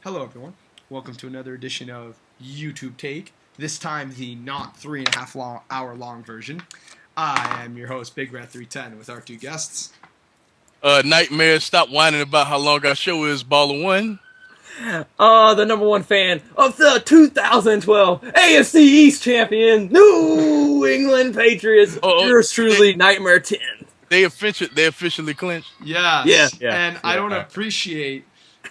Hello, everyone. Welcome to another edition of YouTube Take. This time, the not 3.5 hour long version. I am your host, Big Red 310, with our two guests. Nightmare, stop whining about how long our show is, Baller1. The number one fan of the 2012 AFC East champion, New England Patriots. Yours truly, Nightmare10. They officially clinched. Yes. Yeah. And I don't appreciate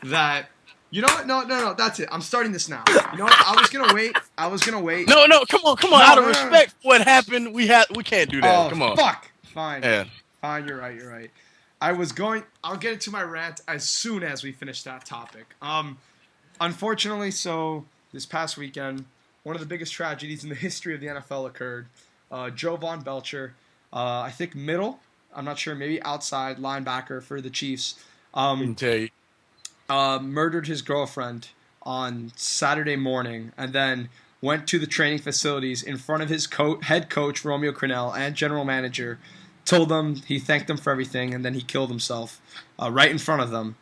that. You know what? No. That's it. I'm starting this now. You know what? I was gonna wait. No, come on. No, Out of no. respect for what happened, we can't do that. Oh, come on. Fuck. Fine. Yeah. Fine. You're right. I'll get into my rant as soon as we finish that topic. Unfortunately, so this past weekend, one of the biggest tragedies in the history of the NFL occurred. Jovan Belcher, I think middle, I'm not sure, maybe outside linebacker for the Chiefs, Can tell you. murdered his girlfriend on Saturday morning and then went to the training facilities in front of his head coach, Romeo Crennel, and general manager, told them he thanked them for everything, and then he killed himself right in front of them.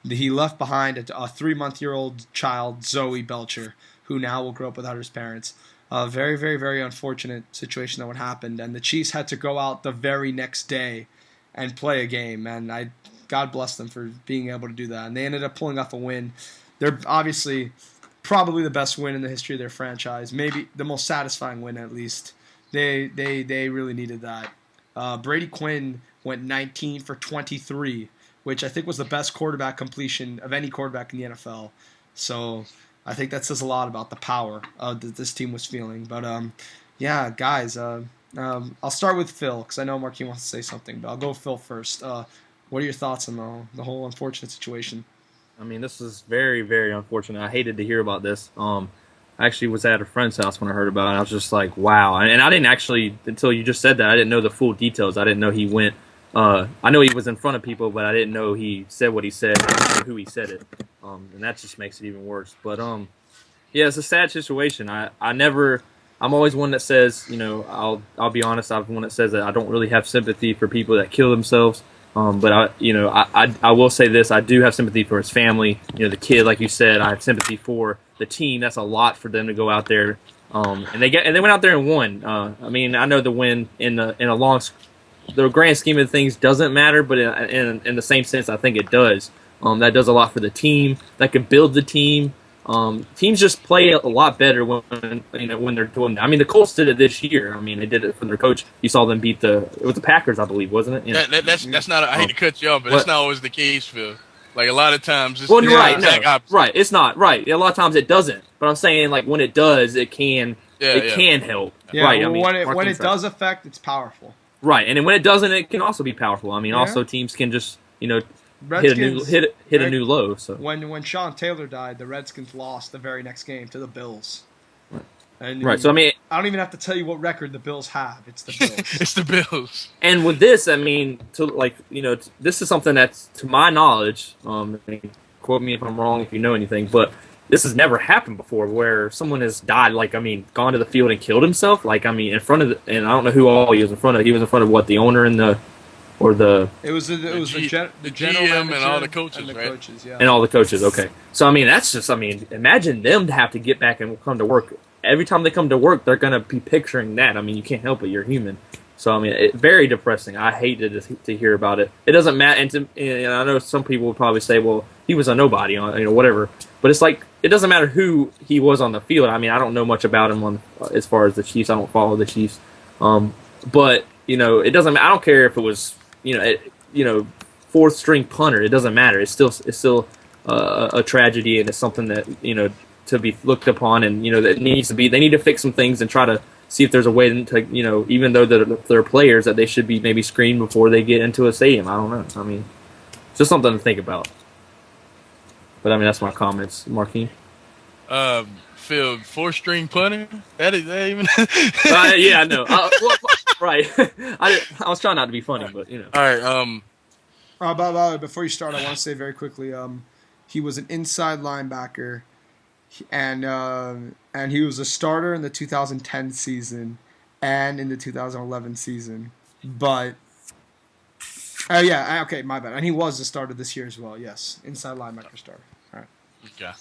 He left behind a 3-month-old child, Zoe Belcher, who now will grow up without his parents. Very, very, very unfortunate situation that would happen. And the Chiefs had to go out the very next day and play a game. And God bless them for being able to do that. And they ended up pulling off a win. They're obviously probably the best win in the history of their franchise. Maybe the most satisfying win, at least. They really needed that. Brady Quinn went 19 for 23, which I think was the best quarterback completion of any quarterback in the NFL. So I think that says a lot about the power that this team was feeling. But, yeah, guys, I'll start with Phil because I know Markeem wants to say something, but I'll go Phil first. What are your thoughts on the whole unfortunate situation? I mean, this is very, very unfortunate. I hated to hear about this. I actually was at a friend's house when I heard about it. I was just like, wow. And I didn't actually, until you just said that, I didn't know the full details. I didn't know he went. I know he was in front of people, but I didn't know he said what he said or who he said it. And that just makes it even worse. But yeah, it's a sad situation. I'm always one that says, I'll be honest. I'm one that says that I don't really have sympathy for people that kill themselves. But I will say this: I do have sympathy for his family. The kid, like you said, I have sympathy for the team. That's a lot for them to go out there. And they went out there and won. I mean, I know the win in the grand scheme of things doesn't matter, but in the same sense, I think it does. That does a lot for the team. That could build the team. Teams just play a lot better when they're doing that. I mean, the Colts did it this year. I mean, they did it for their coach. You saw them beat it was the Packers, I believe, wasn't it? Yeah. That's not. I hate to cut you off, but that's not always the case, Phil. Like a lot of times, it's right. It's not right. A lot of times it doesn't. But I'm saying, like, when it does, it can help. Yeah, right. Well, I mean, when it does affect, it's powerful. Right, and then when it doesn't, it can also be powerful. I mean, also teams can just Redskins, hit a new low. So when Sean Taylor died, the Redskins lost the very next game to the Bills. Right. So I mean, I don't even have to tell you what record the Bills have. It's the Bills. It's the Bills. And with this, I mean, this is something that's, to my knowledge, quote me if I'm wrong if you know anything, but this has never happened before where someone has died. Gone to the field and killed himself. In front of and I don't know who all he was in front of. He was in front of what, the owner and the general GM and all the coaches, and the right? coaches, yeah. And all the coaches. Okay, so I mean, that's just, imagine them to have to get back and come to work. Every time they come to work, they're gonna be picturing that. I mean, you can't help it. You're human. So I mean, it's very depressing. I hate to hear about it. It doesn't matter. And I know some people would probably say, well, he was a nobody, whatever. But it's like, it doesn't matter who he was on the field. I mean, I don't know much about him as far as the Chiefs. I don't follow the Chiefs. But it doesn't. I don't care if it was fourth string punter. It doesn't matter. It's still a tragedy, and it's something that to be looked upon, and that needs to be. They need to fix some things and try to see if there's a way to even though they're players, that they should be maybe screened before they get into a stadium. I don't know. I mean, just something to think about. But I mean, that's my comments, Markeem. Phil, four-string punter? That even? Yeah, I know. Right. I was trying not to be funny, but All right. Before you start, I want to say very quickly, he was an inside linebacker, and he was a starter in the 2010 season and in the 2011 season. But okay, my bad. And he was the starter this year as well. Yes, inside linebacker starter. All right. Okay.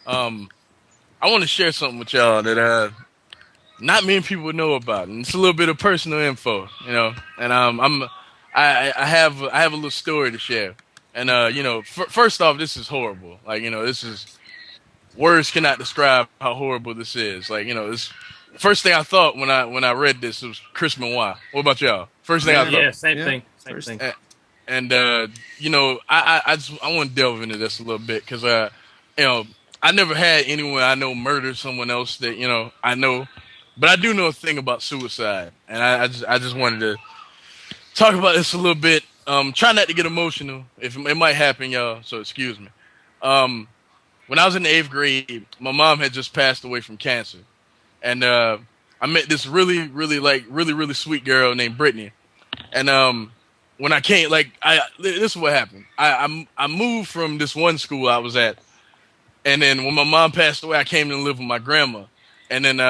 Um, I want to share something with y'all that not many people know about, and it's a little bit of personal info, you know. And I have a little story to share. And you know, first off, this is horrible. Like, you know, this is words cannot describe how horrible this is. Like, you know, this first thing I thought when I read this was Chris Benoit. What about y'all? First thing I thought. Yeah, same thing. Same First, thing. And you know, I want to delve into this a little bit because you know, I never had anyone I know murder someone else that, you know, I know, but I do know a thing about suicide, and I just wanted to talk about this a little bit. Try not to get emotional. If it might happen, y'all, so excuse me. When I was in the 8th grade, my mom had just passed away from cancer, and I met this really sweet girl named Brittany, and when I came, like, this is what happened. I moved from this one school I was at, and then when my mom passed away, I came to live with my grandma, and then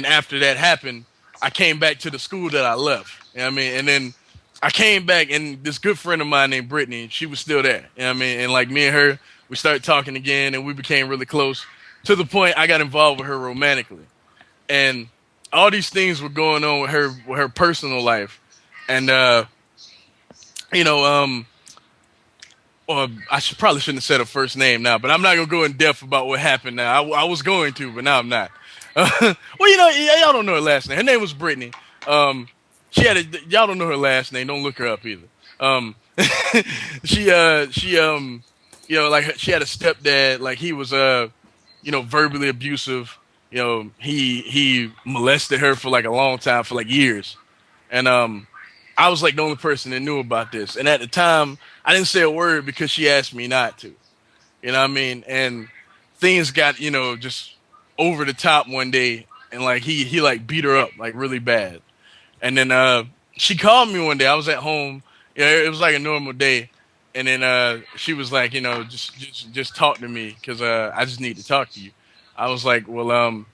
after that happened, I came back to the school that I left. You know what I mean? And then I came back, and this good friend of mine named Brittany, she was still there. You know what I mean? And like me and her, we started talking again, and we became really close to the point I got involved with her romantically, and all these things were going on with her personal life, and you know, or probably shouldn't have said her first name now, but I'm not gonna go in depth about what happened. Now I was going to, but now I'm not. Well, you know, y'all don't know her last name. Her name was Brittany. Y'all don't know her last name. Don't look her up either. She you know, like, she had a stepdad. Like, he was you know, verbally abusive. You know, he molested her for like a long time, for like years, and I was like the only person that knew about this. And at the time, I didn't say a word because she asked me not to. You know what I mean? And things got, you know, just over the top one day, and like he like beat her up like really bad. And then she called me one day. I was at home. Yeah, it was like a normal day. And then she was like, you know, just talk to me because I just need to talk to you. I was like, well,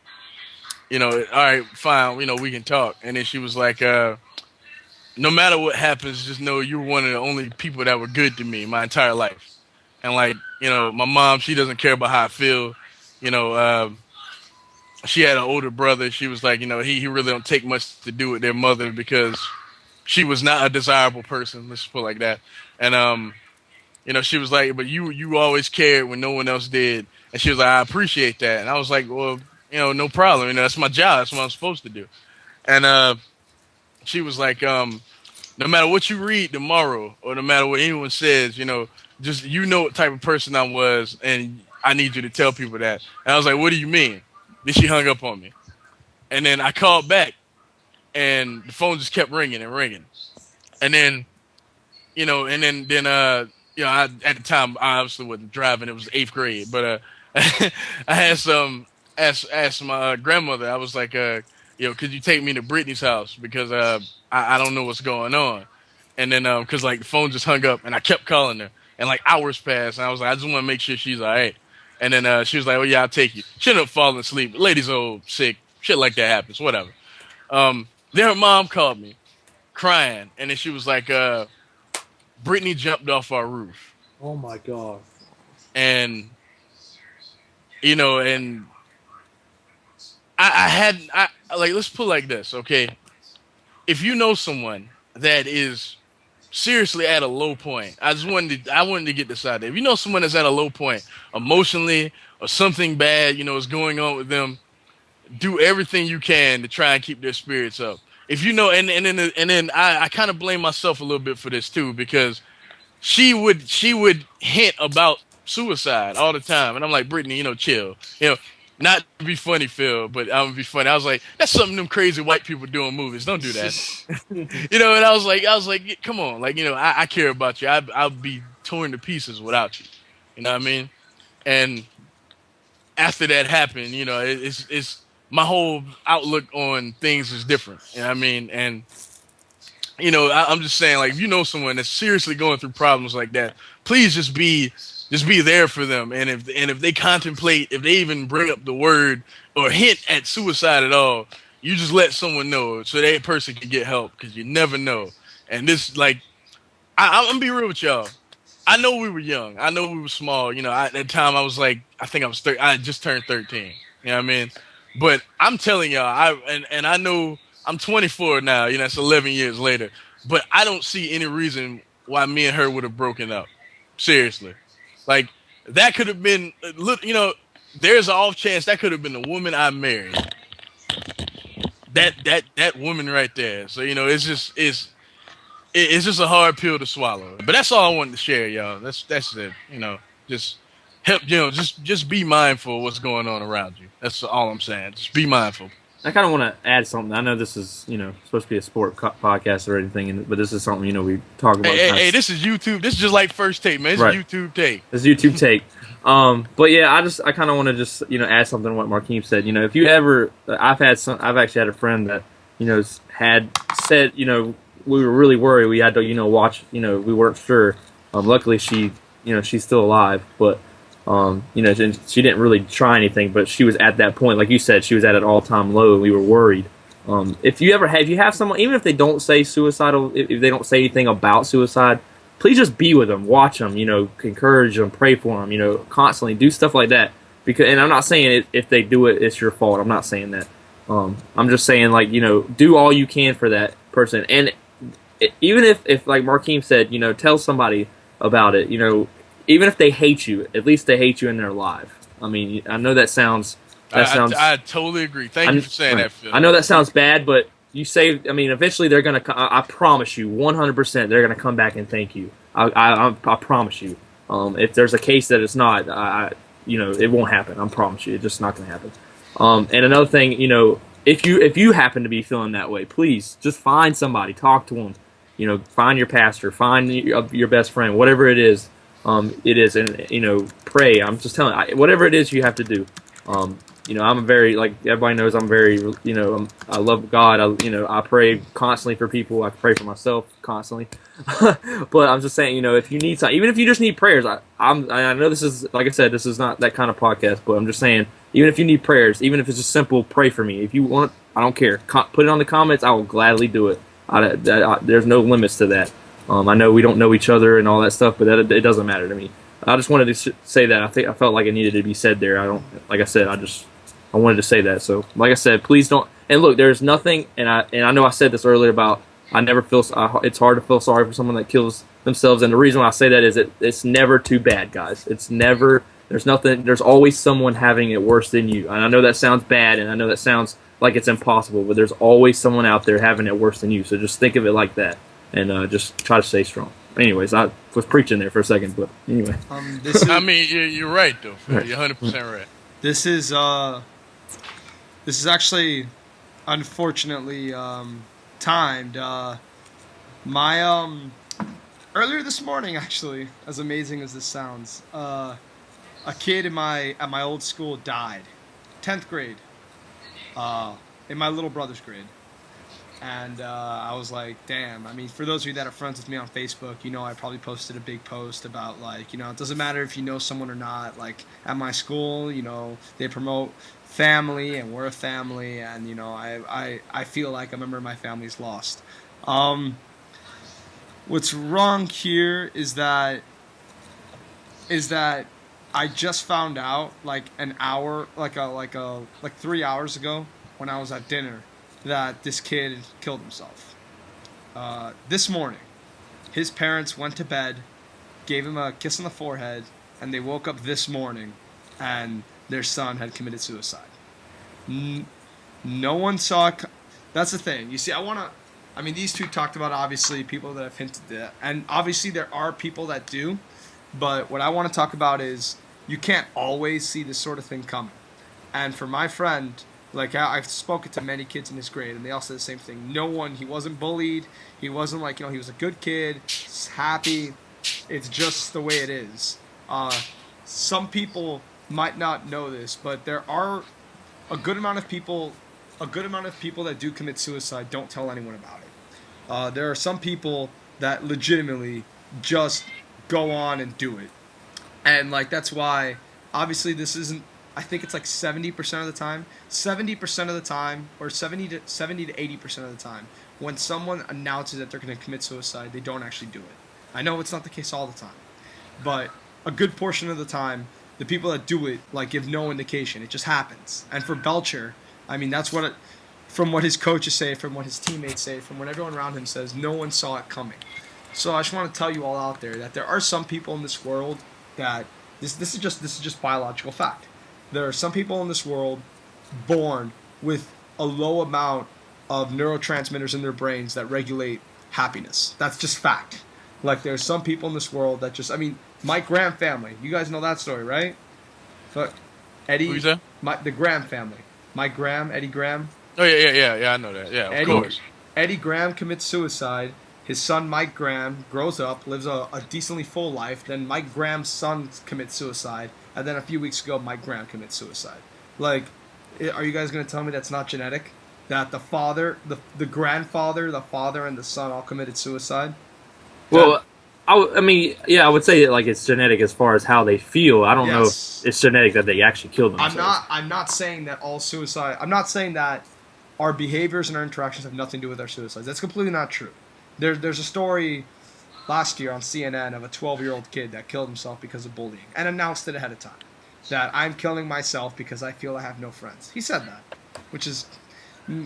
you know, all right, fine, you know, we can talk. And then she was like, no matter what happens, just know you're one of the only people that were good to me my entire life. And like, you know, my mom, she doesn't care about how I feel. You know, she had an older brother. She was like, you know, he really don't take much to do with their mother because she was not a desirable person. Let's put it like that. And you know, she was like, but you always cared when no one else did. And she was like, I appreciate that. And I was like, well, you know, no problem. You know, that's my job. That's what I'm supposed to do. And she was like, no matter what you read tomorrow, or no matter what anyone says, you know, just, you know what type of person I was, and I need you to tell people that. And I was like, what do you mean? Then she hung up on me. And then I called back, and the phone just kept ringing and ringing. And then, you know, you know, at the time, I obviously wasn't driving. It was 8th grade. But I had asked my grandmother. I was like, you know, could you take me to Brittany's house? Because I don't know what's going on. And then, because like the phone just hung up, and I kept calling her. And like hours passed, and I was like, I just want to make sure she's all right. And then she was like, oh, yeah, I'll take you. She ended up falling asleep. The lady's old, sick. Shit like that happens, whatever. Then her mom called me, crying. And then she was like, Brittany jumped off our roof. Oh my god. And, you know, and I like, let's put it like this, okay? If you know someone that is seriously at a low point, I wanted to get this out there. If you know someone that's at a low point emotionally, or something bad, you know, is going on with them, do everything you can to try and keep their spirits up. If you know, and then I kind of blame myself a little bit for this too, because she would hint about suicide all the time, and I'm like, Brittany, you know, chill, you know, not to be funny, Phil, but I'm gonna be funny. I was like, that's something them crazy white people do in movies. Don't do that, you know. And I was like, come on, like, you know, I care about you. I'll be torn to pieces without you. You know what I mean? And after that happened, you know, it's my whole outlook on things is different. You know what I mean? And you know, I'm just saying, like, if you know someone that's seriously going through problems like that, please just be there for them. And if they contemplate, if they even bring up the word or hint at suicide at all, you just let someone know so that person can get help, because you never know. And this, like, I'm gonna be real with y'all. I know we were young. I know we were small. You know, at the time I was like, I think I was I had just turned 13. You know what I mean? But I'm telling y'all, and I know I'm 24 now. You know, it's 11 years later. But I don't see any reason why me and her would have broken up. Seriously, like that could have been. Look, you know, there's an off chance that could have been the woman I married. That woman right there. So you know, it's just a hard pill to swallow. But that's all I wanted to share, y'all. That's it. You know, just help. You know, just be mindful of what's going on around you. That's all I'm saying. Just be mindful. I kind of want to add something. I know this is, supposed to be a sport podcast or anything, but this is something, we talk about. Hey, this is YouTube. This is just like First Take, man. It's right. YouTube Take. It's YouTube Take. But yeah, I kind of want to just, add something to what Markeem said. If you ever, I've actually had a friend that, had said, we were really worried. We had to, watch, we weren't sure. Luckily she's still alive, but, she didn't really try anything, but she was at that point, like you said, she was at an all-time low, and we were worried. If you have someone, even if they don't say suicidal, if they don't say anything about suicide, please just be with them, watch them, encourage them, pray for them, constantly do stuff like that. And I'm not saying if they do it, it's your fault. I'm not saying that. I'm just saying, like, do all you can for that person. And even if like Markeem said, tell somebody about it, even if they hate you, at least they hate you and they're alive. I mean, I know that sounds. I totally agree. Thank you for saying that, Phil. I know that sounds bad, but you say. I mean, eventually they're gonna. I promise you, 100%, they're gonna come back and thank you. I promise you. If there's a case that it's not, it won't happen. I promise you, it's just not gonna happen. And another thing, if you happen to be feeling that way, please just find somebody, talk to them. Find your pastor, find your best friend, whatever it is. And pray. I'm just telling whatever it is you have to do. I'm very, like everybody knows, I'm very, I love God. I pray constantly for people. I pray for myself constantly. But I'm just saying, if you need something, even if you just need prayers, I know this is, like I said, this is not that kind of podcast, but I'm just saying, even if you need prayers, even if it's just simple, pray for me. If you want, I don't care. Put it on the comments. I will gladly do it. There's no limits to that. I know we don't know each other and all that stuff, but it doesn't matter to me. I just wanted to say that. I felt like it needed to be said there. Like I said, I wanted to say that. So, like I said, please don't. And look, there's nothing. And I know I said this earlier about it's hard to feel sorry for someone that kills themselves. And the reason why I say that is it's never too bad, guys. It's never. There's nothing. There's always someone having it worse than you. And I know that sounds bad, and I know that sounds like it's impossible, but there's always someone out there having it worse than you. So just think of it like that. And just try to stay strong. Anyways, I was preaching there for a second, but anyway. I mean, you're right, though. Phil. You're 100% right. This is actually, unfortunately, timed. My earlier this morning, actually, as amazing as this sounds, a kid at my old school died, 10th grade, in my little brother's grade. And I was like, damn. I mean, for those of you that are friends with me on Facebook, I probably posted a big post about, like, it doesn't matter if you know someone or not. Like, at my school, they promote family, and we're a family, and, I feel like a member of my family's lost. What's wrong here is that I just found out, like, an hour, like 3 hours ago when I was at dinner, that this kid killed himself. This morning, his parents went to bed, gave him a kiss on the forehead, and they woke up this morning, and their son had committed suicide. No one saw it. That's the thing. You see, these two talked about, obviously, people that have hinted that, and obviously there are people that do, but what I want to talk about is you can't always see this sort of thing coming. And for my friend, like, I've spoken to many kids in his grade, and they all said the same thing. He wasn't bullied. He wasn't like, he was a good kid. He's happy. It's just the way it is. Some people might not know this, but there are a good amount of people that do commit suicide don't tell anyone about it. There are some people that legitimately just go on and do it. And, like, that's why, obviously, this isn't, I think it's like 70% of the time, 70% of the time, or 70 to 80% of the time, when someone announces that they're going to commit suicide, they don't actually do it. I know it's not the case all the time. but a good portion of the time, the people that do it like give no indication. It just happens. And for Belcher, I mean, that's what it, from what his coaches say, from what his teammates say, from what everyone around him says, no one saw it coming. So I just want to tell you all out there that there are some people in this world that this is just biological fact. There are some people in this world born with a low amount of neurotransmitters in their brains that regulate happiness. That's just fact. Like there's some people in this world that just, I mean, Mike Graham family. You guys know that story, right? But Eddie, Who's that? the Graham family. Mike Graham, Eddie Graham. Oh yeah. I know that. Yeah, of course. Eddie Graham commits suicide. His son Mike Graham grows up, lives a decently full life. Then Mike Graham's son commits suicide, and then a few weeks ago, Mike Graham commits suicide. Like, are you guys gonna tell me that's not genetic? That the father, the grandfather, the father, and the son all committed suicide? Well, I mean, yeah, I would say that, like, it's genetic as far as how they feel. I don't know if it's genetic that they actually killed themselves. I'm not saying that all suicide. I'm not saying that our behaviors and our interactions have nothing to do with our suicides. That's completely not true. There's a story last year on CNN of a 12-year-old kid that killed himself because of bullying and announced it ahead of time that I'm killing myself because I feel I have no friends. He said that, which is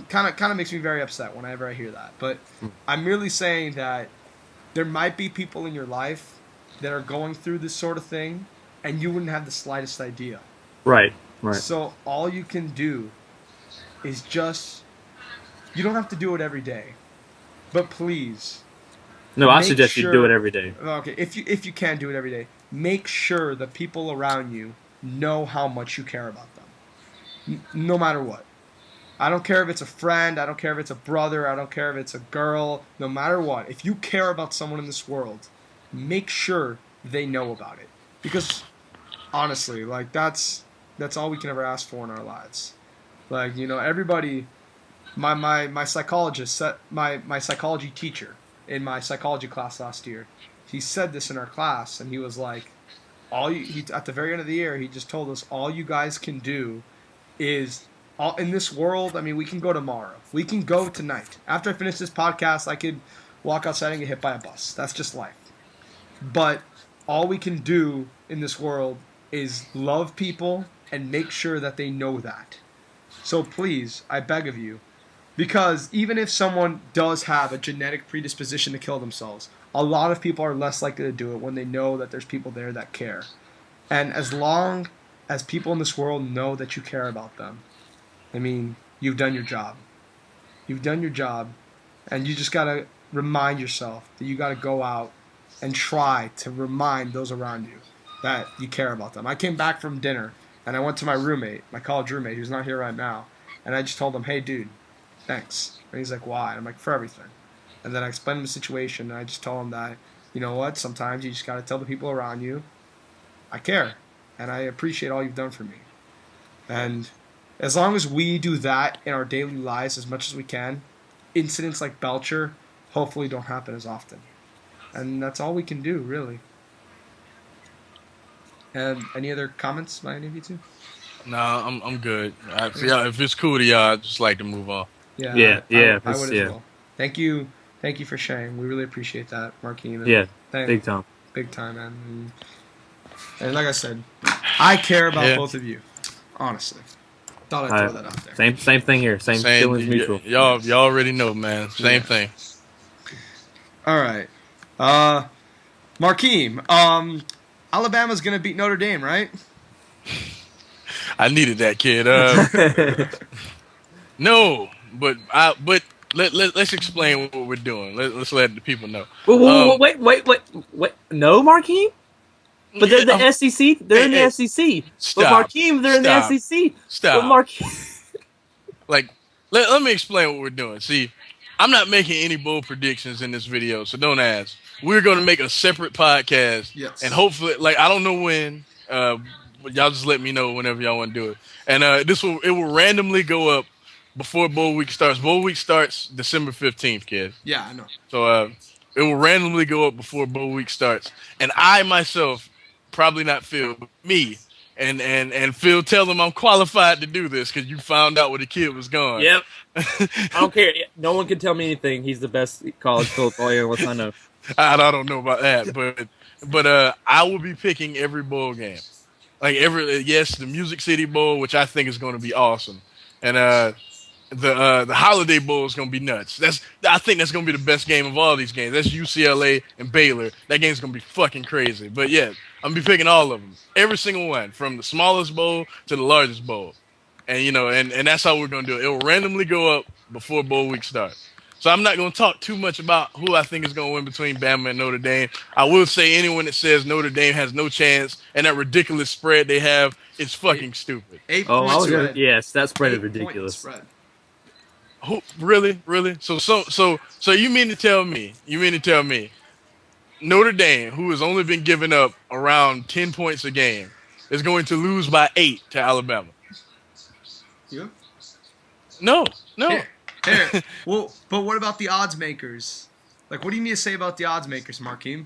kind of makes me very upset whenever I hear that. But I'm merely saying that there might be people in your life that are going through this sort of thing, and you wouldn't have the slightest idea. Right. So all you can do is just, you don't have to do it every day, but please. No, I suggest you do it every day. Okay, if you can do it every day, make sure the people around you know how much you care about them, no matter what. I don't care if it's a friend, I don't care if it's a brother, I don't care if it's a girl, no matter what. If you care about someone in this world, make sure they know about it. Because honestly, like that's all we can ever ask for in our lives. Like, you know, everybody, my psychologist, my psychology teacher in my psychology class last year, he said this in our class, and he was like, at the very end of the year, he just told us all you guys can do is, in this world, I mean, we can go tomorrow. We can go tonight. After I finish this podcast, I could walk outside and get hit by a bus. That's just life. But all we can do in this world is love people and make sure that they know that. So please, I beg of you, because even if someone does have a genetic predisposition to kill themselves, a lot of people are less likely to do it when they know that there's people there that care. And as long as people in this world know that you care about them, I mean, you've done your job. You've done your job, and you just got to remind yourself that you got to go out and try to remind those around you that you care about them. I came back from dinner, and I went to my roommate, my college roommate, who's not here right now, and I just told him, hey, dude, thanks. And he's like, why? And I'm like, for everything. And then I explained him the situation, and I just told him that, you know what, sometimes you just got to tell the people around you, I care, and I appreciate all you've done for me. And as long as we do that in our daily lives as much as we can, incidents like Belcher hopefully don't happen as often. And that's all we can do, really. And any other comments by any of you two? No, I'm good. If it's cool to y'all, I'd just like to move on. Yeah. I would as well. Thank you for sharing. We really appreciate that, Markeem. Yeah, big time. Big time, man. And like I said, I care about both of you, honestly. Thought I'd throw that out there. Same thing here. Same feelings mutual. Y'all already know, man. Same thing. All right. Markeem, Alabama's going to beat Notre Dame, right? I needed that, kid. No, but let's explain what we're doing. Let's let the people know. Wait. No, Markeem? But they're the SEC. They're in the SEC. Stop. But Markeem, they're in the SEC. Stop. But Markeem. Like, let me explain what we're doing. See, I'm not making any bold predictions in this video, so don't ask. We're going to make a separate podcast. Yes. And hopefully, like, I don't know when. Y'all just let me know whenever y'all want to do it. And it will randomly go up before bowl week starts. Bowl week starts December 15th, kid. Yeah, I know. So it will randomly go up before bowl week starts. And I myself, probably not Phil, but me, and Phil, tell them I'm qualified to do this because you found out where the kid was going. Yep. I don't care. No one can tell me anything. He's the best college football analyst I know. I don't know about that, but but I will be picking every bowl game. Like yes, the Music City Bowl, which I think is going to be awesome, and the Holiday Bowl is going to be nuts. I think that's going to be the best game of all these games. That's UCLA and Baylor. That game's going to be fucking crazy. But yeah, I'm gonna be picking all of them, every single one, from the smallest bowl to the largest bowl, and and that's how we're going to do it. It will randomly go up before bowl week starts. So I'm not going to talk too much about who I think is going to win between Bama and Notre Dame. I will say anyone that says Notre Dame has no chance and that ridiculous spread they have is fucking stupid. 8 point spread. Yes, that spread is ridiculous. Spread. Who, really? So you mean to tell me Notre Dame, who has only been giving up around 10 points a game, is going to lose by 8 to Alabama? Yeah. No. Here. Well, but what about the odds makers? Like, what do you need to say about the odds makers, Markeem?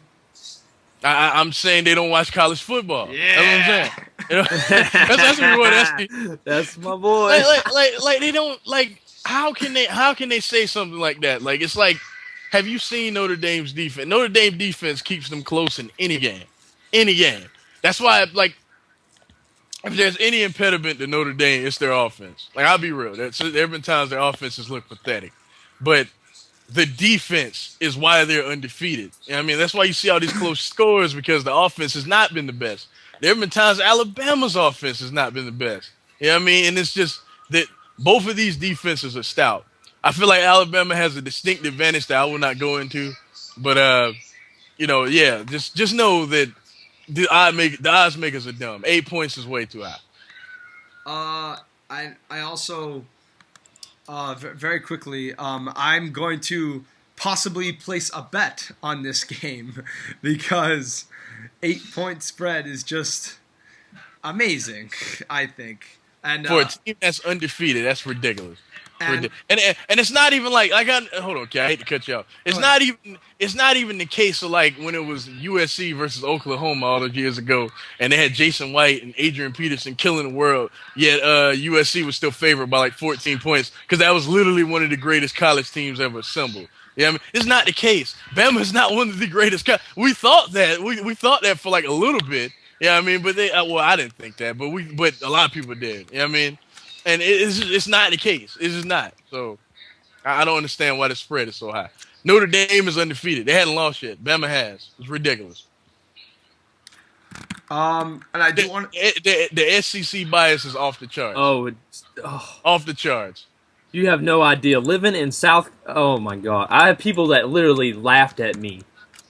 I'm saying they don't watch college football. Yeah. That's what I'm saying. That's what asking. That's my boy. Like they don't like. How can they say something like that? Like, it's like, have you seen Notre Dame's defense? Notre Dame defense keeps them close in any game. That's why, like, if there's any impediment to Notre Dame, it's their offense. Like, I'll be real. There have been times their offenses look pathetic, but the defense is why they're undefeated. You know what I mean, that's why you see all these close scores, because the offense has not been the best. There have been times Alabama's offense has not been the best. You know what I mean? And it's just that both of these defenses are stout. I feel like Alabama has a distinct advantage that I will not go into, but yeah, just know that the odds makers are dumb. 8 points is way too high. I also very quickly, I'm going to possibly place a bet on this game because 8-point spread is just amazing, I think. And for a team that's undefeated, that's ridiculous. And it's not even like hold on, okay, I hate to cut you off. It's not even the case of like when it was USC versus Oklahoma all those years ago, and they had Jason White and Adrian Peterson killing the world. Yet USC was still favored by like 14 points because that was literally one of the greatest college teams ever assembled. Yeah, I mean, it's not the case. Bama is not one of the greatest. We thought that. We thought that for like a little bit. Yeah, I mean, but I didn't think that, but a lot of people did. Yeah, I mean. And it's not the case. It's just not. So I don't understand why the spread is so high. Notre Dame is undefeated. They hadn't lost yet. Bama has. It's ridiculous. And I do want the SEC bias is off the charts. Off the charts. You have no idea. Living in South. Oh my God! I have people that literally laughed at me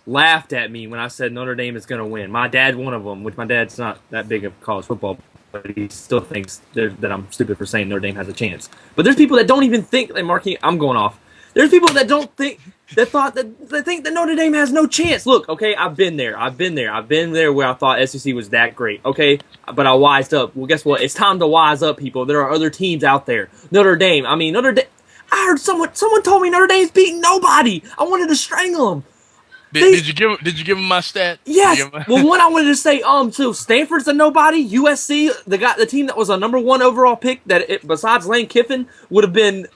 when I said Notre Dame is going to win. My dad, one of them, which my dad's not that big of college football, but he still thinks that I'm stupid for saying Notre Dame has a chance. But there's people that don't even think that Markeem. I'm going off. There's people that don't think that think that Notre Dame has no chance. Look, okay, I've been there where I thought SEC was that great. Okay, but I wised up. Well, guess what? It's time to wise up, people. There are other teams out there. Notre Dame. I heard someone told me Notre Dame's beating nobody. I wanted to strangle them. Did you give him my stat? Yes. Well, one I wanted to say, so Stanford's a nobody. USC, the team that was a number 1 overall pick, besides Lane Kiffin, would have been,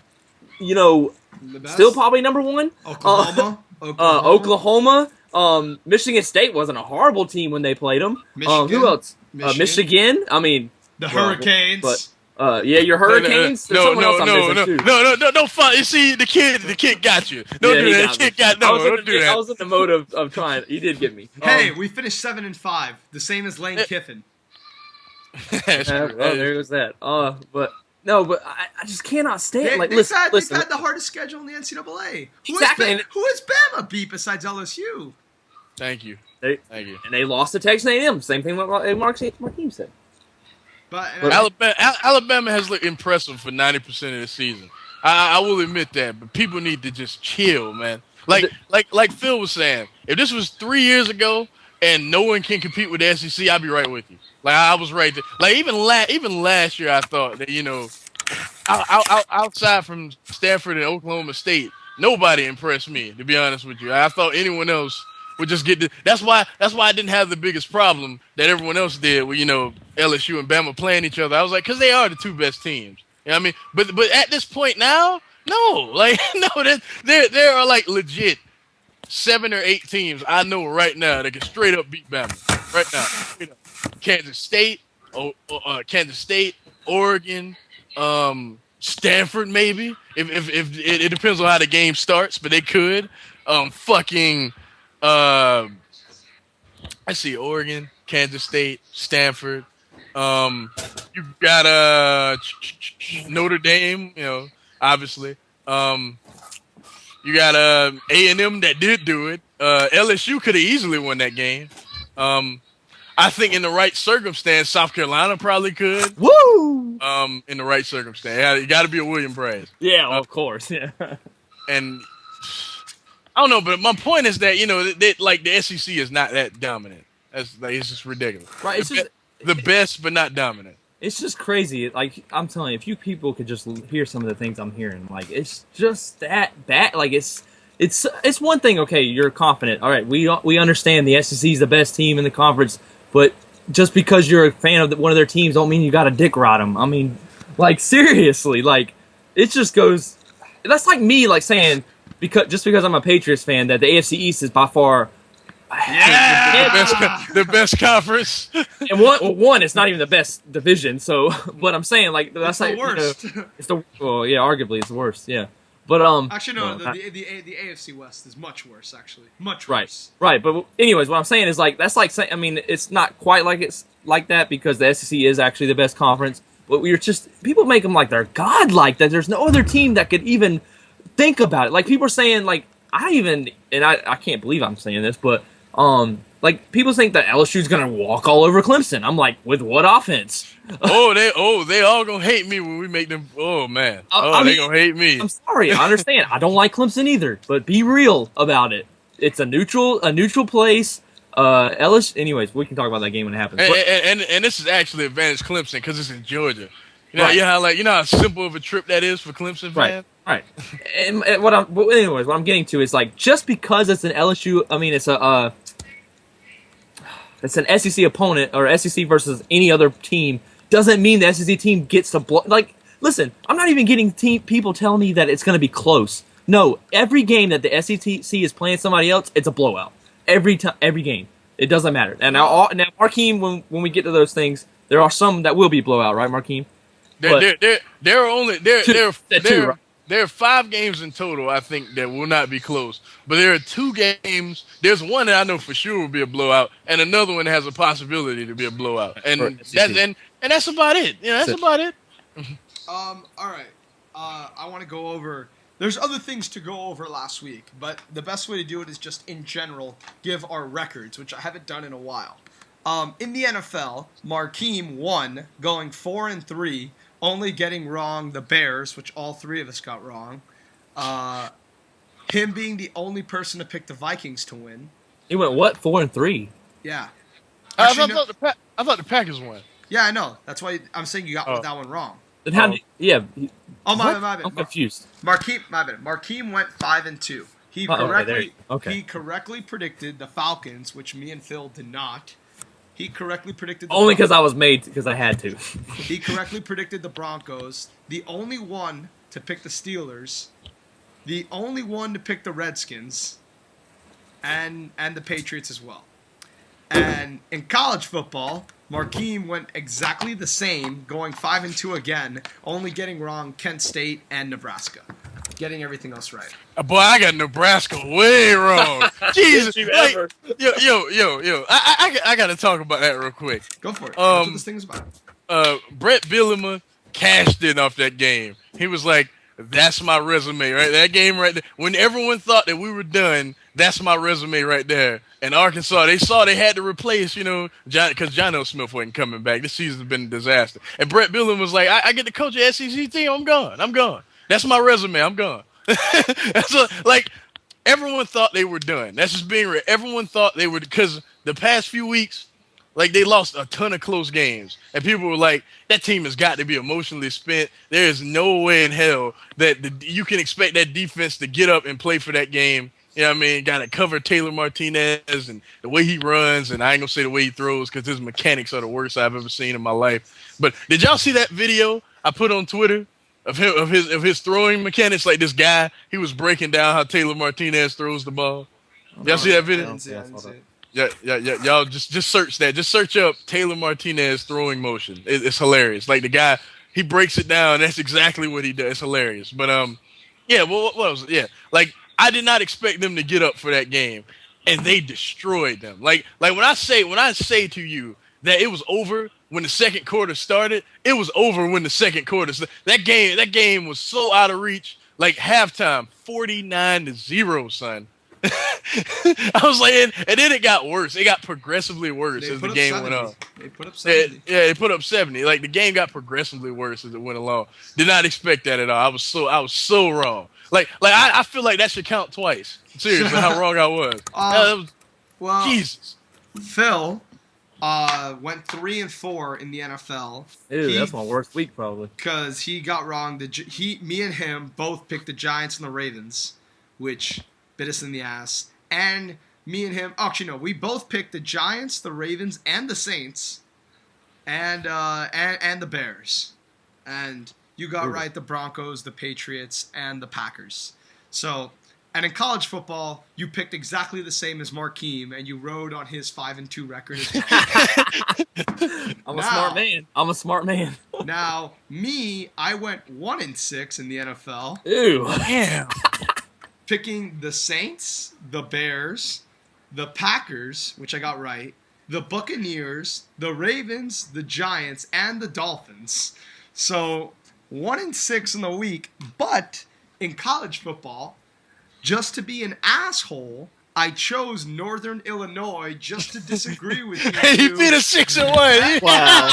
still probably number 1. Oklahoma. Michigan State wasn't a horrible team when they played them. Who else? Michigan. I mean, the Hurricanes. Your Hurricanes. No. Fun. You see, the kid got you. Don't do that. The kid got Don't do that. I was in the mode of trying. He did get me. Hey, we finished 7-5, the same as Lane Kiffin. There goes that. But I just cannot stand. They've had the hardest schedule in the NCAA. Exactly. Who has Bama beat besides LSU? Thank you. Thank you. And they lost to Texas A&M. Same thing what Markeem said. But Alabama has looked impressive for 90% of the season. I will admit that, but people need to just chill, man. Like Phil was saying, if this was 3 years ago and no one can compete with the SEC, I'd be right with you. Like I was right there. Like even last year, I thought that outside from Stanford and Oklahoma State, nobody impressed me. To be honest with you, I thought anyone else would just get that's why I didn't have the biggest problem that everyone else did with LSU and Bama playing each other. I was like, because they are the 2 best teams. You know what I mean? But at this point now, no, like no, there are like legit 7 or 8 teams I know right now that can straight up beat Bama. Right now. Straight up. Kansas State, Oregon, Stanford maybe. If it depends on how the game starts, but they could. I see Oregon, Kansas State, Stanford. You got Notre Dame, obviously. You got A&M that did do it. LSU could have easily won that game. I think in the right circumstance, South Carolina probably could. Woo! In the right circumstance, yeah, you got to be a William Bragg. Yeah, of course. Yeah. And I don't know, but my point is that the SEC is not that dominant. It's just ridiculous. Right. It's just the best, but not dominant. It's just crazy. Like, I'm telling you, if you people could just hear some of the things I'm hearing, like, it's just that bad. Like, it's one thing. Okay, you're confident. All right, we understand the SEC is the best team in the conference, but just because you're a fan of one of their teams, don't mean you got to dick rot them. I mean, like, seriously, like, it just goes. That's like me, like, saying because I'm a Patriots fan that the AFC East is by far. The best conference. And one, it's not even the best division. So, but I'm saying, like, that's it's the worst. Arguably it's the worst. Yeah, but actually no, the AFC West is much worse. Actually, much worse. Right. But anyways, what I'm saying is, like, that's like saying, I mean, it's not quite like it's like that because the SEC is actually the best conference. But people make them like they're godlike, that there's no other team that could even think about it. Like, people are saying, like, I can't believe I'm saying this, but like, people think that LSU's gonna walk all over Clemson. I'm like, with what offense? They all gonna hate me when we make them. Oh man, they gonna hate me. I'm sorry, I understand. I don't like Clemson either, but be real about it. It's a neutral place. LSU. Anyways, we can talk about that game when it happens. And this is actually advantage Clemson because it's in Georgia. You know how simple of a trip that is for Clemson fans. Right. And what I'm getting to is, like, just because it's an LSU, I mean, it's an SEC opponent or SEC versus any other team, doesn't mean the SEC team gets to blow. Like, listen, I'm not even getting people telling me that it's going to be close. No, every game that the SEC is playing somebody else, it's a blowout. Every game, it doesn't matter. And now Markeem, when we get to those things, there are some that will be blowout, right, Markeem? There are 5 games in total, I think, that will not be close. But there are 2 games. There's one that I know for sure will be a blowout, and another one that has a possibility to be a blowout. And that's about it. Yeah, that's about it. All right. I want to go over. There's other things to go over last week, but the best way to do it is just in general give our records, which I haven't done in a while. In the NFL, Markeem won, going 4-3. Only getting wrong the Bears, which all 3 of us got wrong. Him being the only person to pick the Vikings to win. He went, what, 4-3? Yeah. I thought the Packers won. Yeah, I know. That's why I'm saying you got that one wrong. Then how did my bad. I'm confused. Markeem went 5-2. He correctly predicted the Falcons, which me and Phil did not. He correctly predicted only because I was made because I had to. He correctly predicted the Broncos. The only one to pick the Steelers. The only one to pick the Redskins. And the Patriots as well. And in college football, Markeem went exactly the same, going 5-2 again, only getting wrong Kent State and Nebraska. Getting everything else right. Boy, I got Nebraska way wrong. Jesus, yo. I got to talk about that real quick. Go for it. That's what this thing is about. Brett Bielema cashed in off that game. He was like, "That's my resume, right? That game right there." When everyone thought that we were done, that's my resume right there. And Arkansas, they saw they had to replace, because John L. Smith wasn't coming back. This season's been a disaster. And Brett Bielema was like, I get to coach an SEC team. I'm gone. That's my resume. I'm gone. Everyone thought they were done. That's just being real. Everyone thought they were, because the past few weeks, like, they lost a ton of close games. And people were like, that team has got to be emotionally spent. There is no way in hell that you can expect that defense to get up and play for that game. You know what I mean? Got to cover Taylor Martinez and the way he runs. And I ain't going to say the way he throws because his mechanics are the worst I've ever seen in my life. But did y'all see that video I put on Twitter? Of his throwing mechanics, like this guy, he was breaking down how Taylor Martinez throws the ball. Y'all see that video? I didn't see it. I didn't see it. Yeah. Y'all just search that. Just search up Taylor Martinez throwing motion. It's hilarious. Like the guy, he breaks it down. That's exactly what he does. It's hilarious. But yeah. Well, what was it? Yeah. Like I did not expect them to get up for that game, and they destroyed them. Like when I say to you that it was over when the second quarter started, it was over when the second quarter. That game was so out of reach. Like halftime, 49-0, son. I was like, and then it got worse. It got progressively worse as the game went on. They put up 70. Yeah, they put up 70. Like the game got progressively worse as it went along. Did not expect that at all. I was so wrong. Like I feel like that should count twice. Seriously, how wrong I was. Well, Jesus. Phil went 3-4 in the NFL. Ew, that's my worst week probably. Because he got wrong. Me and him both picked the Giants and the Ravens, which bit us in the ass. And me and him, actually no, we both picked the Giants, the Ravens, and the Saints, and the Bears. And you got right the Broncos, the Patriots, and the Packers. So, and in college football, you picked exactly the same as Markeem, and you rode on his 5-2 record as well. I'm a smart man. Now, I went 1-6 in the NFL. Ew. Damn. Picking the Saints, the Bears, the Packers, which I got right, the Buccaneers, the Ravens, the Giants, and the Dolphins. So 1-6 in the week, but in college football, just to be an asshole, I chose Northern Illinois just to disagree with you. He beat a 6-1. Wow.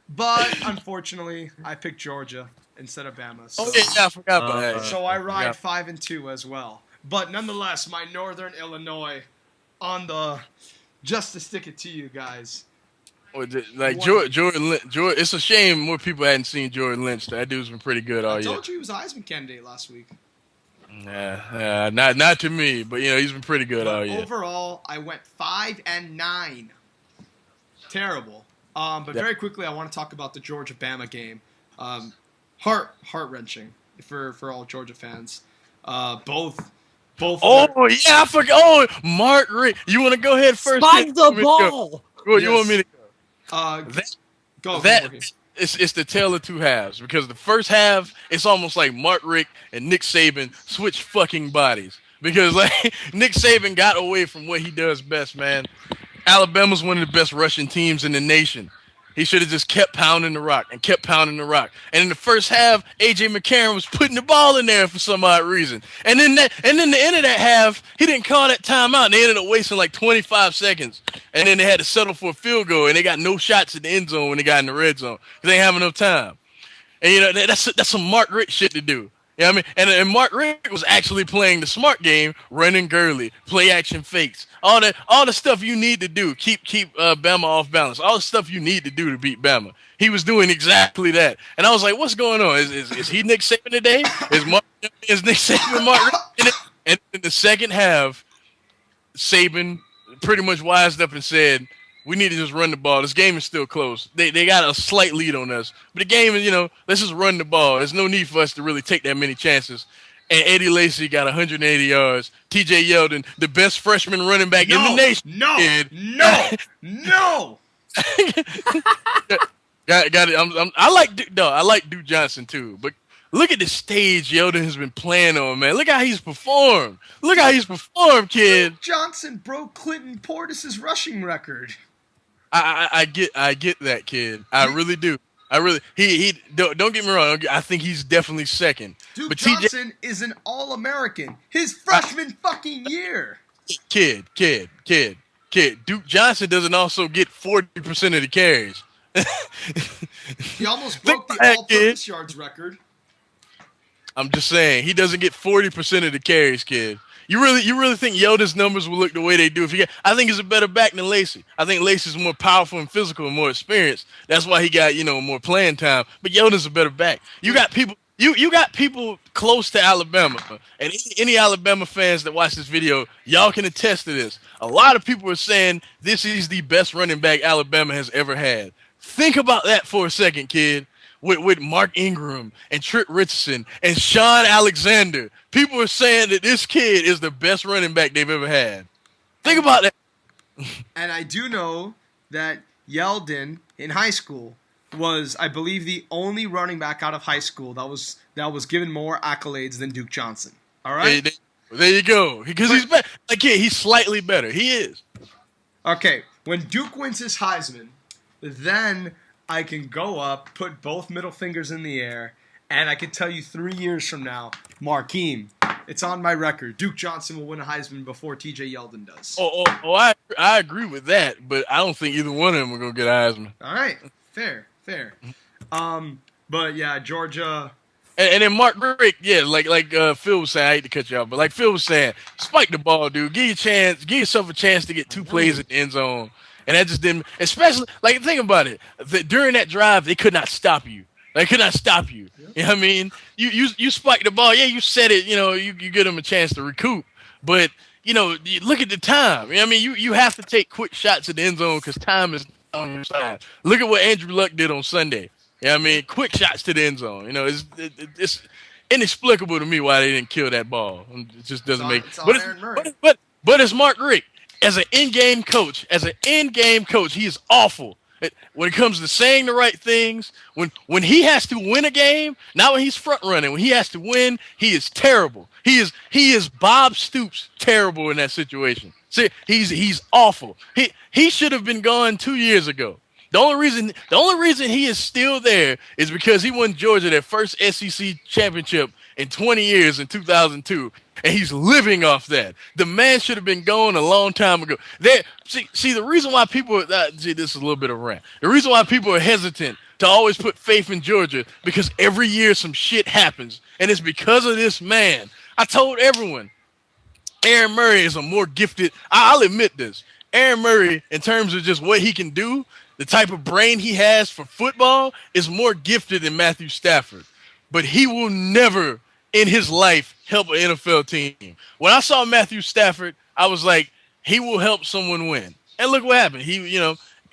But unfortunately, I picked Georgia instead of Bama. So, I forgot about that. So I ride 5-2 as well. But nonetheless, my Northern Illinois on the just to stick it to you guys. Like Jordan Lynch, it's a shame more people hadn't seen Jordan Lynch. That dude's been pretty good all year. I told you he was a Heisman candidate last week. Yeah, not to me, but he's been pretty good all year. Overall, I went 5-9. Terrible. But very quickly, I want to talk about the Georgia-Bama game. Heart-wrenching for all Georgia fans. Both. Oh yeah, I forgot. Oh, Mark Rick, you want to go ahead first? Spike the ball. You want me to go? It's the tale of two halves, because the first half it's almost like Mark Rick and Nick Saban switched fucking bodies, because like Nick Saban got away from what he does best, man. Alabama's one of the best rushing teams in the nation. He should have just kept pounding the rock and kept pounding the rock. And in the first half, A.J. McCarron was putting the ball in there for some odd reason. And then the end of that half, he didn't call that timeout. And they ended up wasting like 25 seconds. And then they had to settle for a field goal. And they got no shots in the end zone when they got in the red zone, because they didn't have enough time. And that's some Mark Richt shit to do. You know what I mean? And Mark Richt was actually playing the smart game, running girly, play action fakes, all the stuff you need to do, keep Bama off balance, all the stuff you need to do to beat Bama. He was doing exactly that, and I was like, "What's going on? Is he Nick Saban today? Is Nick Saban Mark Richt?" And in the second half, Saban pretty much wised up and said, "We need to just run the ball. This game is still close. They got a slight lead on us. But the game is, let's just run the ball. There's no need for us to really take that many chances." And Eddie Lacy got 180 yards. T.J. Yeldon, the best freshman running back in the nation. No. Got it. I like Duke Johnson too. But look at the stage Yeldon has been playing on, man. Look how he's performed. Kid. Duke Johnson broke Clinton Portis's rushing record. I get that, kid. I really do. He don't get me wrong. I think he's definitely second. Duke Johnson is an All-American his freshman fucking year. Kid. Duke Johnson doesn't also get 40% of the carries. He almost broke the all-purpose yards record. I'm just saying, he doesn't get 40% of the carries, kid. You really think Yeldon's numbers will look the way they do? I think he's a better back than Lacy. I think Lacy's more powerful and physical and more experienced. That's why he got more playing time. But Yeldon's a better back. You got people. You got people close to Alabama, and any Alabama fans that watch this video, y'all can attest to this. A lot of people are saying this is the best running back Alabama has ever had. Think about that for a second, kid. with Mark Ingram and Trent Richardson and Sean Alexander. People are saying that this kid is the best running back they've ever had. Think about that. And I do know that Yeldon in high school was, I believe, the only running back out of high school that was given more accolades than Duke Johnson. All right? There you go. Because he's better. Like, yeah, he's slightly better. He is. Okay, when Duke wins his Heisman, then I can go up, put both middle fingers in the air, and I can tell you 3 years from now, Markeem, it's on my record. Duke Johnson will win a Heisman before T.J. Yeldon does. I agree with that, but I don't think either one of them are gonna get a Heisman. All right, fair. But yeah, Georgia. And then Mark Rick, yeah, like Phil was saying, I hate to cut you off, but like Phil was saying, spike the ball, dude. Give yourself a chance to get 2 plays in the end zone. And that just didn't, especially, like, think about it. During that drive, they could not stop you. They could not stop you. You know what I mean? You spike the ball. Yeah, you set it, you get them a chance to recoup. But, you look at the time. You know what I mean? You have to take quick shots at the end zone because time is on your side. Look at what Andrew Luck did on Sunday. You know what I mean? Quick shots to the end zone. It's inexplicable to me why they didn't kill that ball. It just doesn't make sense. But it's Mark Rick. As an in-game coach, he is awful. When it comes to saying the right things, when he has to win a game, not when he's front running, when he has to win, he is terrible. He is Bob Stoops terrible in that situation. See, he's awful. He should have been gone 2 years ago. The only reason he is still there is because he won Georgia their first SEC championship in 20 years in 2002, and he's living off that. The man should have been gone a long time ago. See, the reason why people this is a little bit of a rant. The reason why people are hesitant to always put faith in Georgia because every year some shit happens, and it's because of this man. I told everyone, Aaron Murray is a more gifted. I'll admit this. Aaron Murray, in terms of just what he can do, the type of brain he has for football, is more gifted than Matthew Stafford. But he will never in his life help an NFL team. When I saw Matthew Stafford, I was like, he will help someone win. And look what happened.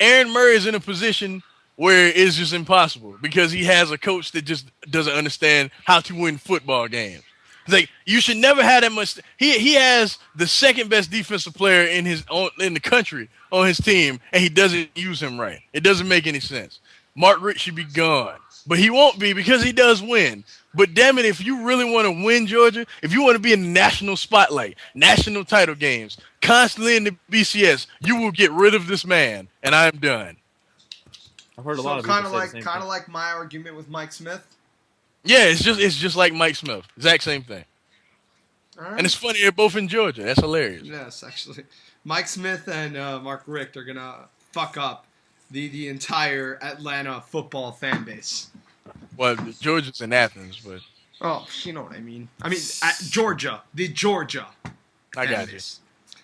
Aaron Murray is in a position where it's just impossible because he has a coach that just doesn't understand how to win football games. It's like, you should never have that much. He has the second best defensive player in the country on his team, and he doesn't use him right. It doesn't make any sense. Mark Richt should be gone, but he won't be because he does win. But damn it, if you really want to win, Georgia, if you want to be in the national spotlight, national title games, constantly in the BCS, you will get rid of this man, and I am done. I've heard a lot of people say the same thing. Kind of like my argument with Mike Smith. Yeah, it's just like Mike Smith. Exact same thing. All right. And it's funny, they're both in Georgia. That's hilarious. Yes, actually. Mike Smith and Mark Richt are going to fuck up the entire Atlanta football fan base. Well, Georgia's in Athens, but... Oh, you know what I mean. Georgia. The Georgia I got you.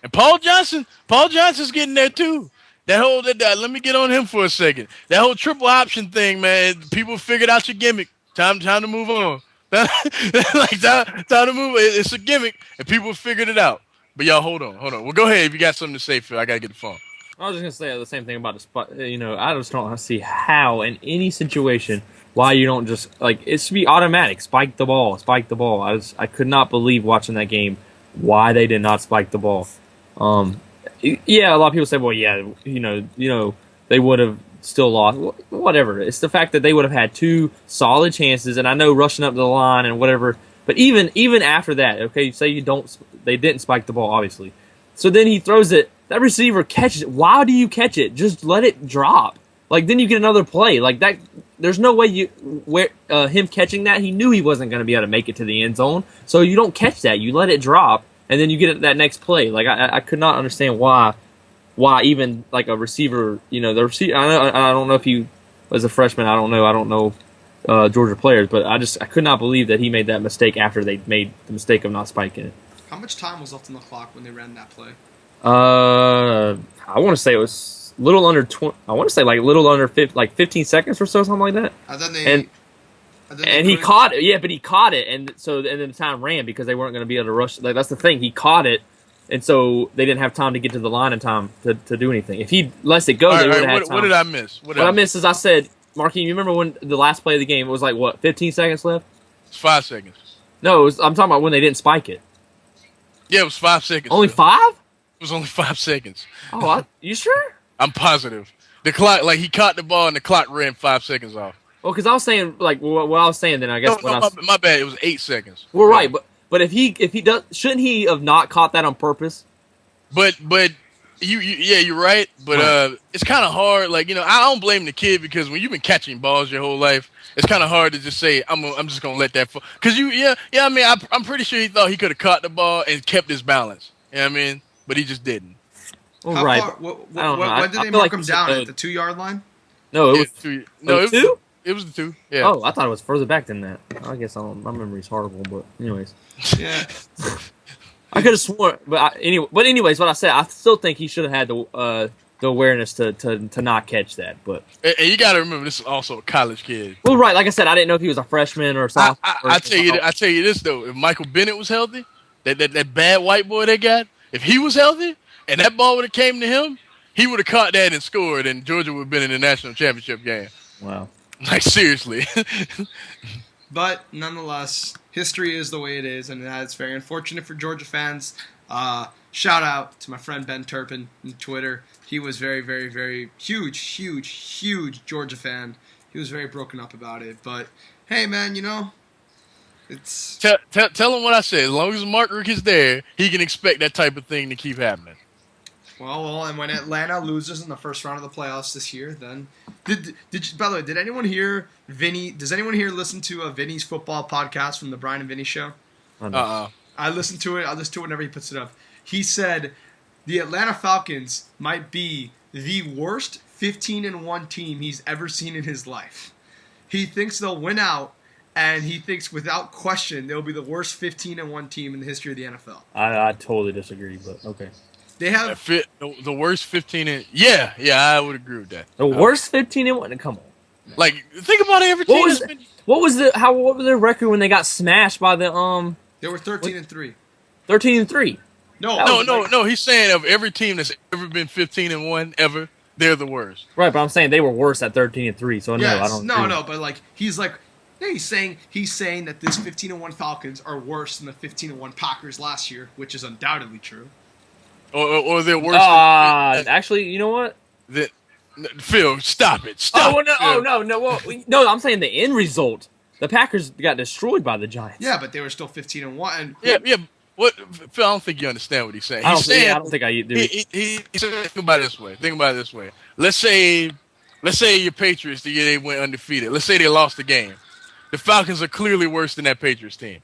And Paul Johnson's getting there, too. Let me get on him for a second. That whole triple option thing, man, people figured out your gimmick. Time to move on. Time to move. It's a gimmick, and people figured it out. But y'all, hold on. Well, go ahead if you got something to say, Phil. I gotta get the phone. I was just gonna say the same thing about the spot. I just don't see how in any situation why you don't just it should be automatic. Spike the ball. I could not believe watching that game why they did not spike the ball. Yeah, a lot of people say, well, yeah, they would have still lost. Whatever. It's the fact that they would have had 2 solid chances, and I know rushing up the line and whatever. But even after that, okay, say they didn't spike the ball, obviously. So then he throws it. That receiver catches it. Why do you catch it? Just let it drop. Then you get another play. That. There's no way him catching that. He knew he wasn't going to be able to make it to the end zone. So you don't catch that. You let it drop, and then you get that next play. I could not understand why even a receiver, the receiver. I don't know if he was a freshman. I don't know Georgia players, but I could not believe that he made that mistake after they made the mistake of not spiking it. How much time was left on the clock when they ran that play? I want to say it was little under 20. I want to say little under 15 seconds or so, something like that. And he caught it. Yeah, but he caught it, and then the time ran because they weren't going to be able to rush. That's the thing. He caught it. And so they didn't have time to get to the line in time to do anything. If he lets it go, they would have had time. What did I miss? What I missed is I said Markeem, you remember when the last play of the game it was like what, 15 seconds left? It's 5 seconds. No, I'm talking about when they didn't spike it. Yeah, it was 5 seconds. Only Phil. 5? It was only 5 seconds. Oh, you sure? I'm positive. The clock, like he caught the ball and the clock ran 5 seconds off. Well, because I was saying like what I was saying then I guess my bad. It was 8 seconds. Well, right, but if he does, shouldn't he have not caught that on purpose? But you're right. But it's kind of hard. Like I don't blame the kid because when you've been catching balls your whole life, it's kind of hard to just say I'm just gonna let that fall. Because I mean I'm pretty sure he thought he could have caught the ball and kept his balance. You know what I mean? But he just didn't. Well, right. When did they mark him down at the 2-yard line? No, it was 2. No, it was 2. It was the 2. Yeah. Oh, I thought it was further back than that. I guess my memory's horrible, but anyways. Yeah. I could have sworn, anyways, what I said, I still think he should have had the awareness to not catch that. But and you got to remember, this is also a college kid. Well, right, like I said, I didn't know if he was a freshman or sophomore. I tell you this though, if Michael Bennett was healthy, that bad white boy they got, if he was healthy and that ball would have came to him, he would have caught that and scored, and Georgia would have been in the national championship game. Wow. Like, seriously. But nonetheless, history is the way it is, and that's very unfortunate for Georgia fans. Shout out to my friend Ben Turpin on Twitter. He was very, very, very huge Georgia fan. He was very broken up about it. But hey, man, it's tell him what I said. As long as Mark Rick is there, he can expect that type of thing to keep happening. Well, and when Atlanta loses in the first round of the playoffs this year, then by the way, did anyone hear Vinny? Does anyone here listen to Vinny's football podcast from the Brian and Vinny show? I listen to it. I listen to it whenever he puts it up. He said the Atlanta Falcons might be the worst 15-1 team he's ever seen in his life. He thinks they'll win out, and he thinks without question they'll be the worst 15-1 team in the history of the NFL. I totally disagree, but okay. They have the worst 15 yeah, I would agree with that. The worst 15-1. Come on, like think about it. Every team. What was their record when they got smashed by the They were 13-3. 13-3. No. He's saying of every team that's ever been 15-1 ever, they're the worst. Right, but I'm saying they were worse at 13-3. So yes, no, I don't. No, but like he's saying that this 15-1 Falcons are worse than the 15-1 Packers last year, which is undoubtedly true. Or they're worse. Actually, you know what? Phil, stop it! No! I'm saying the end result. The Packers got destroyed by the Giants. Yeah, but they were still 15-1. Yeah. What, Phil? I don't think you understand what he's saying. I don't think I do. He said, think about it this way. Let's say your Patriots the year they went undefeated. Let's say they lost the game. The Falcons are clearly worse than that Patriots team.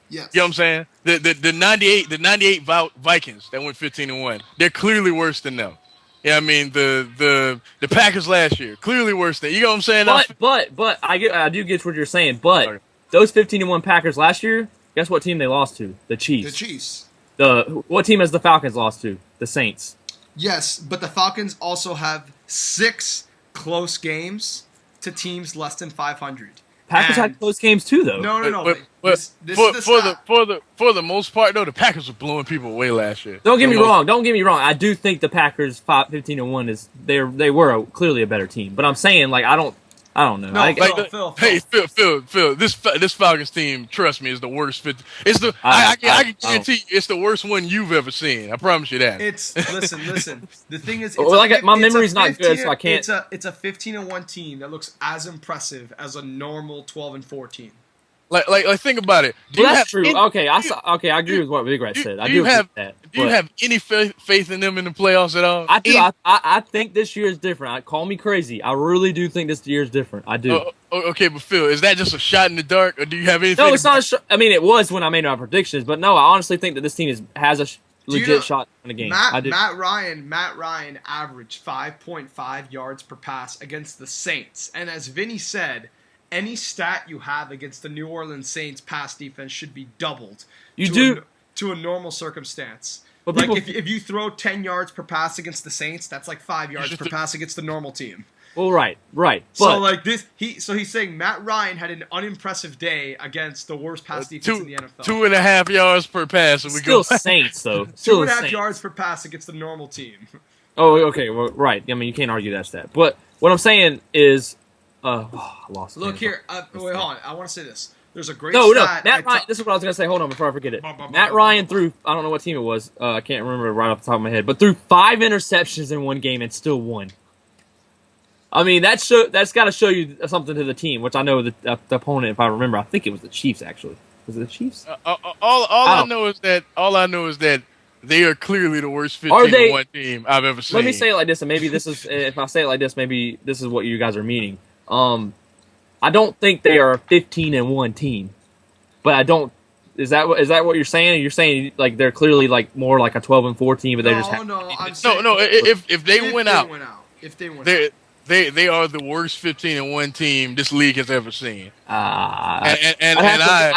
Yes. You know what I'm saying? The 98 Vikings that went 15-1, they're clearly worse than them. Yeah, I mean the Packers last year, clearly worse than, you know what I'm saying? But I do get what you're saying. But those 15-1 Packers last year, guess what team they lost to? The Chiefs. What team has the Falcons lost to? The Saints. Yes, but the Falcons also have 6 close games to teams less than 500. Packers had close games too, though. No. But for the most part, though, the Packers were blowing people away last year. Don't get me wrong. I do think the Packers 15-1 they were clearly a better team. But I'm saying, like, I don't know. Phil. Hey, Phil. This Falcons team, trust me, is the worst. I can guarantee it's the worst one you've ever seen. I promise you that. Listen. The thing is, my memory's not good, so I can't. It's a 15-1 team that looks as impressive as a normal 12-4 team. Like think about it. That's true. Okay, I agree with what Big Red said. Do you have any faith in them in the playoffs at all? I do. I think this year is different. Call me crazy. I really do think this year is different. I do. Okay, but Phil, is that just a shot in the dark, or do you have anything? No, it's not. I mean, it was when I made my predictions, but no, I honestly think that this team has a legit shot in the game. Matt Ryan averaged 5.5 yards per pass against the Saints, and as Vinny said, any stat you have against the New Orleans Saints pass defense should be doubled to a normal circumstance. But like if you throw 10 yards per pass against the Saints, that's like 5 yards per pass against the normal team. Well, right. So like this, he's saying Matt Ryan had an unimpressive day against the worst pass defense in the NFL. 2.5 yards per pass. And Still Saints though. 2.5 yards per pass against the normal team. Oh, okay. Well, right. I mean, you can't argue that stat. But what I'm saying is, I lost. Look here. Wait, hold on. I want to say this. There's a great No. stat. Matt Ryan. This is what I was gonna say. Hold on, before I forget it. Matt Ryan threw. I don't know what team it was. I can't remember right off the top of my head. But threw 5 interceptions in one game and still won. I mean, that's got to show you something to the team, which I know the opponent, if I remember, I think it was the Chiefs. Actually, was it the Chiefs? All I know is that they are clearly the worst 15-1 team I've ever seen. Let me say it like this, and maybe this is if I say it like this, maybe this is what you guys are meaning. I don't think they are a 15-1 team, but I don't. Is that what you're saying? You're saying like they're clearly like more like a 12-4 team, but they just If they win out, they are the worst 15-1 team this league has ever seen. I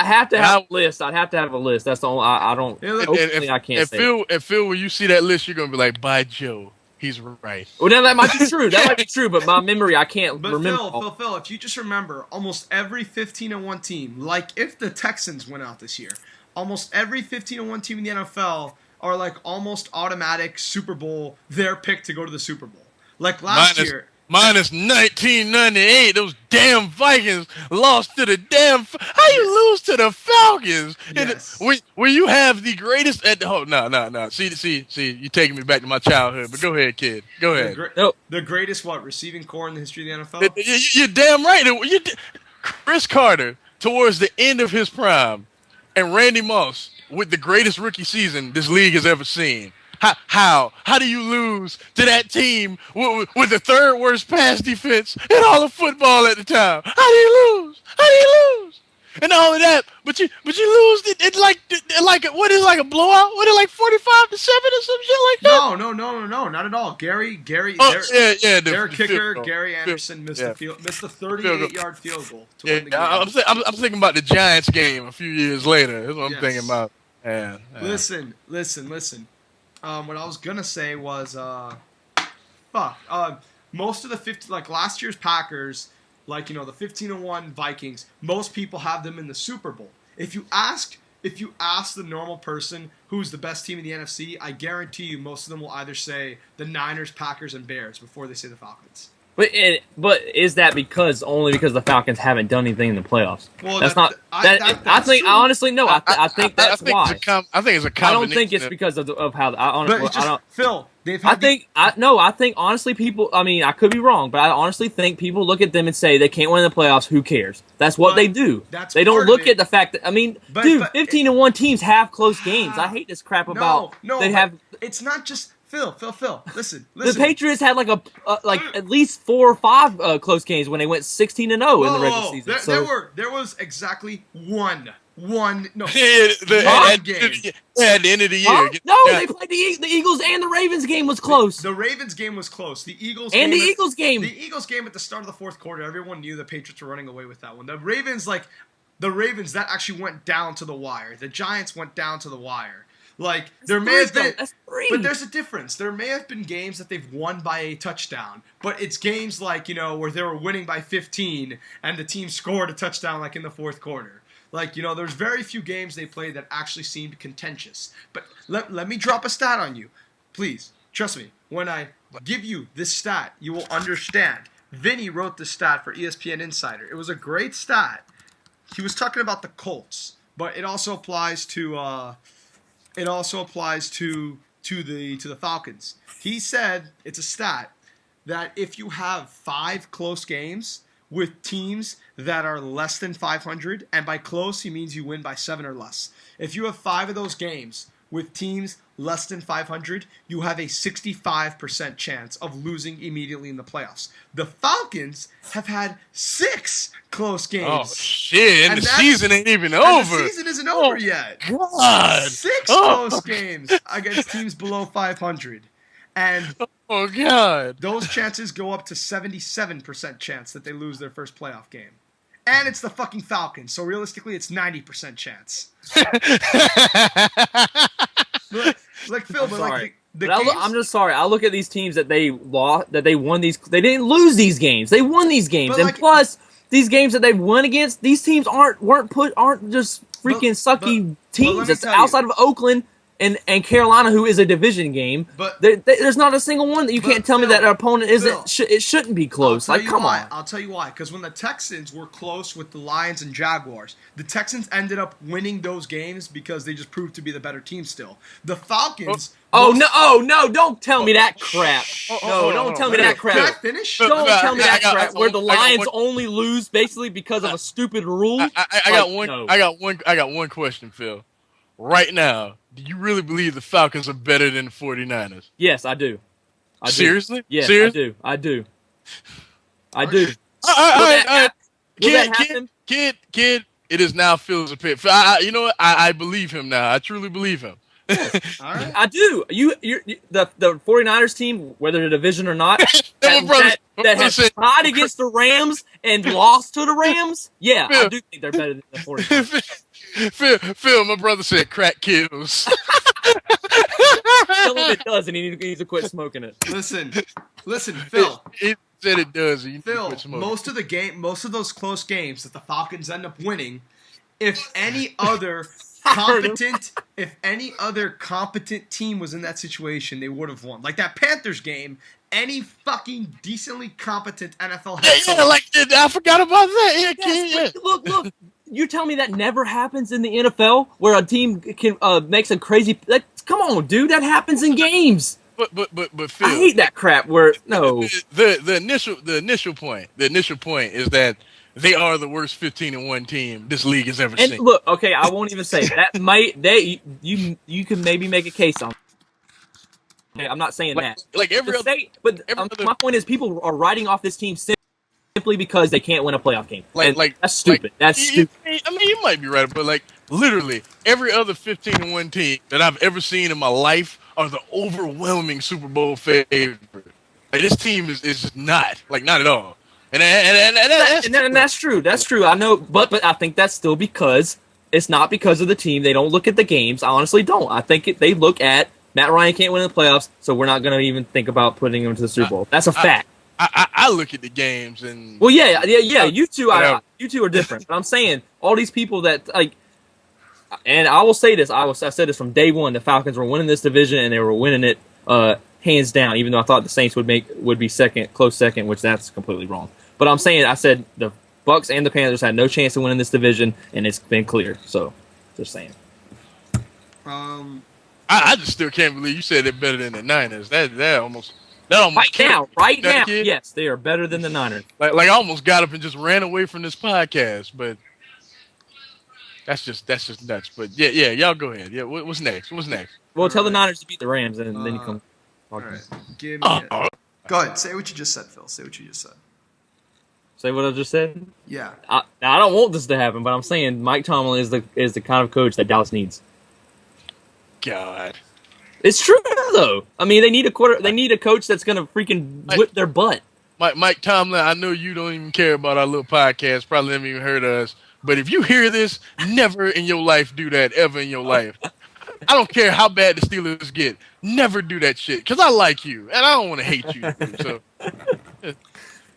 have to have a list. I'd have to have a list. That's the only. I don't. I can't say. Phil, when you see that list, you're gonna be like, by Joe, he's right. Well, now that might be true. That might be true, but my memory, I can't remember. Phil, if you just remember, almost every 15-1 team, like if the Texans went out this year, almost every 15-1 team in the NFL are like almost automatic Super Bowl, their pick to go to the Super Bowl. Like last year. Minus 1998, those damn Vikings lost to the damn. How you lose to the Falcons? Yes. When you have the greatest at the no. See, you taking me back to my childhood. But go ahead, kid. Go ahead. The greatest receiving core in the history of the NFL. You're damn right. Chris Carter towards the end of his prime, and Randy Moss with the greatest rookie season this league has ever seen. How do you lose to that team with the third worst pass defense in all of football at the time? How do you lose? And all of that, but you lose it like what is like a blowout? What is like 45-7 or some shit like that? No, not at all. Gary. Their kicker, Gary Anderson, missed the 38-yard field goal to win the game. I'm thinking about the Giants game a few years later. That's what I'm thinking about. Yeah. Listen. What I was gonna say was, most of the 50, like last year's Packers, like the 15-1 Vikings, most people have them in the Super Bowl. If you ask the normal person who's the best team in the NFC, I guarantee you most of them will either say the Niners, Packers, and Bears before they say the Falcons. But is that only because the Falcons haven't done anything in the playoffs? Well, that's not. I think true. Honestly no. I think that's why. I think it's a combination. I don't think it's because of how. Phil, I think honestly, people. I mean, I could be wrong, but I honestly think people look at them and say they can't win the playoffs. Who cares? That's what they do. They don't look at the fact that 15-1 teams have close games. I hate this crap about they have. It's not just. Phil, listen. The Patriots had at least 4 or 5 close games when they went 16-0 in the regular season. There was exactly one game. At the end of the year. They played the Eagles, and the Ravens game was close. The Ravens game was close. The Eagles game at the start of the fourth quarter, everyone knew the Patriots were running away with that one. The Ravens, that actually went down to the wire. The Giants went down to the wire. There may have been, but there's a difference. There may have been games that they've won by a touchdown, but it's games where they were winning by 15 and the team scored a touchdown in the fourth quarter. There's very few games they played that actually seemed contentious. But let me drop a stat on you. Please, trust me. When I give you this stat, you will understand. Vinny wrote this stat for ESPN Insider. It was a great stat. He was talking about the Colts, but it also applies to the Falcons. He said it's a stat that if you have 5 close games with teams that are less than 500, and by close he means you win by 7 or less. If you have 5 of those games with teams less than 500, you have a 65% chance of losing immediately in the playoffs. The Falcons have had 6 close games. Oh, shit. And the season ain't even over. The season isn't over yet. God. 6 close games against teams below 500. And oh, God. Those chances go up to 77% chance that they lose their first playoff game. And it's the fucking Falcons, so realistically it's 90% chance. Phil, I'm just sorry. I look at these teams that they lost, that they won these. They didn't lose these games. They won these games, and plus these games that they've won against, these teams aren't just freaking sucky teams. It's outside of Oakland and Carolina, who is a division game. But there's not a single one that you can't tell me that our opponent isn't. It shouldn't be close. Like, come on. I'll tell you why. Because when the Texans were close with the Lions and Jaguars, the Texans ended up winning those games because they just proved to be the better team still. The Falcons. Oh no! Don't tell me that crap. No, don't tell me that crap. Can I finish? Don't tell me that crap. Where the Lions only lose basically because of a stupid rule. I got one question, Phil. Right now, do you really believe the Falcons are better than the 49ers? Yes, I do. Seriously? Yes, Seriously? I do. All right. Will that happen? Kid, it is now Phil's opinion. You know what? I believe him now. I truly believe him. All right. I do. The 49ers team, whether the division or not, that has tied against the Rams and lost to the Rams. Yeah, Phil, I do think they're better than the 49ers. Phil, my brother said crack kills. Tell him it does, and he needs to quit smoking it. Listen, Phil. It said it does. Phil, most of those close games that the Falcons end up winning, if any other competent team was in that situation, they would have won. Like that Panthers game, any fucking decently competent NFL head coach. I forgot about that. Yes, look. You tell me that never happens in the NFL, where a team can makes a crazy. Come on, dude, that happens in games. But Phil, I hate that crap. Where no, the initial point is that they are the worst 15-1 team this league has ever seen. Look, okay, I won't even say that. You can maybe make a case on. Okay, I'm not saying that. Like every other, my point is, people are writing off this team simply because they can't win a playoff game. That's stupid. That's stupid. I mean, you might be right, but literally every other 15-1 team that I've ever seen in my life are the overwhelming Super Bowl favorite. This team is just not at all. And that's true. That's true. I know, but I think that's still because it's not because of the team. They don't look at the games. I honestly don't. I think they look at Matt Ryan can't win in the playoffs, so we're not going to even think about putting him to the Super Bowl. That's a fact. I look at the games and You two are different. But I'm saying all these people that and I will say this. I said this from day one. The Falcons were winning this division and they were winning it hands down. Even though I thought the Saints would be close second, which that's completely wrong. But I said the Bucs and the Panthers had no chance of winning this division, and it's been clear. So, just saying. I just still can't believe you said they're better than the Niners. That almost right now, yes, they are better than the Niners. Like I almost got up and just ran away from this podcast, but that's just nuts. But yeah, y'all go ahead. Yeah, what's next? Well, tell the Niners to beat the Rams, and then you come. All right, give me it. Go ahead, say what you just said, Phil. Say what you just said. Say what I just said? Yeah. I don't want this to happen, but I'm saying Mike Tomlin is the kind of coach that Dallas needs. God. It's true though. I mean, they need a coach that's gonna freaking whip their butt. Mike Tomlin, I know you don't even care about our little podcast. Probably haven't even heard of us. But if you hear this, never in your life do that ever in your life. I don't care how bad the Steelers get. Never do that shit because I like you and I don't want to hate you. So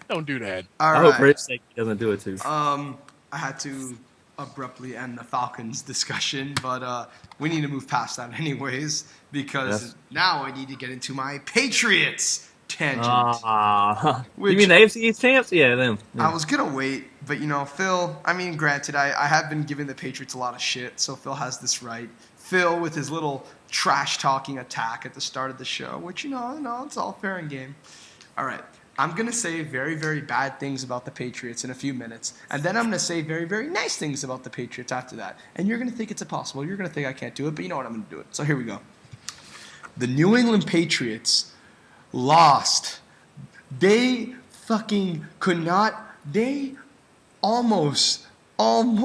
don't do that. I hope for his sake he doesn't do it too. I had to abruptly end the Falcons discussion, but we need to move past that anyways because now I need to get into my Patriots tangent. You mean the AFC East champs? Yeah, them. Yeah. I was going to wait, but Phil, I mean, granted, I have been giving the Patriots a lot of shit, so Phil has this right. Phil with his little trash-talking attack at the start of the show, which, it's all fair and game. All right. I'm going to say very, very bad things about the Patriots in a few minutes, and then I'm going to say very, very nice things about the Patriots after that. And you're going to think it's impossible. You're going to think I can't do it, but you know what? I'm going to do it. So here we go. The New England Patriots lost. They fucking could not. They almost. Hold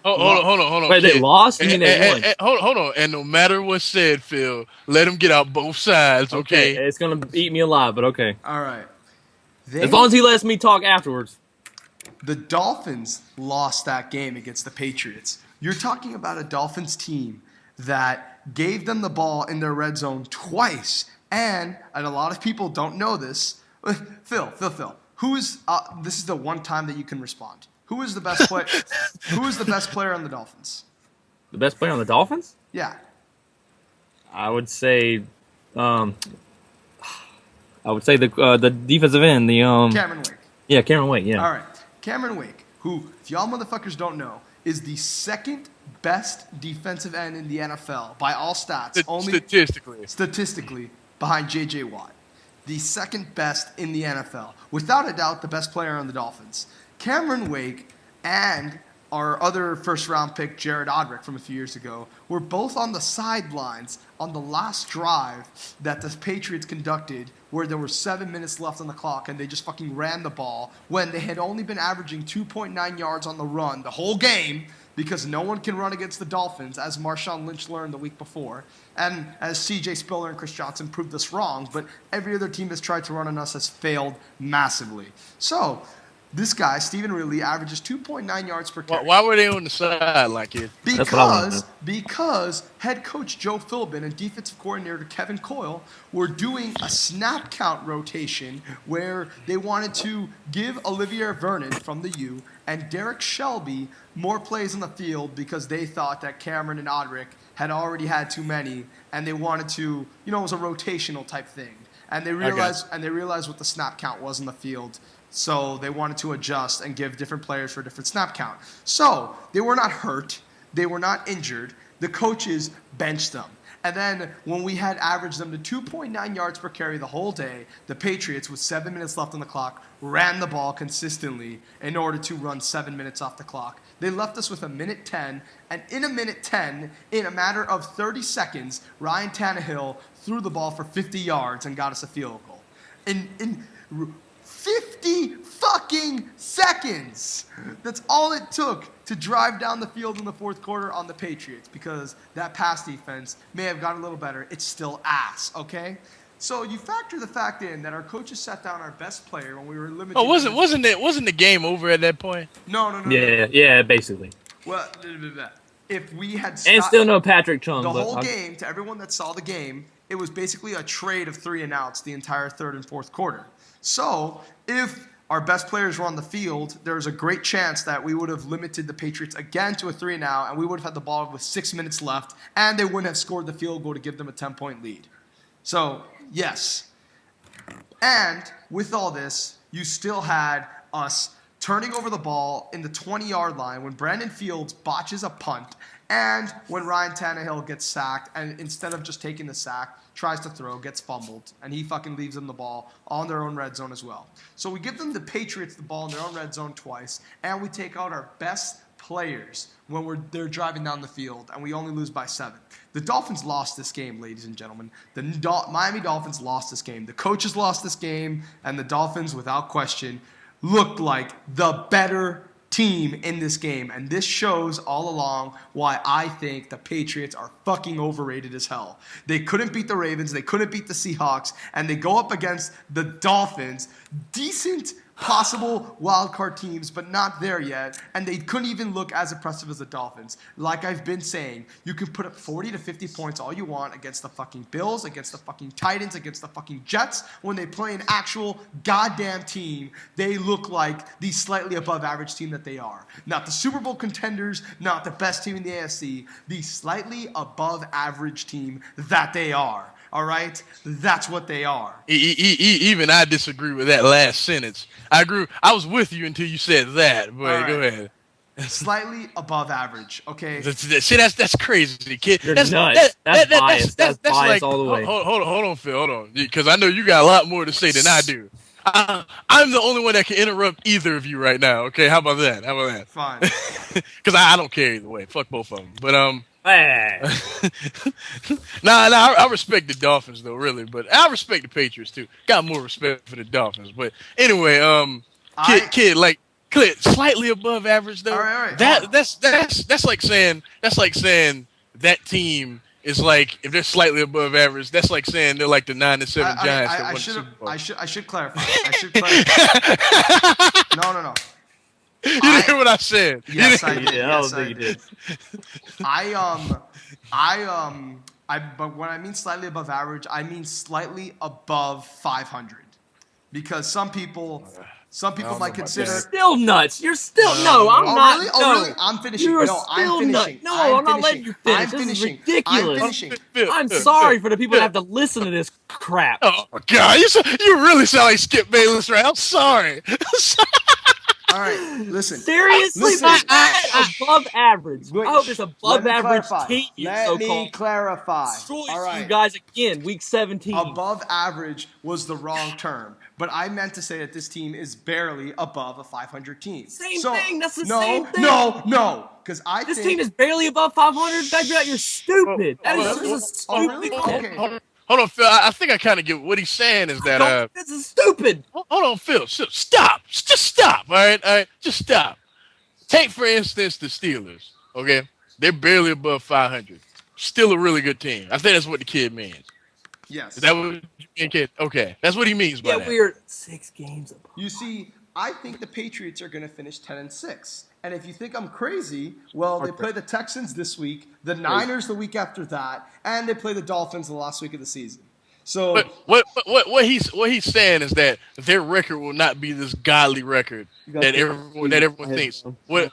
on. Wait, they lost? You mean they won? Hold on. And no matter what's said, Phil, let them get out both sides, okay? It's going to eat me alive, but okay. All right. As long as he lets me talk afterwards. The Dolphins lost that game against the Patriots. You're talking about a Dolphins team that gave them the ball in their red zone twice. And a lot of people don't know this. Phil. This is the one time that you can respond. Who is the best player? Who is the best player on the Dolphins? The best player on the Dolphins? Yeah. I would say, um, the defensive end, Cameron Wake. yeah, Cameron Wake, yeah. All right. Cameron Wake, who, if y'all motherfuckers don't know, is the second best defensive end in the NFL by all stats. Only statistically behind J.J. Watt. The second best in the NFL. Without a doubt, the best player on the Dolphins. Cameron Wake and our other first-round pick, Jared Odrick, from a few years ago, were both on the sidelines on the last drive that the Patriots conducted where there were 7 minutes left on the clock and they just fucking ran the ball when they had only been averaging 2.9 yards on the run the whole game because no one can run against the Dolphins, as Marshawn Lynch learned the week before. And as CJ Spiller and Chris Johnson proved us wrong, but every other team that's tried to run on us has failed massively. So this guy, Stephen Ridley, averages 2.9 yards per carry. Why were they on the side like it? Because head coach Joe Philbin and defensive coordinator Kevin Coyle were doing a snap count rotation where they wanted to give Olivier Vernon from the U and Derek Shelby more plays on the field because they thought that Cameron and Odrick had already had too many and they wanted to, it was a rotational type thing. And they realized what the snap count was in the field. So they wanted to adjust and give different players for a different snap count. So they were not hurt. They were not injured. The coaches benched them. And then when we had averaged them to 2.9 yards per carry the whole day, the Patriots, with 7 minutes left on the clock, ran the ball consistently in order to run 7 minutes off the clock. They left us with a minute 10, and in a minute 10, in a matter of 30 seconds, Ryan Tannehill threw the ball for 50 yards and got us a field goal. In 50 fucking seconds. That's all it took to drive down the field in the fourth quarter on the Patriots because that pass defense may have gotten a little better. It's still ass, okay? So you factor the fact in that our coaches sat down our best player when we were limited. Oh, wasn't the game over at that point? No. Yeah, basically. Well, if we had and still no Patrick Chung. The whole game, to everyone that saw the game, it was basically a trade of 3 and outs the entire third and fourth quarter. So if our best players were on the field, there's a great chance that we would have limited the Patriots again to a 3 and out, and we would have had the ball with 6 minutes left, and they wouldn't have scored the field goal to give them a 10-point lead. So, yes. And with all this, you still had us turning over the ball in the 20-yard line when Brandon Fields botches a punt and when Ryan Tannehill gets sacked and instead of just taking the sack, tries to throw, gets fumbled, and he fucking leaves them the ball on their own red zone as well. So we give them the Patriots the ball in their own red zone twice, and we take out our best players when they're driving down the field, and we only lose by 7. The Dolphins lost this game, ladies and gentlemen. The Miami Dolphins lost this game. The coaches lost this game, and the Dolphins, without question, looked like the better team in this game. And this shows all along why I think the Patriots are fucking overrated as hell. They couldn't beat the Ravens. They couldn't beat the Seahawks. And they go up against the Dolphins. Decent possible wildcard teams, but not there yet. And they couldn't even look as impressive as the Dolphins. Like I've been saying, you can put up 40 to 50 points all you want against the fucking Bills, against the fucking Titans, against the fucking Jets. When they play an actual goddamn team, they look like the slightly above average team that they are. Not the Super Bowl contenders, not the best team in the AFC, the slightly above average team that they are. All right? That's what they are. Even I disagree with that last sentence. I agree. I was with you until you said that. But right. Go ahead. Slightly above average, okay? See, that's crazy, kid. You're nuts. That's bias. That's bias like, all the way. Hold on, Phil. Hold on. Because I know you got a lot more to say than I do. I'm the only one that can interrupt either of you right now, okay? How about that? Fine. Because I don't care either way. Fuck both of them. But, Hey. I respect the Dolphins though, really, but I respect the Patriots too. Got more respect for the Dolphins, but anyway, kid, like slightly above average though. All right. That's like saying that team is like if they're slightly above average. That's like saying they're like the 9-7 Giants. I should clarify. No. You didn't hear what I said. Yes, I did. I don't think you did. But when I mean slightly above average, I mean slightly above 500. Because some people Some people might consider. You're still nuts. You're still no. I'm not. Really? No. Oh, really? I'm finishing. You're No, I'm still finishing. nuts. No, I'm not letting you finish. I'm This is finishing. ridiculous. I'm finishing. I'm sorry for the people that have to listen to this crap. Oh my God, you really sound like Skip Bayless, right? I'm sorry. All right, listen. Seriously, Listen. above average. Wait, I hope it's above average clarify. team. Let me clarify. Destroys All right. you guys again, week 17. Above average was the wrong term, but I meant to say that this team is barely above a 500 team. Same thing. That's the no, same thing. No, because this team is barely above 500. You're stupid. That is really? a stupid. Really? Okay. Hold on, Phil. I think I kind of get what he's saying is that. This is stupid. Hold on, Phil. Stop. Just stop. All right. Just stop. Take for instance the Steelers. Okay, they're barely above 500. Still a really good team. I think that's what the kid means. Yes. Is that what you mean, kid? Okay, that's what he means by that. Yeah, we're 6 games above. You see, I think the Patriots are going to finish 10-6. And if you think I'm crazy, well, they play the Texans this week, the Niners the week after that, and they play the Dolphins the last week of the season. So, but what he's saying is that their record will not be this godly record that everyone thinks. What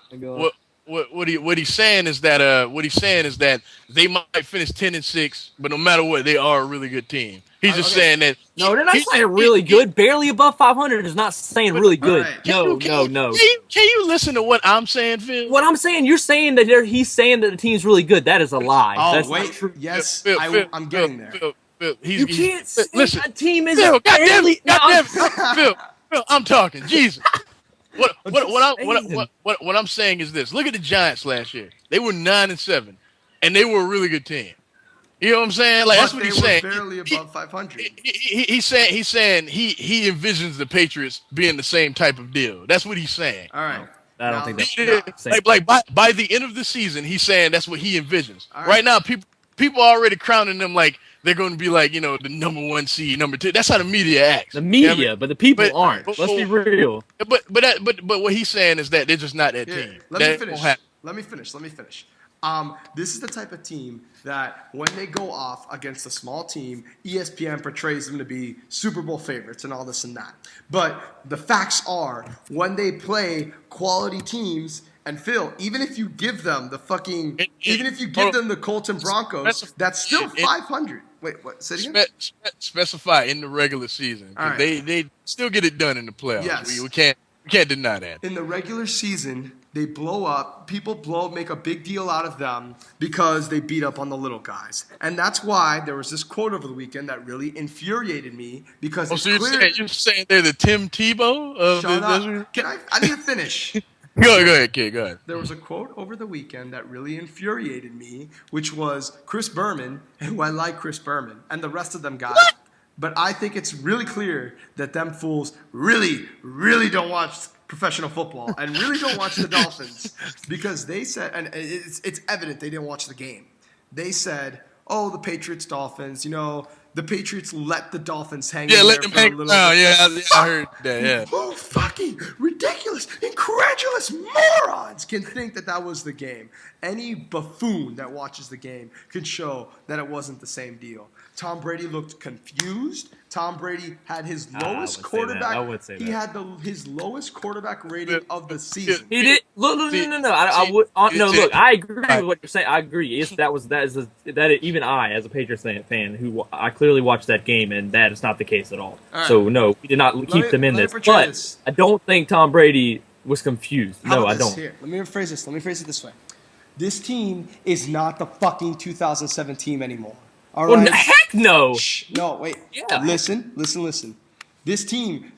he's saying is that they might finish 10-6, but no matter what, they are a really good team. He's just saying that. No, they're not saying really good. Barely above 500 is not saying really good. Right. No. Can you listen to what I'm saying, Phil? What I'm saying, you're saying that he's saying that the team's really good. That is a lie. Oh, That's wait. Not true. Yes, Phil, I'm getting there. Phil, You can't say listen. a team is Phil, barely. Phil, I'm talking. Jesus. What I'm saying is this. Look at the Giants last year. They were 9-7, and they were a really good team. You know what I'm saying? Like that's what he's saying. Barely above 500. He's saying he envisions the Patriots being the same type of deal. That's what he's saying. All right. I don't think that's like by the end of the season, he's saying that's what he envisions. Right now, people are already crowning them like they're going to be like, the number 1 seed, number 2. That's how the media acts. The media, but the people aren't. Let's be real. But what he's saying is that they're just not that team. Let me finish. This is the type of team that when they go off against a small team, ESPN portrays them to be Super Bowl favorites and all this and that. But the facts are, when they play quality teams, and Phil, even if you give them the Colts and Broncos, that's still 500. Wait, what? Say it again? Specify in the regular season. Right. They still get it done in the playoffs. Yes. We can't deny that. In the regular season, they blow up. People make a big deal out of them because they beat up on the little guys. And that's why there was this quote over the weekend that really infuriated me because it's clear. You're saying they're the Tim Tebow of Shut up. I need to finish. Go ahead, kid. Go ahead. There was a quote over the weekend that really infuriated me, which was Chris Berman, who I like Chris Berman, and the rest of them guys. What? But I think it's really clear that them fools really, really don't watch professional football and really don't watch the Dolphins because they said, and it's evident they didn't watch the game. They said, "Oh, the Patriots, Dolphins. The Patriots let the Dolphins hang. Yeah, let them hang around. Yeah, I heard that. Yeah. Who fucking ridiculous, incredulous morons can think that was the game? Any buffoon that watches the game can show that it wasn't the same deal. Tom Brady looked confused. Tom Brady had his lowest quarterback. I would say that. He had his lowest quarterback rating of the season. He did. Look, no. Look, I agree with what you're saying. I agree. Even I, as a Patriots fan, who I clearly watched that game, and that is not the case at all. Right. So no, we did not keep them in this. But I don't think Tom Brady was confused. No, I don't. Here, let me rephrase this. Let me phrase it this way. This team is not the fucking 2007 team anymore. All right. Well, heck no. Shh, no, wait. Yeah. Listen. This team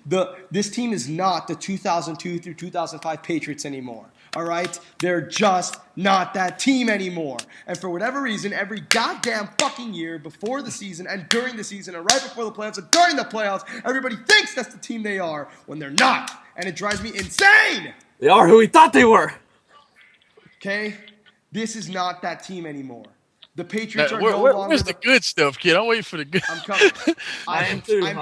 is not the 2002 through 2005 Patriots anymore. All right? They're just not that team anymore. And for whatever reason, every goddamn fucking year before the season and during the season and right before the playoffs and during the playoffs, everybody thinks that's the team they are when they're not. And it drives me insane. They are who we thought they were. Okay? This is not that team anymore. The Patriots are no longer. Where's the good stuff, kid? I'm waiting for the good. I'm coming. I'm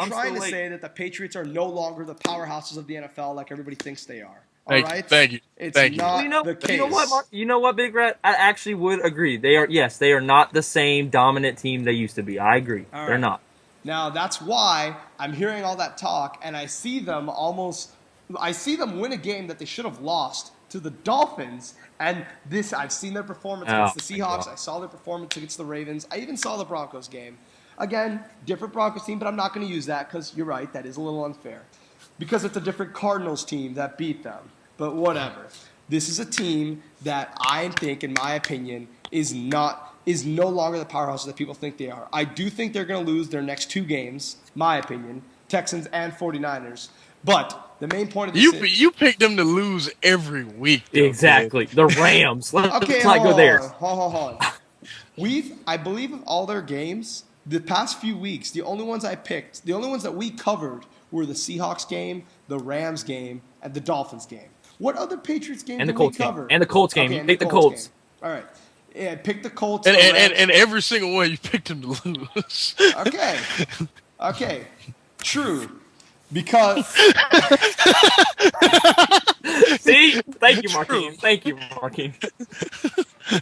trying to say that the Patriots are no longer the powerhouses of the NFL like everybody thinks they are. All right? Thank you. It's not the case. You know what, Mark? You know what, Big Rat? I actually would agree. They are not the same dominant team they used to be. I agree. All They're right. not. Now, that's why I'm hearing all that talk, and I see them almost I see them win a game that they should have lost to the Dolphins. And I've seen their performance against the Seahawks. I saw their performance against the Ravens. I even saw the Broncos game. Again, different Broncos team, but I'm not going to use that because you're right, that is a little unfair. Because it's a different Cardinals team that beat them. But whatever. This is a team that I think, in my opinion, is no longer the powerhouse that people think they are. I do think they're going to lose their next 2 games, my opinion, Texans and 49ers. But the main point of this you pick them to lose every week. Though, exactly. The Rams. Let's not go there. Hold on. I believe of all their games, the past few weeks, the only ones that we covered were the Seahawks game, the Rams game, and the Dolphins game. What other Patriots games did we cover? And the Colts game. You picked the Colts. Game. All right. Yeah, pick the Colts. And every single one you picked them to lose. Okay. True. Because see, thank you, Markeem.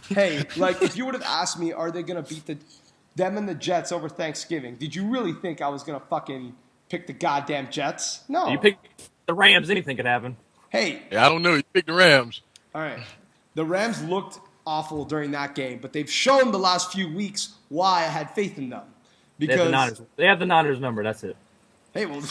Hey, like if you would have asked me, are they gonna beat them and the Jets over Thanksgiving? Did you really think I was gonna fucking pick the goddamn Jets? No. You picked the Rams. Anything could happen. Hey. Yeah, I don't know. You picked the Rams. All right. The Rams looked awful during that game, but they've shown the last few weeks why I had faith in them. Because they have the Niners number. That's it. Hey, well.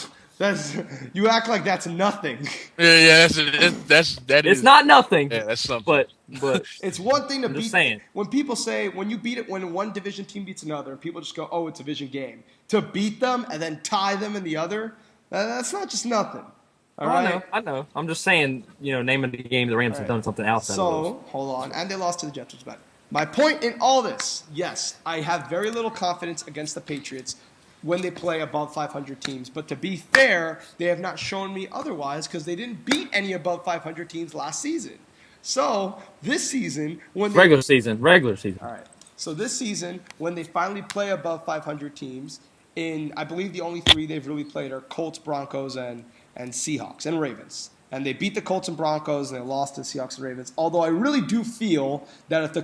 You act like that's nothing. Yeah, that is. It's not nothing. Yeah, that's something. But it's one thing to beat. Just saying. When people say when one division team beats another, people just go, "Oh, it's a division game." To beat them and then tie them in the other, that's not just nothing. All right? I know. I'm just saying, naming the game, the Rams have done something else. So hold on, and they lost to the Jets, which is bad. My point in all this, yes, I have very little confidence against the Patriots when they play above 500 teams. But to be fair, they have not shown me otherwise because they didn't beat any above 500 teams last season. So this season, regular season. All right. So this season, when they finally play above 500 teams, I believe the only 3 they've really played are Colts, Broncos, and Seahawks and Ravens. And they beat the Colts and Broncos, and they lost to the Seahawks and Ravens. Although I really do feel that if the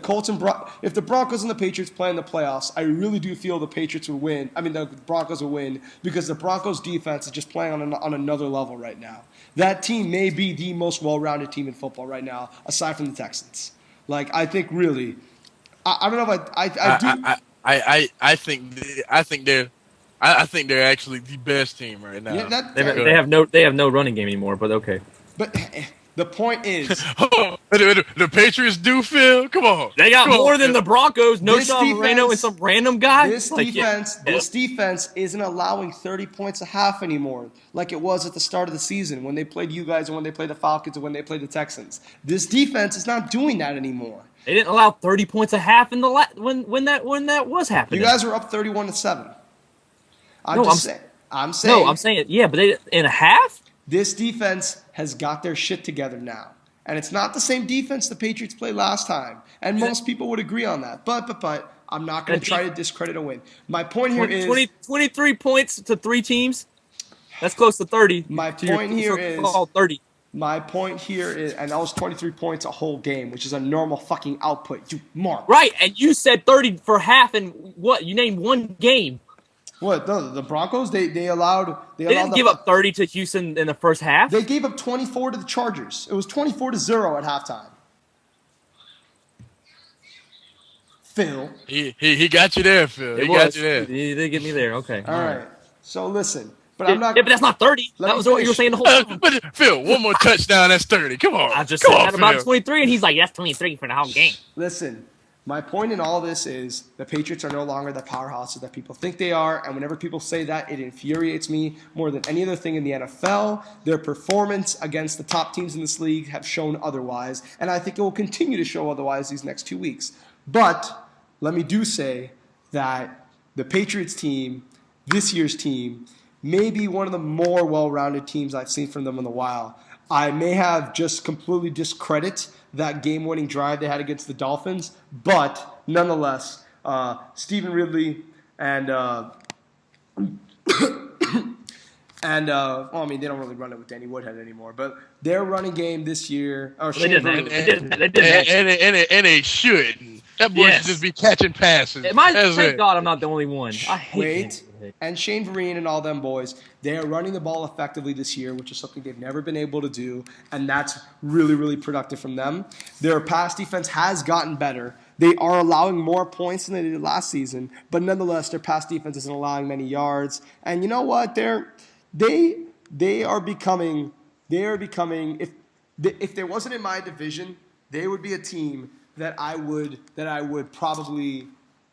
Broncos and the Patriots play in the playoffs, I really do feel the Patriots would win. I mean, the Broncos will win because the Broncos' defense is just playing on another level right now. That team may be the most well-rounded team in football right now, aside from the Texans. Like, I think really, I don't know if I think they're actually the best team right now. Yeah, they have no running game anymore, but okay. But the point is, the Patriots do feel. Come on, they got more than the Broncos. No Sean Moreno and some random guy. This defense isn't allowing 30 points a half anymore, like it was at the start of the season when they played you guys and when they played the Falcons and when they played the Texans. This defense is not doing that anymore. They didn't allow 30 points a half in the when that was happening. You guys were up 31-7. I'm saying. Yeah, but they in a half. This defense has got their shit together now. And it's not the same defense the Patriots played last time. And most people would agree on that. But I'm not going to try to discredit a win. My point here is 23 points to 3 teams. That's close to 30. My point here is 30. My point here is, and that was 23 points a whole game, which is a normal fucking output. You mark. Right, and you said 30 for half, and what? You named one game. What the Broncos? They didn't give up 30 to Houston in the first half. They gave up 24 to the Chargers. It was 24-0 at halftime. Phil, he got you there, Phil. Got you there. He did get me there. Okay. All right. So listen, but I'm not. Yeah, but that's not 30. That was what you were saying the whole time. But Phil, one more touchdown, that's 30. Come on. I just said that about 23, and he's like, that's 23 for the whole game. Listen. My point in all this is the Patriots are no longer the powerhouses that people think they are, and whenever people say that, it infuriates me more than any other thing in the NFL. Their performance against the top teams in this league have shown otherwise, and I think it will continue to show otherwise these next 2 weeks. But let me do say that the Patriots team, this year's team, may be one of the more well-rounded teams I've seen from them in a while. I may have just completely discredit that game-winning drive they had against the Dolphins, but nonetheless, Stephen Ridley and well, I mean, they don't really run it with Danny Woodhead anymore, but their running game this year, and they shouldn't. That boy should just be catching passes. Thank God I'm not the only one. I hate Wait, and Shane Vereen and all them boys, they are running the ball effectively this year, which is something they've never been able to do, and that's really, really productive from them. Their pass defense has gotten better. They are allowing more points than they did last season, but nonetheless, their pass defense isn't allowing many yards. And you know what? They are becoming. If they wasn't in my division, they would be a team that I would probably,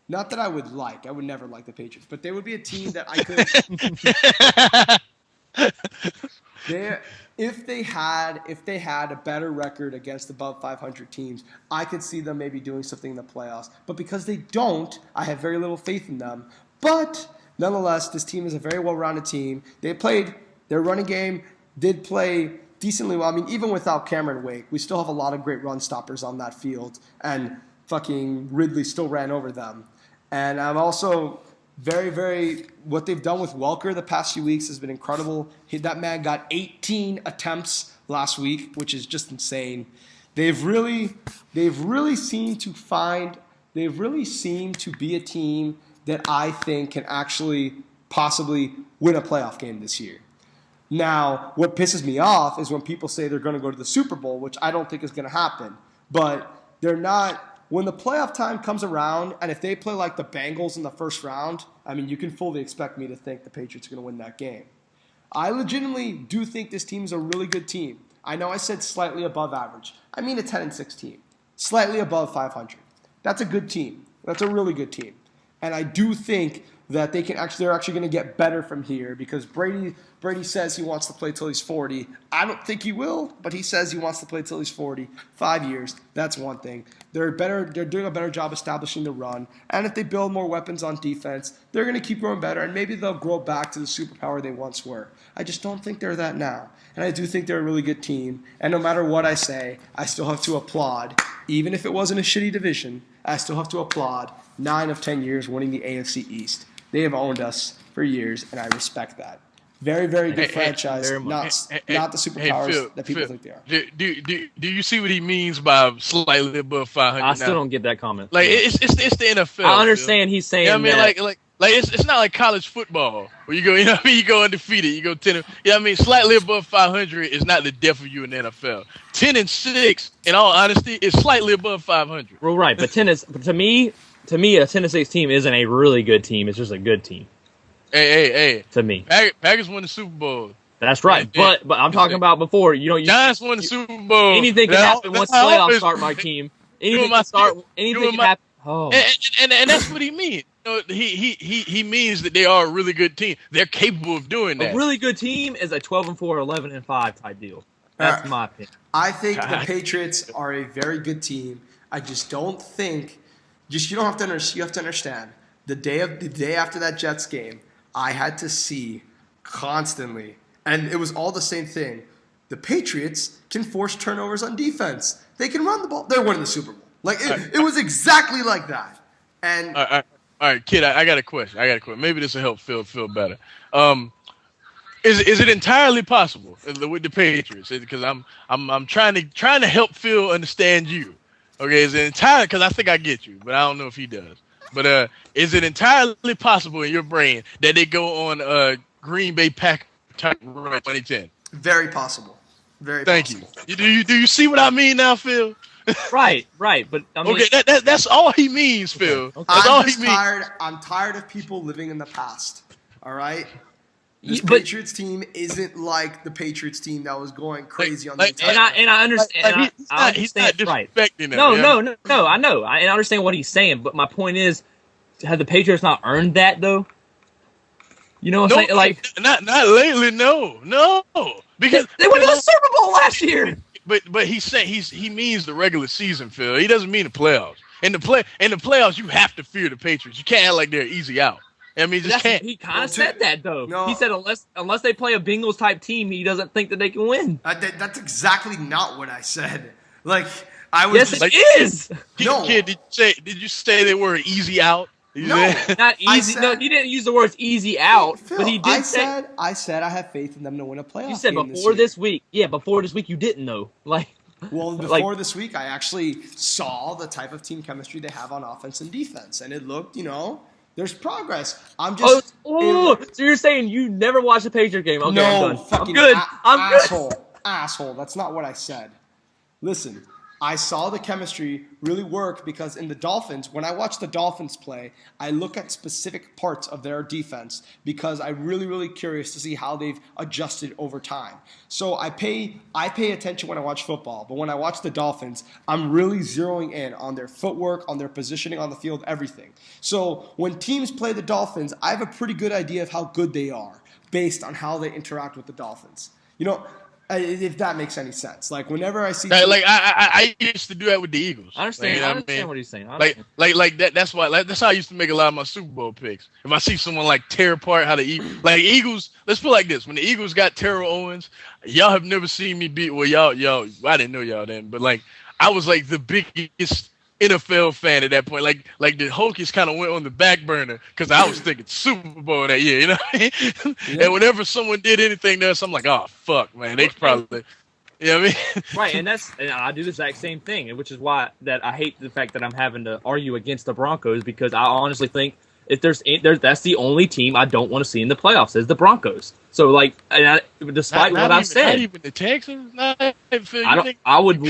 not that I would like. I would never like the Patriots, but they would be a team that I could. If they had a better record against above 500 teams, I could see them maybe doing something in the playoffs. But because they don't, I have very little faith in them. But nonetheless, this team is a very well-rounded team. Their running game did play decently well. I mean, even without Cameron Wake, we still have a lot of great run stoppers on that field, and fucking Ridley still ran over them. And I'm also what they've done with Welker the past few weeks has been incredible. That man got 18 attempts last week, which is just insane. They've really seemed to be a team that I think can actually possibly win a playoff game this year. Now, what pisses me off is when people say they're going to go to the Super Bowl, which I don't think is going to happen. But they're not. When the playoff time comes around, and if they play like the Bengals in the first round, I mean, you can fully expect me to think the Patriots are going to win that game. I legitimately do think this team is a really good team. I know I said slightly above average. I mean a 10-6 team. Slightly above 500. That's a good team. That's a really good team. And I do think that they're actually going to get better from here because Brady says he wants to play till he's 40. I don't think he will, but he says he wants to play till he's 40. 5 years, that's one thing. They're doing a better job establishing the run. And if they build more weapons on defense, they're going to keep growing better, and maybe they'll grow back to the superpower they once were. I just don't think they're that now. And I do think they're a really good team. And no matter what I say, I still have to applaud. Even if it wasn't a shitty division, I still have to applaud 9 of 10 years winning the AFC East. They have owned us for years, and I respect that. Very, very good franchise. Not the superpowers that people think they are. Do you see what he means by slightly above 500? I still don't get that comment. Like it's the NFL. I understand he's saying. You know what I mean, like it's not like college football where you go. You know what I mean? You go undefeated. You go 10. You know what I mean? Slightly above 500 is not the death of you in the NFL. 10-6, in all honesty, is slightly above 500. Well, right, but to me, a 10-6 team isn't a really good team. It's just a good team. Hey. To me, Packers won the Super Bowl. That's right. But I'm talking about before. Giants won the Super Bowl. Anything can happen once the playoffs start, Markeem. Anything can start. Anything can happen. Oh. And that's what he means. He means that they are a really good team. They're capable of doing that. A really good team is a 12-4, 11-5 type deal. That's my opinion. I think the Patriots are a very good team. I just don't think. You have to understand. The day after that Jets game, I had to see constantly, and it was all the same thing. The Patriots can force turnovers on defense. They can run the ball. They're winning the Super Bowl. It was exactly like that. And all right, kid, I got a question. Maybe this will help Phil feel better. Is it entirely possible with the Patriots? Because I'm trying to help Phil understand you. Okay, is it entirely? Because I think I get you, but I don't know if he does. But is it entirely possible in your brain that they go on Green Bay Packers type run 2010? Very possible. Very Thank possible. you. Do you see what I mean now, Phil? Right. But I mean, okay, that's all he means, Phil. Okay. That's all he means. I'm tired of people living in the past. All right. This Patriots team isn't like the Patriots team that was going crazy on the entire. And I understand. He's not disrespecting them. No. I know. I understand what he's saying, but my point is, have the Patriots not earned that though? You know what I'm saying? Like, not lately. No. Because they went to the Super Bowl last year. But he's saying he means the regular season, Phil. He doesn't mean the playoffs. In the playoffs, you have to fear the Patriots. You can't act like they're easy out. I mean, just can't. He kind of said that though. No. He said unless they play a Bengals type team, he doesn't think that they can win. That's exactly not what I said. Like I was. Yes, just, it is. No, kid, did you say they were easy out? No, not easy. No, he didn't use the words easy out, Phil, but he did I said I have faith in them to win a playoff. You said game before this week. Yeah, before this week you didn't know. Like Well, before this week, I actually saw the type of team chemistry they have on offense and defense, and it looked, there's progress. I'm just. So you're saying you never watched a Patriot game? Okay, no, I'm done. fucking I'm good. asshole. That's not what I said. Listen, I saw the chemistry really work because in the Dolphins, when I watch the Dolphins play, I look at specific parts of their defense because I'm really, really curious to see how they've adjusted over time. So I pay attention when I watch football, but when I watch the Dolphins, I'm really zeroing in on their footwork, on their positioning on the field, everything. So when teams play the Dolphins, I have a pretty good idea of how good they are based on how they interact with the Dolphins. If that makes any sense. Like whenever I see I used to do that with the Eagles. I understand. I understand what he's saying. Like that. That's why. That's how I used to make a lot of my Super Bowl picks. If I see someone like tear apart how the Eagles. Let's put it like this: when the Eagles got Terrell Owens, y'all have never seen me beat. Well, y'all. I didn't know y'all then, but like I was like the biggest NFL fan at that point. Like the Hokies kind of went on the back burner because I was thinking Super Bowl that year. You know what I mean? Yeah. And whenever someone did anything else, I'm like, oh fuck, man, they probably. You know what I mean? Right, and I do the exact same thing, which is why that I hate the fact that I'm having to argue against the Broncos because I honestly think if that's the only team I don't want to see in the playoffs is the Broncos. So like, despite what I've said, not even the Texans. I would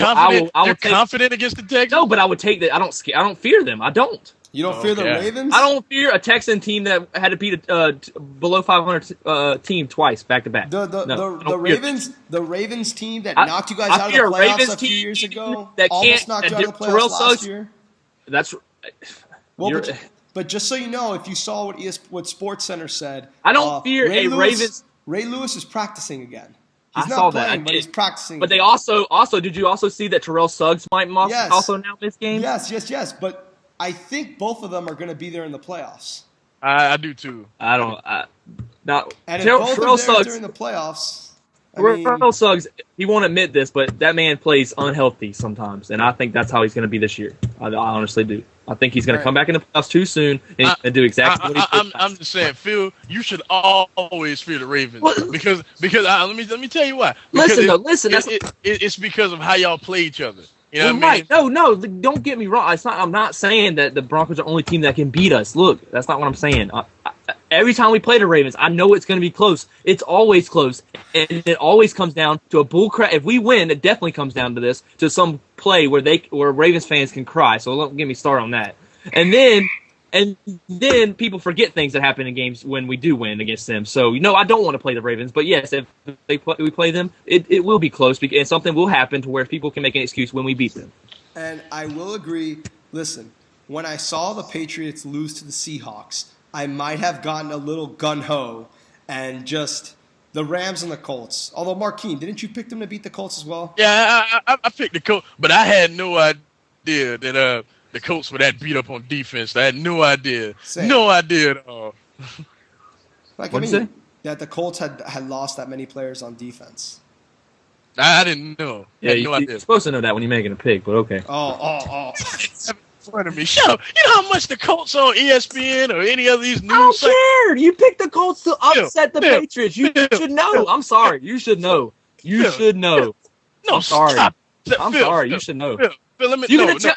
confident against the Texans. No, but I would take that. I don't fear them. I don't. You don't fear the Ravens? I don't fear a Texan team that had to beat a below 500 team twice back to back. The Ravens team that knocked you guys out of the playoffs a few years ago, almost knocked you out of the playoffs last year. That's well, but just so you know, if you saw what SportsCenter said, I don't fear Ravens. Ray Lewis is practicing again. He's not playing, but he's practicing. But they also did you also see that Terrell Suggs might also now miss games? Yes. But I think both of them are going to be there in the playoffs. I do too. And if both Terrell are there Suggs during the playoffs. Terrell Suggs, he won't admit this, but that man plays unhealthy sometimes, and I think that's how he's going to be this year. I honestly do. I think he's going to come back in the playoffs too soon and do exactly what he did. I'm just saying, Phil, you should always fear the Ravens because let me tell you why. Listen. It's because of how y'all play each other. You know what I mean? No, don't get me wrong. I'm not saying that the Broncos are the only team that can beat us. Look, that's not what I'm saying. Every time we play the Ravens, I know it's going to be close. It's always close, and it always comes down to a bull crap. If we win, it definitely comes down to this, to some play where Ravens fans can cry. So don't get me started on that. And then people forget things that happen in games when we do win against them. So I don't want to play the Ravens, but yes, if we play them, it will be close, and something will happen to where people can make an excuse when we beat them. And I will agree. Listen, when I saw the Patriots lose to the Seahawks, I might have gotten a little gun-ho and just the Rams and the Colts. Although, Markeem, didn't you pick them to beat the Colts as well? Yeah, I picked the Colts, but I had no idea that the Colts were that beat up on defense. I had no idea. Same. No idea at all. That the Colts had lost that many players on defense. I didn't know. Yeah, you're supposed to know that when you're making a pick, but okay. Oh. Front of me. Shut up. You know how much the Colts on ESPN or any of these news I don't care. You picked the Colts to upset the Patriots. You should know. I'm sorry. You should know. You should know. No, I'm sorry. Stop. I'm sorry. You should know. Markeem, you're gonna tell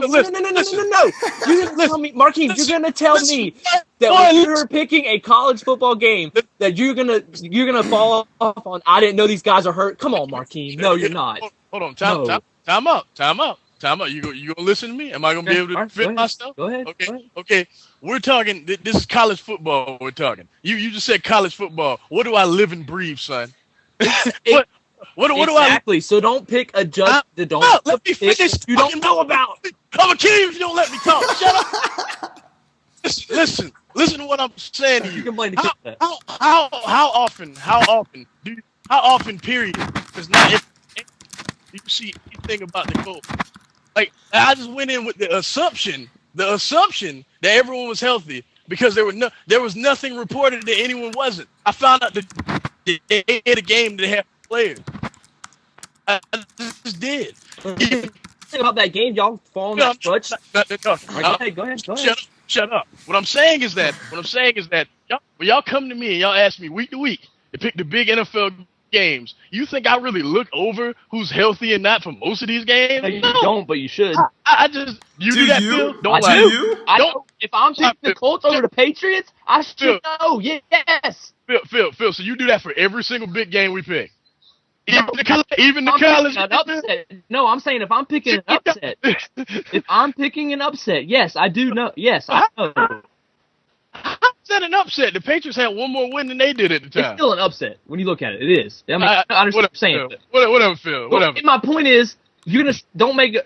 me. No. You're gonna tell me, Markeem. You're gonna tell me that when you're picking a college football game that you're gonna fall off on. I didn't know these guys are hurt. Come on, Markeem. No, you're not. Hold on. Time out. You gonna listen to me? Am I gonna be able to fit myself? Go ahead. Okay. We're talking. This is college football. We're talking. You just said college football. What do I live and breathe, son? What do I exactly? So don't pick a judge that don't. Let me finish. You don't know about. I'm gonna kill you if you don't let me talk. Shut up. Listen to what I'm saying to you. You can blame the kid. How often? Period. Because not if you see anything about the Colts. Like I just went in with the assumption that everyone was healthy because there was nothing reported that anyone wasn't. I found out that they had a game that they had players. I just did. Think about that game, y'all falling that clutch. Go ahead. Shut up. What I'm saying is that when y'all come to me and y'all ask me week to week to pick the big NFL games. You think I really look over who's healthy and not for most of these games? No, you No. don't, but you should. I just you do that, Phil. Do Don't lie. you? I Don't know. If I'm picking the Colts over the Patriots, I Phil. should know. Yes. Phil. So you do that for every single big game we pick. Even No, the I'm college. picking an upset. No, I'm saying if I'm picking an upset. If I'm picking an upset, yes, I do know. Yes, I know. How's that an upset? The Patriots had one more win than they did at the time. It's still an upset when you look at it. It is. I mean, I understand what you're saying. Whatever, Phil. Whatever. My point is, you're gonna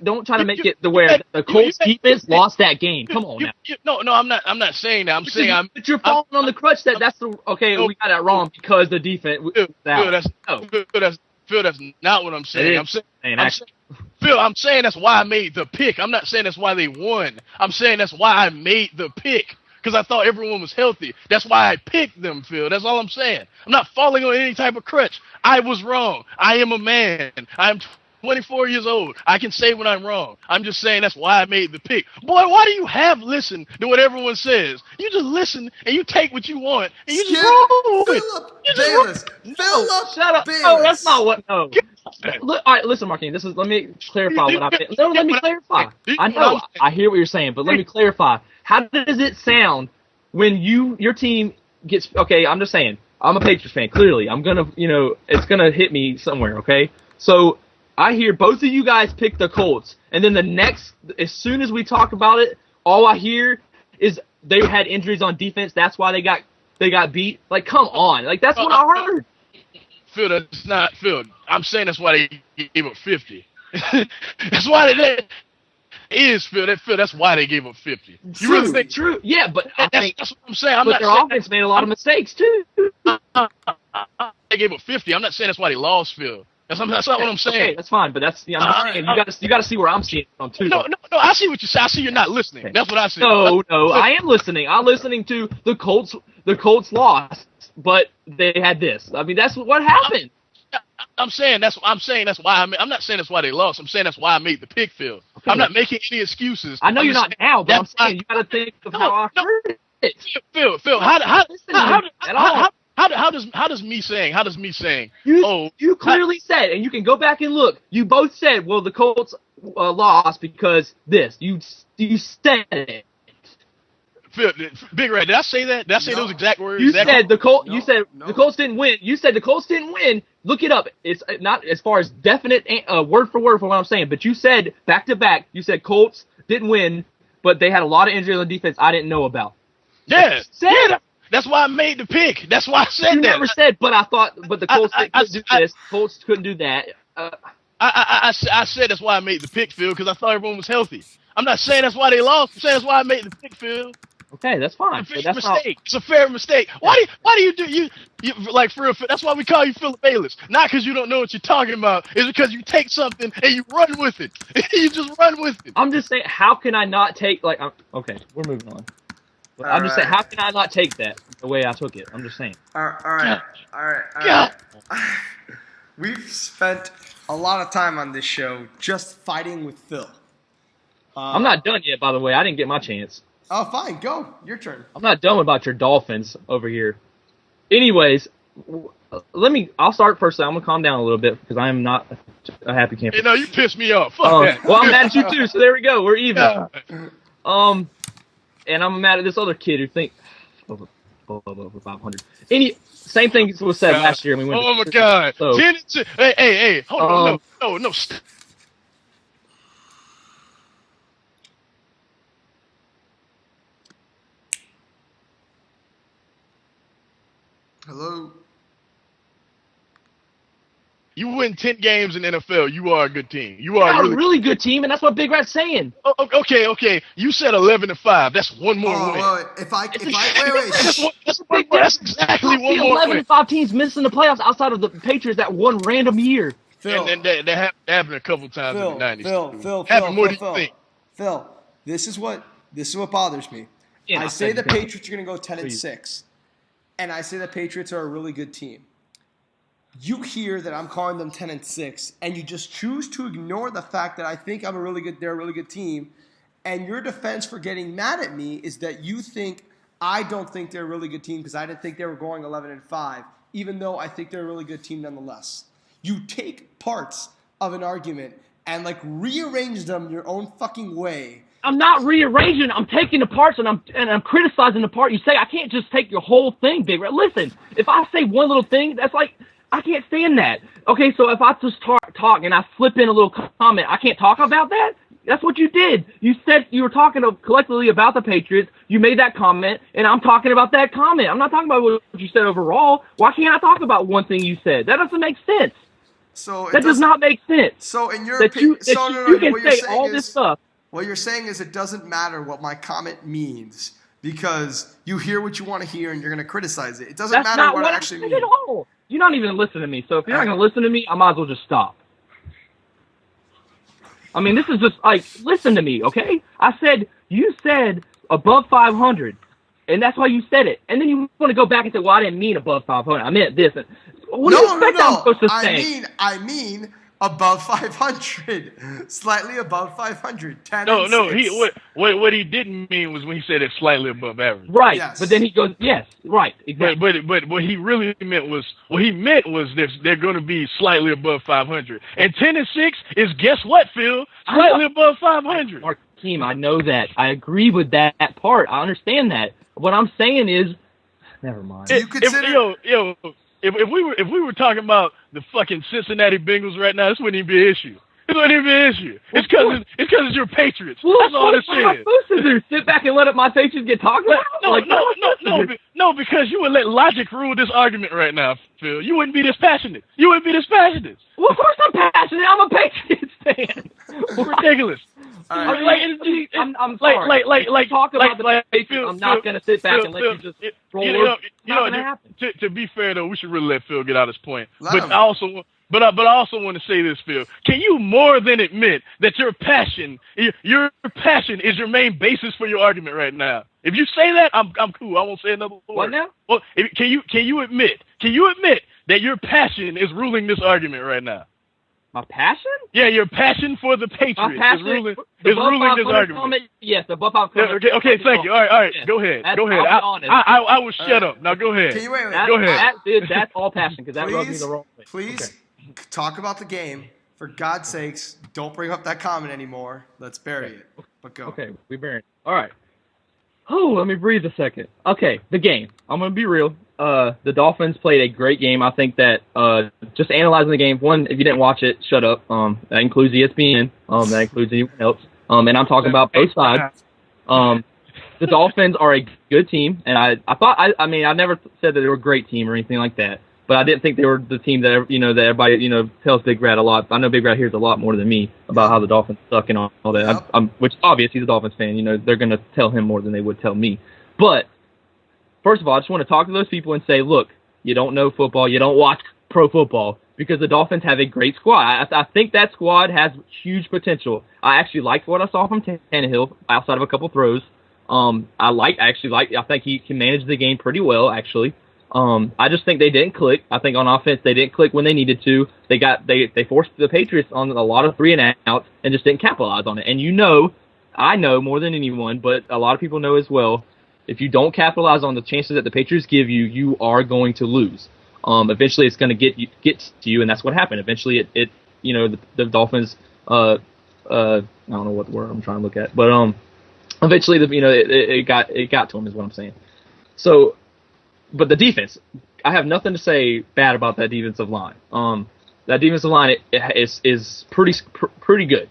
don't try to make it the where the Colts defense lost that game. Come on now. No, I'm not saying that. I'm saying But you're falling on the crutch that's we got that wrong because the defense. Phil, that's not what I'm saying. I'm saying that's why I made the pick. I'm not saying that's why they won. I'm saying that's why I made the pick. Because I thought everyone was healthy. That's why I picked them, Phil. That's all I'm saying. I'm not falling on any type of crutch. I was wrong. I am a man. I'm 24 years old. I can say when I'm wrong. I'm just saying that's why I made the pick. Boy, why do you have listen to what everyone says? You just listen and you take what you want and you just roll with it. Philip, shut up. Bayless. No, that's not what. No. Look, all right, listen, Markeem. Let me clarify what I meant. No, let me clarify. I know. I hear what you're saying, but let me clarify. How does it sound when your team gets? Okay, I'm just saying. I'm a Patriots fan. Clearly, I'm gonna. It's gonna hit me somewhere. Okay, so. I hear both of you guys pick the Colts, and then as soon as we talk about it, all I hear is they had injuries on defense. That's why they got beat. Like, come on, like that's what I heard. Phil, that's not Phil. I'm saying that's why they gave up 50. That's why they is Phil. That's why they gave up 50. You really think true? Yeah, but that's what I'm saying. But their offense made a lot of mistakes too. They gave up 50. I'm not saying that's why they lost, Phil. That's not what I'm saying. Okay, that's fine, but that's you got to see where I'm seeing it from too. No. I see what you say. I see you're not listening. That's what I see. No, I am listening. I'm listening to the Colts. The Colts lost, but they had this. I mean, that's what happened. I'm saying that's why I'm not saying that's why they lost. I'm saying that's why I made the pick, Phil. Okay. I'm not making any excuses. I know you're not now, but I'm saying you got to think of how I heard it. Phil, how does me saying? You clearly said, and you can go back and look. You both said, well, the Colts lost because this. You said it. Phil, Big Red, did I say that? Did I say those exact words? You said the Colts. You said the Colts didn't win. You said the Colts didn't win. Look it up. It's not as far as definite word for word for what I'm saying, but you said back to back. You said Colts didn't win, but they had a lot of injuries on defense I didn't know about. Yes. That's why I made the pick. That's why I said that. You never said, but the Colts couldn't do this. Colts couldn't do that. I said that's why I made the pick, Phil, because I thought everyone was healthy. I'm not saying that's why they lost. I'm saying that's why I made the pick, Phil. Okay, that's fine. It's a fair mistake. Why do you do you like for real? That's why we call you Philip Bayless. Not because you don't know what you're talking about. It's because you take something and you run with it. You just run with it. I'm just saying, how can I not take okay, we're moving on. I'm just saying, how can I not take that the way I took it? I'm just saying. All right. We've spent a lot of time on this show just fighting with Phil. I'm not done yet, by the way. I didn't get my chance. Oh, fine. Go. Your turn. I'm not done about your Dolphins over here. Anyways, I'll start first. I'm going to calm down a little bit because I am not a happy camper. You pissed me off. Fuck that. Well, I'm mad at you too, so there we go. We're even. And I'm mad at this other kid who thinks over 500. Same thing was said last year. We went. Oh my God! So, hey! Hold on! No! Hello. You win 10 games in the NFL. You are a good team. You are a really good team, and that's what Big Rat's saying. Okay. You said 11-5. That's one more win. Wait. That's exactly one more 11-5 teams missing the playoffs outside of the Patriots that one random year. Phil, and that happened a couple times in the 90s. Phil, this is what bothers me. Yeah, I say the Patriots are going to go 10-6, and I say the Patriots are a really good team. You hear that I'm calling them 10-6, and you just choose to ignore the fact that I think they're a really good team, and your defense for getting mad at me is that you think I don't think they're a really good team because I didn't think they were going 11-5. even though I think they're a really good team nonetheless. You take parts of an argument and like rearrange them your own fucking way. I'm not rearranging. I'm taking the parts and I'm criticizing the part you say. I can't just take your whole thing, Big Red. Listen, if I say one little thing, that's like I can't stand that. Okay, so if I just talk and I slip in a little comment, I can't talk about that? That's what you did. You said you were talking collectively about the Patriots. You made that comment, and I'm talking about that comment. I'm not talking about what you said overall. Why can't I talk about one thing you said? That doesn't make sense. So that does not make sense. So in your opinion, you can say all this stuff. What you're saying is it doesn't matter what my comment means because you hear what you want to hear and you're going to criticize it. It doesn't matter what it actually means. At all. You're not even listening to me. So if you're not going to listen to me, I might as well just stop. I mean, this is just like, listen to me, okay? You said above 500, and that's why you said it. And then you want to go back and say, well, I didn't mean above 500. I meant this. What do you expect I'm supposed to say? I mean above 500, slightly above 500. 10 no, and no. 6. What he didn't mean was when he said it's slightly above average. Right, yes. But then he goes, yes, right, exactly. But what he really meant was they're going to be slightly above 500. And 10 and 6 is guess what, Phil? Slightly above 500. Markeem, I know that. I agree with that part. I understand that. What I'm saying is, never mind. Do you consider? If we were talking about the fucking Cincinnati Bengals right now, this wouldn't even be an issue. It wouldn't even be an issue. It's because it's your Patriots. Well, that's all it is. What am I supposed to do? Sit back and let my Patriots get talked about? No, because you would let logic rule this argument right now, Phil. You wouldn't be this passionate. Well, of course I'm passionate. I'm a Patriots fan. Ridiculous. I'm sorry. Like talk about the Patriots. I'm not going to sit back and let you just roll over. To be fair though, we should really let Phil get out his point. But I also want to say this, Phil. Can you more than admit that your passion is your main basis for your argument right now? If you say that, I'm cool. I won't say another word. What now? Well, can you admit that your passion is ruling this argument right now? My passion? Yeah, your passion for the Patriots is ruling this argument. Comment, yes, the above Okay, thank you. All right. Yes. Go ahead. I will shut up. Now go ahead. Go ahead. That's all passion because that rubs me the wrong way. Please talk about the game. For God's sakes, don't bring up that comment anymore. Let's bury it. But go. Okay, we bury it. All right. Oh, let me breathe a second. Okay, the game. I'm going to be real. The Dolphins played a great game. I think that just analyzing the game, one, if you didn't watch it, shut up. That includes ESPN. That includes anyone else. And I'm talking about both sides. The Dolphins are a good team, and I never said that they were a great team or anything like that. But I didn't think they were the team that that everybody tells Big Rat a lot. I know Big Rat hears a lot more than me about how the Dolphins suck and all that. Yep. Which obvious he's a Dolphins fan. They're gonna tell him more than they would tell me. But first of all, I just want to talk to those people and say, look, you don't know football, you don't watch pro football because the Dolphins have a great squad. I think that squad has huge potential. I actually liked what I saw from Tannehill outside of a couple throws. I think he can manage the game pretty well actually. I just think they didn't click. I think on offense they didn't click when they needed to. They forced the Patriots on a lot of 3 and outs and just didn't capitalize on it. And I know more than anyone, but a lot of people know as well, if you don't capitalize on the chances that the Patriots give you, you are going to lose. Eventually it's going to get to you, and that's what happened. Eventually the Dolphins I don't know what word I'm trying to look at, but eventually it got to them is what I'm saying. So. But the defense, I have nothing to say bad about that defensive line. That defensive line is pretty good.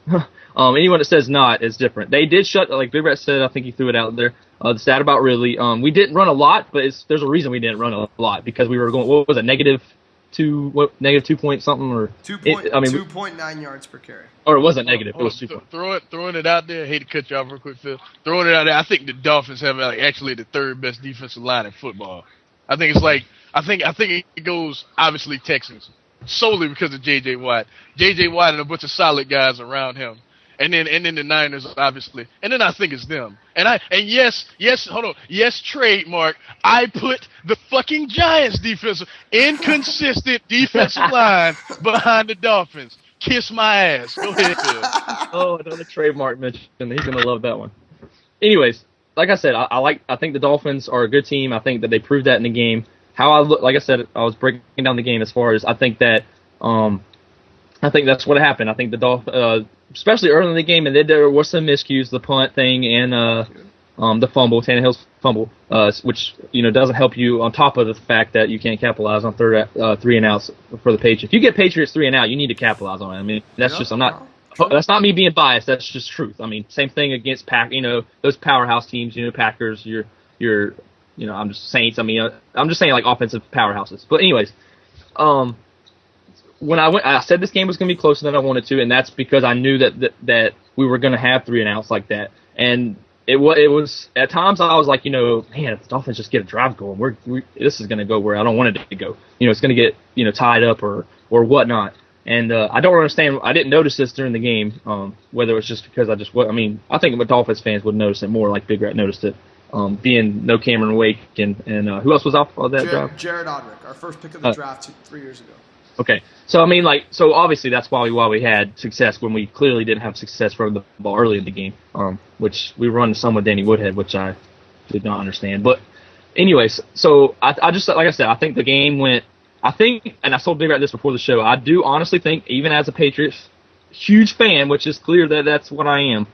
Anyone that says not is different. They did shut, like Big Rat said, I think he threw it out there. The stat about Ridley. We didn't run a lot, but there's a reason we didn't run a lot because we were going. What was it? -2 point something or 2.9 yards per carry. Or it wasn't negative. It was 2. Throwing it out there. I hate to cut you off real quick, Phil. Throwing it out there. I think the Dolphins have actually the 3rd best defensive line in football. I think it goes obviously Texans solely because of J.J. Watt. J.J. Watt and a bunch of solid guys around him. And then the Niners obviously. And then I think it's them. Yes, trademark. I put the fucking Giants inconsistent defensive line behind the Dolphins. Kiss my ass. Go ahead, Phil. Oh, another trademark mention. He's gonna love that one. Anyways, like I said, I think the Dolphins are a good team. I think that they proved that in the game. how I look, like I said, I was breaking down the game as far as I think that I think that's what happened. I think the Dolphins, especially early in the game, and then there were some miscues, the punt thing and the fumble, Tannehill's fumble, which doesn't help you. On top of the fact that you can't capitalize on 3 and outs for the Patriots. If you get Patriots 3 and out, you need to capitalize on it. I mean, that's just that's not me being biased. That's just truth. I mean, same thing against those powerhouse teams. Packers. I'm just Saints. I mean, I'm just saying like offensive powerhouses. But anyways, when I said this game was going to be closer than I wanted to, and that's because I knew that we were going to have 3 and outs like that. And it was at times I was like, man, if the Dolphins just get a drive going, this is going to go where I don't want it to go. It's going to get tied up or whatnot. And I don't understand. I didn't notice this during the game, whether it was just because I think the Dolphins fans would notice it more, like Big Rat noticed it. Being no Cameron Wake and who else was off of that drive? Jared Odrick, our first pick of the draft 3 years ago. Okay, so I mean, so obviously that's why we had success when we clearly didn't have success throwing the ball early in the game, which we run some with Danny Woodhead, which I did not understand. But anyways, so I just, like I said, I think the game went. I think, and I told Big Rat this before the show, I do honestly think, even as a Patriots huge fan, which is clear that that's what I am.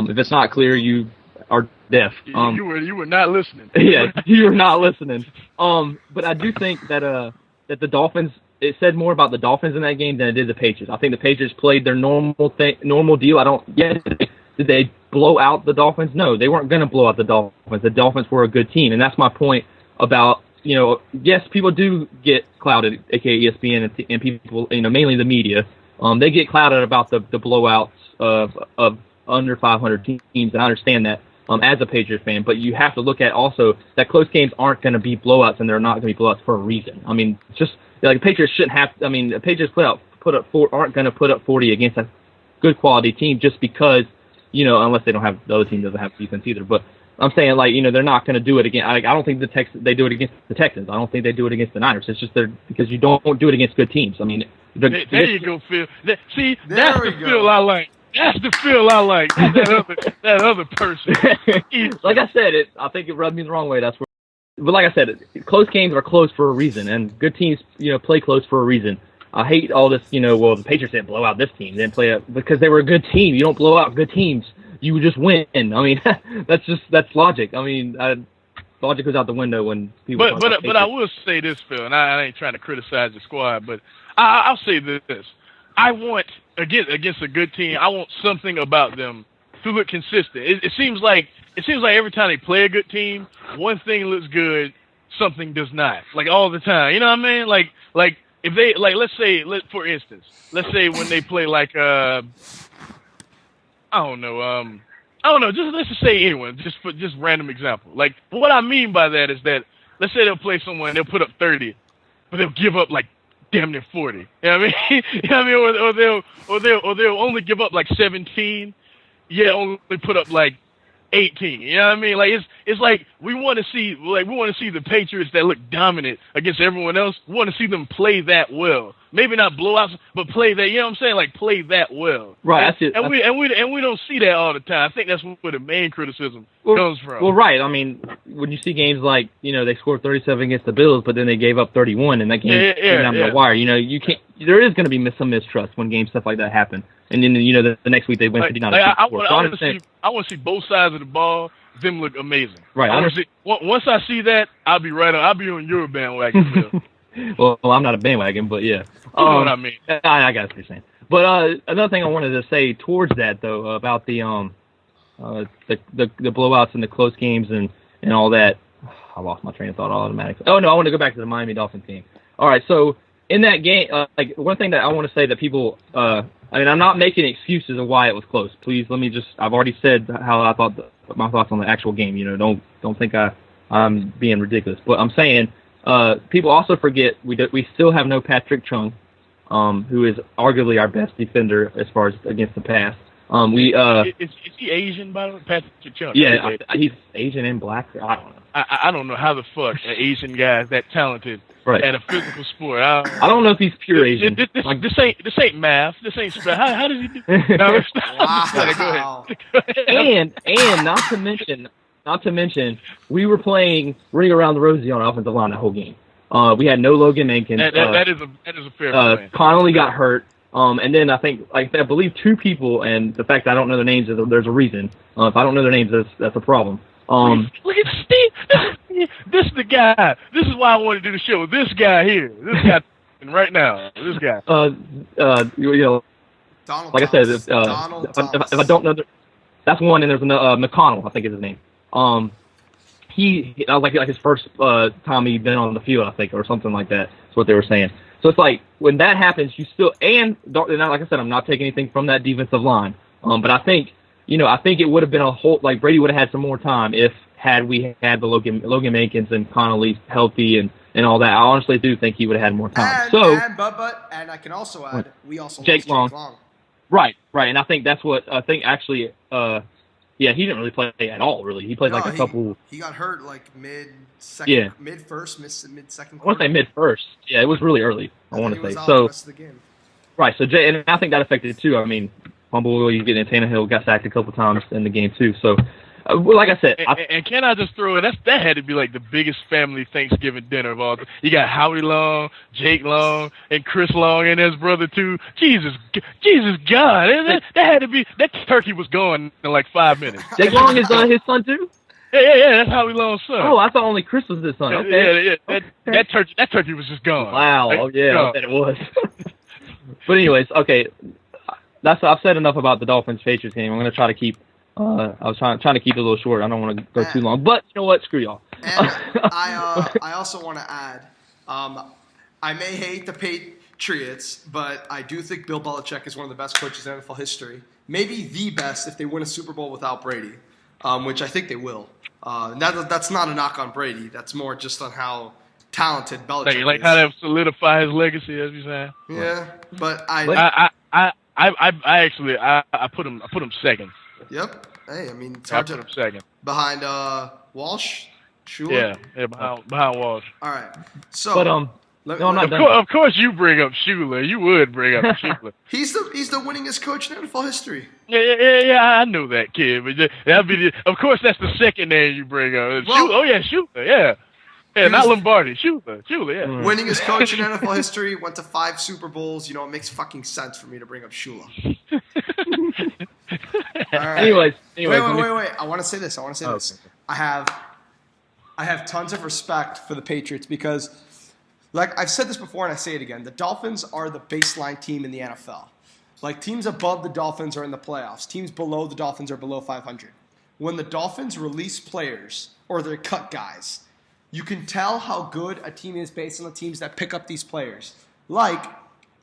If it's not clear, you are deaf. You were not listening. Yeah, you were not listening. But I do think that the Dolphins. It said more about the Dolphins in that game than it did the Patriots. I think the Patriots played their normal deal. Did they blow out the Dolphins? No, they weren't going to blow out the Dolphins. The Dolphins were a good team, and that's my point about, yes, people do get clouded, aka ESPN and people, mainly the media. They get clouded about the blowouts of under 500 teams, and I understand that as a Patriots fan, but you have to look at also that close games aren't going to be blowouts, and they're not going to be blowouts for a reason. I mean, just like the Patriots shouldn't have. I mean, the Patriots aren't going to put up 40 against a good quality team just because, unless they don't have the other team doesn't have defense either. But I'm saying they're not going to do it again. I don't think they do it against the Texans. I don't think they do it against the Niners. It's just because you don't do it against good teams. I mean, there you go, Phil. That's the Phil I like. That's the feel I like. That other person. Like I said, I think it rubbed me the wrong way. That's where. But like I said, close games are close for a reason, and good teams, play close for a reason. I hate all this, well, the Patriots didn't blow out this team. They didn't play it because they were a good team. You don't blow out good teams. You just win. I mean, that's logic. I mean, logic goes out the window when people. But I will say this, Phil, and I ain't trying to criticize the squad, but I'll say this: I want against a good team, I want something about them to look consistent. It seems like every time they play a good team, one thing looks good, something does not. Like all the time. You know what I mean? Like if they for instance, let's say when they play like I don't know, let's just say anyone, just random example. Like what I mean by that is that let's say they'll play someone, they'll put up 30, but they'll give up like damn near 40. You know what I mean? You know what I mean? Or they'll only give up like 17, yet only put up like 18. You know what I mean? Like it's like we want to see the Patriots that look dominant against everyone else. We want to see them play that well. Maybe not blowouts, but play that. You know what I'm saying? Like play that well. Right. And we don't see that all the time. I think that's where the main criticism comes from. Well, right. I mean, when you see games like they scored 37 against the Bills, but then they gave up 31, and that game came down to the wire. You can't. There is going to be some mistrust when games stuff like that happen. And then the next week they win 59. I want to see both sides of the ball. Them look amazing. Right. Once I see that, I'll be on your bandwagon, Phil. Well, I'm not a bandwagon, but yeah. You know what I mean. I got what you're saying. But another thing I wanted to say towards that though about the blowouts and the close games and all that. I lost my train of thought automatically. Oh no, I want to go back to the Miami Dolphins game. All right, so in that game, like one thing that I want to say that people, I mean, I'm not making excuses of why it was close. Please let me just. I've already said how I thought my thoughts on the actual game. Don't think I'm being ridiculous. But I'm saying people also forget we still have no Patrick Chung, who is arguably our best defender as far as against the pass. Is he Asian, by the way? Patrick Chung. Yeah, he's Asian and black. I don't know. I don't know how the fuck an Asian guy is that talented at a physical sport. I don't know if he's pure Asian. This ain't math. This ain't sport. How does he do? No, wow. Go ahead. and not to mention, we were playing Ring Around the Rosie on offensive line the whole game. We had no Logan Mankins. That is a fair point. Connolly got hurt. And then I believe 2 people, and the fact that I don't know their names, there's a reason. If I don't know their names, that's a problem. Look at Steve. This is the guy. This is why I want to do the show. This guy here. This guy right now. This guy. Donald like Thomas. I said, if I don't know, that's one. And there's another McConnell, I think is his name. He like his first time he'd been on the field, I think, or something like that. That's what they were saying. So it's like when that happens, you still and like I said, I'm not taking anything from that defensive line. But I think it would have been a whole like Brady would have had some more time had we had the Logan Mankins and Connolly healthy and all that. I honestly do think he would have had more time. And I can also add, we also lost Jake Long. Right, and I think that's what I think actually. He didn't really play at all. Really, he played a couple. He got hurt like mid second I want to say mid first. Yeah, it was really early. I want to say so. The rest of the game. Right, so Jay, and I think that affected it too. I mean, Fumble, you get Tannehill got sacked a couple times in the game too. So, like I said, and can I just throw in that had to be like the biggest family Thanksgiving dinner of all. You got Howie Long, Jake Long, and Chris Long and his brother too. Jesus God, that had to be that turkey was gone in like 5 minutes. Jake Long is his son too. Yeah, that's Howie Long's son. Oh, I thought only Chris was his son. Okay. Yeah. That turkey was just gone. Wow. I bet it was. But anyways, okay. I've said enough about the Dolphins Patriots game. I'm gonna try to keep. I was trying to keep it a little short. I don't want to go too long. But you know what? Screw y'all. And I also want to add. I may hate the Patriots, but I do think Bill Belichick is one of the best coaches in NFL history. Maybe the best if they win a Super Bowl without Brady, which I think they will. That's not a knock on Brady. That's more just on how talented Belichick is. Like how to solidify his legacy, as you say. Yeah, but I actually put him second. Yep. Hey, I mean, it's I hard put to him second. behind Walsh. Sure. Yeah, behind Walsh. All right. So, but I'm not done. Of course, you bring up Shula. You would bring up Shula. He's the winningest coach in NFL history. Yeah. I know that kid, but that'd be of course that's the second name you bring up. Shula. Yeah. Yeah, not Lombardi. Shula. Yeah. Winningest coach in NFL history. Went to 5 Super Bowls. You know, it makes fucking sense for me to bring up Shula. All right. Anyways. Wait. I want to say this. Okay. I have tons of respect for the Patriots because, like I've said this before and I say it again, the Dolphins are the baseline team in the NFL. Like teams above the Dolphins are in the playoffs. Teams below the Dolphins are below 500. When the Dolphins release players or they cut guys, you can tell how good a team is based on the teams that pick up these players. Like,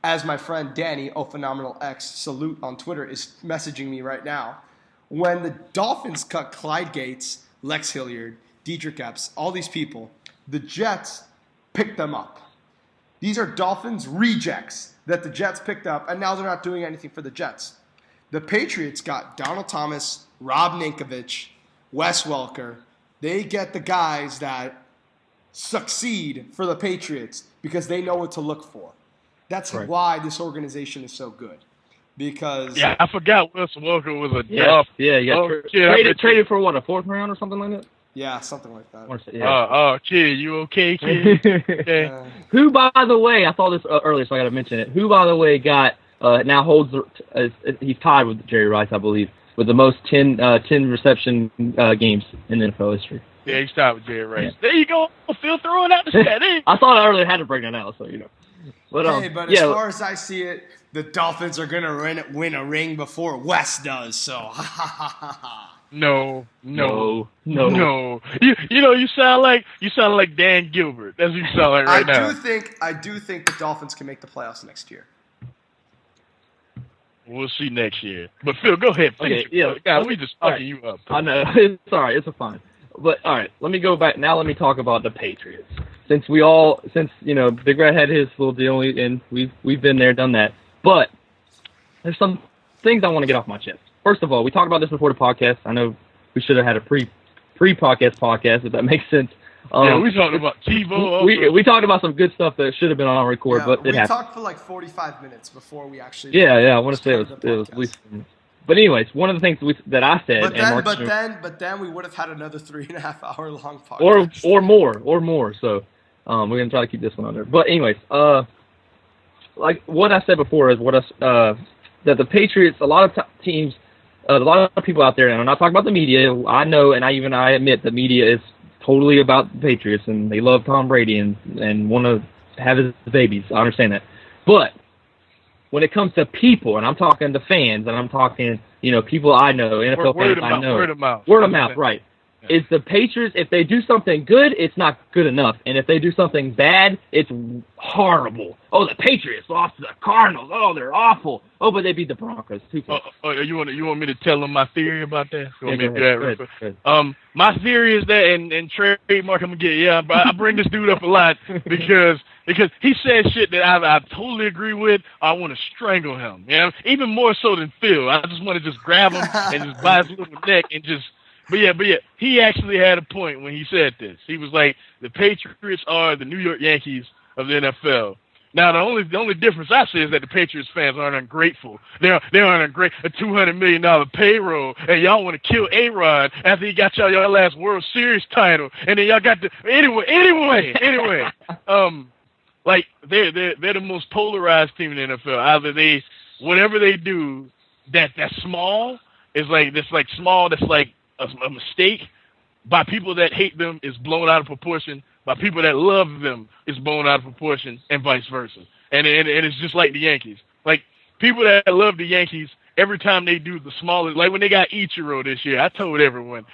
as my friend Danny, Phenomenal X, salute on Twitter, is messaging me right now. When the Dolphins cut Clyde Gates, Lex Hilliard, Dietrich Epps, all these people, the Jets picked them up. These are Dolphins rejects that the Jets picked up, and now they're not doing anything for the Jets. The Patriots got Donald Thomas, Rob Ninkovich, Wes Welker. They get the guys that succeed for the Patriots because they know what to look for. That's right. Why this organization is so good. Because I forgot Wes Welker was a Dolphin. Yeah, you got traded for what, a 4th round or something like that? Yeah, something like that. Kid, you okay, kid? Okay. Who, by the way, I saw this earlier, so I got to mention it. Who, by the way, got now holds he's tied with Jerry Rice, I believe, with the most 10 reception games in NFL history. Yeah, he's tied with Jerry Rice. Yeah. There you go, Phil, throwing out the stat. I thought I earlier had to bring that out, so you know. But as far as I see it, the Dolphins are gonna win a ring before Wes does. So No. You sound like Dan Gilbert. That's what you sound like right now. I do think the Dolphins can make the playoffs next year. We'll see next year. But Phil, go ahead. God, we just fucking you up. I know. It's all right. It's fine. But all right, let me go back. Now let me talk about the Patriots. Since Big Red had his little deal, and we've been there, done that. But there's things I want to get off my chest. First of all, we talked about this before the podcast. I know we should have had a pre-podcast, if that makes sense. We talked about TiVo. We talked about some good stuff that should have been on record, but it happened. We talked for like 45 minutes before we actually. Yeah. I want to say it was at least. But anyways, one of the things that I said, but then we would have had another 3.5 hour long podcast, or more. So, We're gonna try to keep this one under. But anyways, like what I said before is that the Patriots, a lot of teams, a lot of people out there, and I'm not talking about the media. I know, and I admit the media is totally about the Patriots, and they love Tom Brady and want to have his babies. I understand that, but when it comes to people, and I'm talking to fans, and I'm talking, people I know, NFL fans I know. Word of mouth. Word of mouth, right. Yeah. Is the Patriots, if they do something good, it's not good enough. And if they do something bad, it's horrible. Oh, the Patriots lost to the Cardinals. Oh, they're awful. Oh, but they beat the Broncos. You want me to tell them my theory about that? You want me to do that? Go ahead. My theory is that, and trademark, I'm going to get, I bring this dude up a lot because he says shit that I totally agree with. I want to strangle him. Even more so than Phil. I just want to just grab him and just bite his little neck and just. But yeah, he actually had a point when he said this. He was like, the Patriots are the New York Yankees of the NFL. Now, the only difference I see is that the Patriots fans aren't ungrateful. They aren't a $200 million payroll, and y'all want to kill A-Rod after he got y'all last World Series title, and then y'all got the anyway. Like they're the most polarized team in the NFL. Either whatever they do that's small is like small. That's like a mistake by people that hate them is blown out of proportion. By people that love them is blown out of proportion, and vice versa. And it's just like the Yankees. Like people that love the Yankees, every time they do the smallest, like when they got Ichiro this year, I told everyone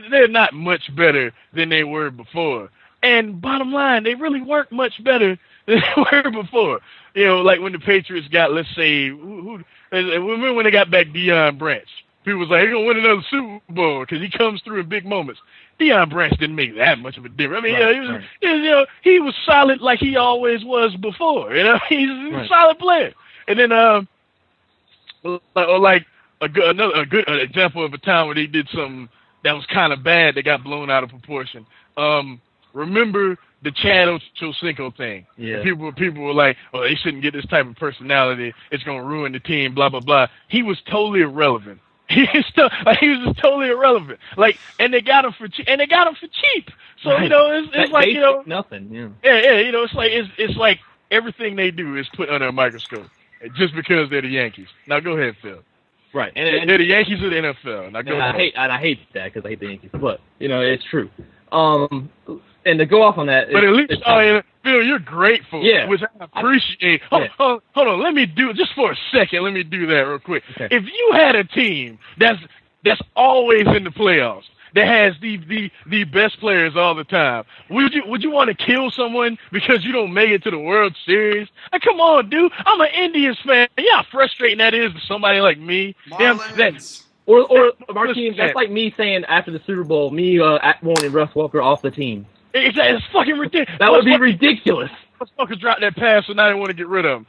they're not much better than they were before. And bottom line, they really weren't much better than they were before. Like when the Patriots got, let's say, remember when they got back Deion Branch? People was like, he's going to win another Super Bowl because he comes through in big moments. Deion Branch didn't make that much of a difference. I mean, he was solid like he always was before. He's a solid player. And then, like a good example of a time where they did something that was kind of bad that got blown out of proportion. Remember the Chad Ochocinco thing? Yeah. People were like, oh, they shouldn't get this type of personality. It's going to ruin the team, blah, blah, blah. He was totally irrelevant. He was just totally irrelevant. And they got him for cheap. So right. It's like nothing. Yeah. It's like everything they do is put under a microscope, just because they're the Yankees. Now go ahead, Phil. Right, and they're the Yankees of the NFL. Now go ahead. I hate that because I hate the Yankees, but it's true. And to go off on that, but at least Phil, you're grateful. Yeah, which I appreciate. Hold on, let me do it just for a second. Let me do that real quick. Okay. If you had a team that's always in the playoffs, that has the best players all the time, would you want to kill someone because you don't make it to the World Series? Like, come on, dude. I'm an Indians fan. You know how frustrating that is to somebody like me. Or Markeem, that's like me saying after the Super Bowl, me wanting Russ Walker off the team. It's fucking ridiculous. That would be ridiculous. Motherfuckers dropped that pass, so now they want to get rid of him.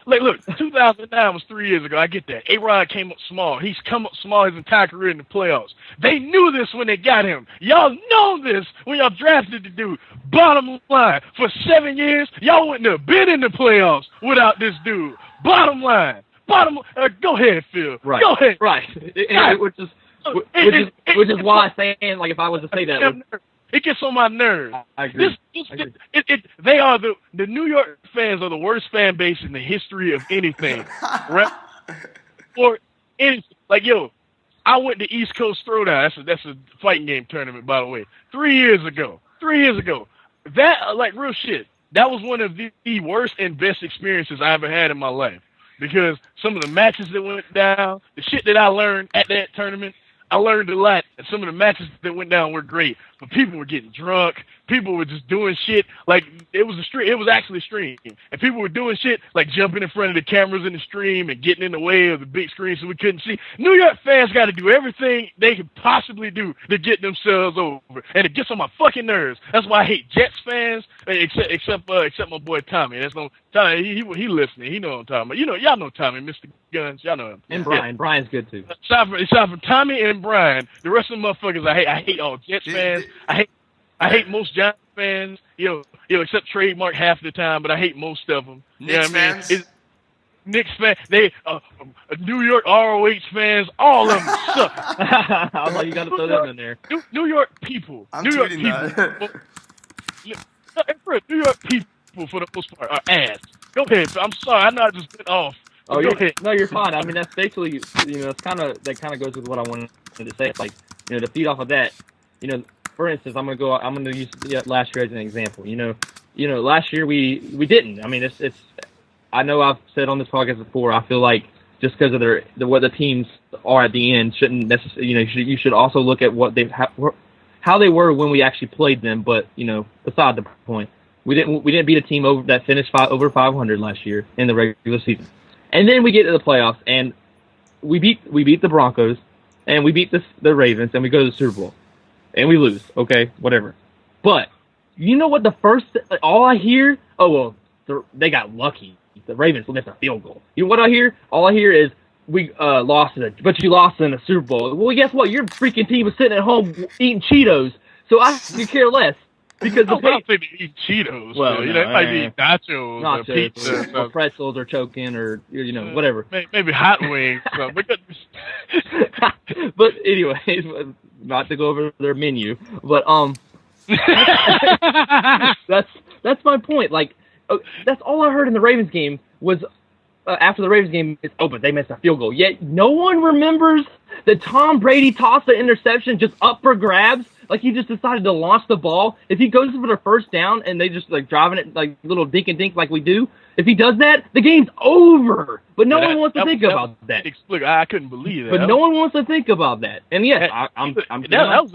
Look, 2009 was 3 years ago. I get that. A-Rod came up small. He's come up small his entire career in the playoffs. They knew this when they got him. Y'all know this when y'all drafted the dude. Bottom line, for 7 years, y'all wouldn't have been in the playoffs without this dude. Bottom line. Go ahead, Phil. Right. Go ahead. Right. Which is why I'm saying, like, if I was to say that. It gets on my nerves. I agree. They are the New York fans are the worst fan base in the history of anything. Right? Or anything. Like, I went to East Coast Throwdown. That's a fighting game tournament, by the way. 3 years ago. That, like, real shit. That was one of the worst and best experiences I ever had in my life. Because some of the matches that went down, the shit that I learned at that tournament, I learned a lot, and some of the matches that went down were great. But people were getting drunk. People were just doing shit like it was actually a stream, and people were doing shit like jumping in front of the cameras in the stream and getting in the way of the big screen so we couldn't see. New York fans got to do everything they could possibly do to get themselves over, and it gets on my fucking nerves. That's why I hate Jets fans, except my boy Tommy. Tommy. He listening. He know what I'm talking about. Y'all know Tommy, Mr. Guns. Y'all know him. And Brian. Brian's good too. Aside from Tommy and Brian, the rest of the motherfuckers I hate. I hate all Jets fans. I hate most Giants fans. Except trademark half the time, but I hate most of them. Knicks fans. Knicks fans. They New York ROH fans. All of them suck. I was like, you got to throw them in there. New York people. I'm New York tweeting people. New York people, for the most part, are ass. Go ahead. I'm sorry. I know I just bit off. Oh, Go ahead. no, you're fine. I mean, that's basically, it's that kind of goes with what I wanted to say. It's like, to feed off of that, for instance, I'm gonna use last year as an example. Last year we didn't. I mean, it's. I know I've said on this podcast before. I feel like just because of what the teams are at the end shouldn't necessarily. You should also look at what how they were when we actually played them. But beside the point, we didn't beat a team that finished over 500 last year in the regular season. And then we get to the playoffs, and we beat the Broncos, and we beat the Ravens, and we go to the Super Bowl, and we lose. Okay, whatever. But you know what? All I hear, they got lucky. The Ravens missed a field goal. You know what I hear? All I hear is we lost but you lost in the Super Bowl. Well, guess what? Your freaking team was sitting at home eating Cheetos, so I could care less. Because I don't think they eat Cheetos. Well, they might eat nachos or pizza, or pretzels, or choking, or whatever. Maybe hot wings. But anyways, not to go over their menu, but that's my point. Like, that's all I heard in the Ravens game was after the Ravens game is, but they missed a field goal. Yet no one remembers that Tom Brady tossed the interception just up for grabs. Like, he just decided to launch the ball. If he goes for the first down and they just driving it like little dink and dink like we do, if he does that, the game's over. But no one wants to think about that. Look, I couldn't believe that. But no one wants to think about that. And yes, that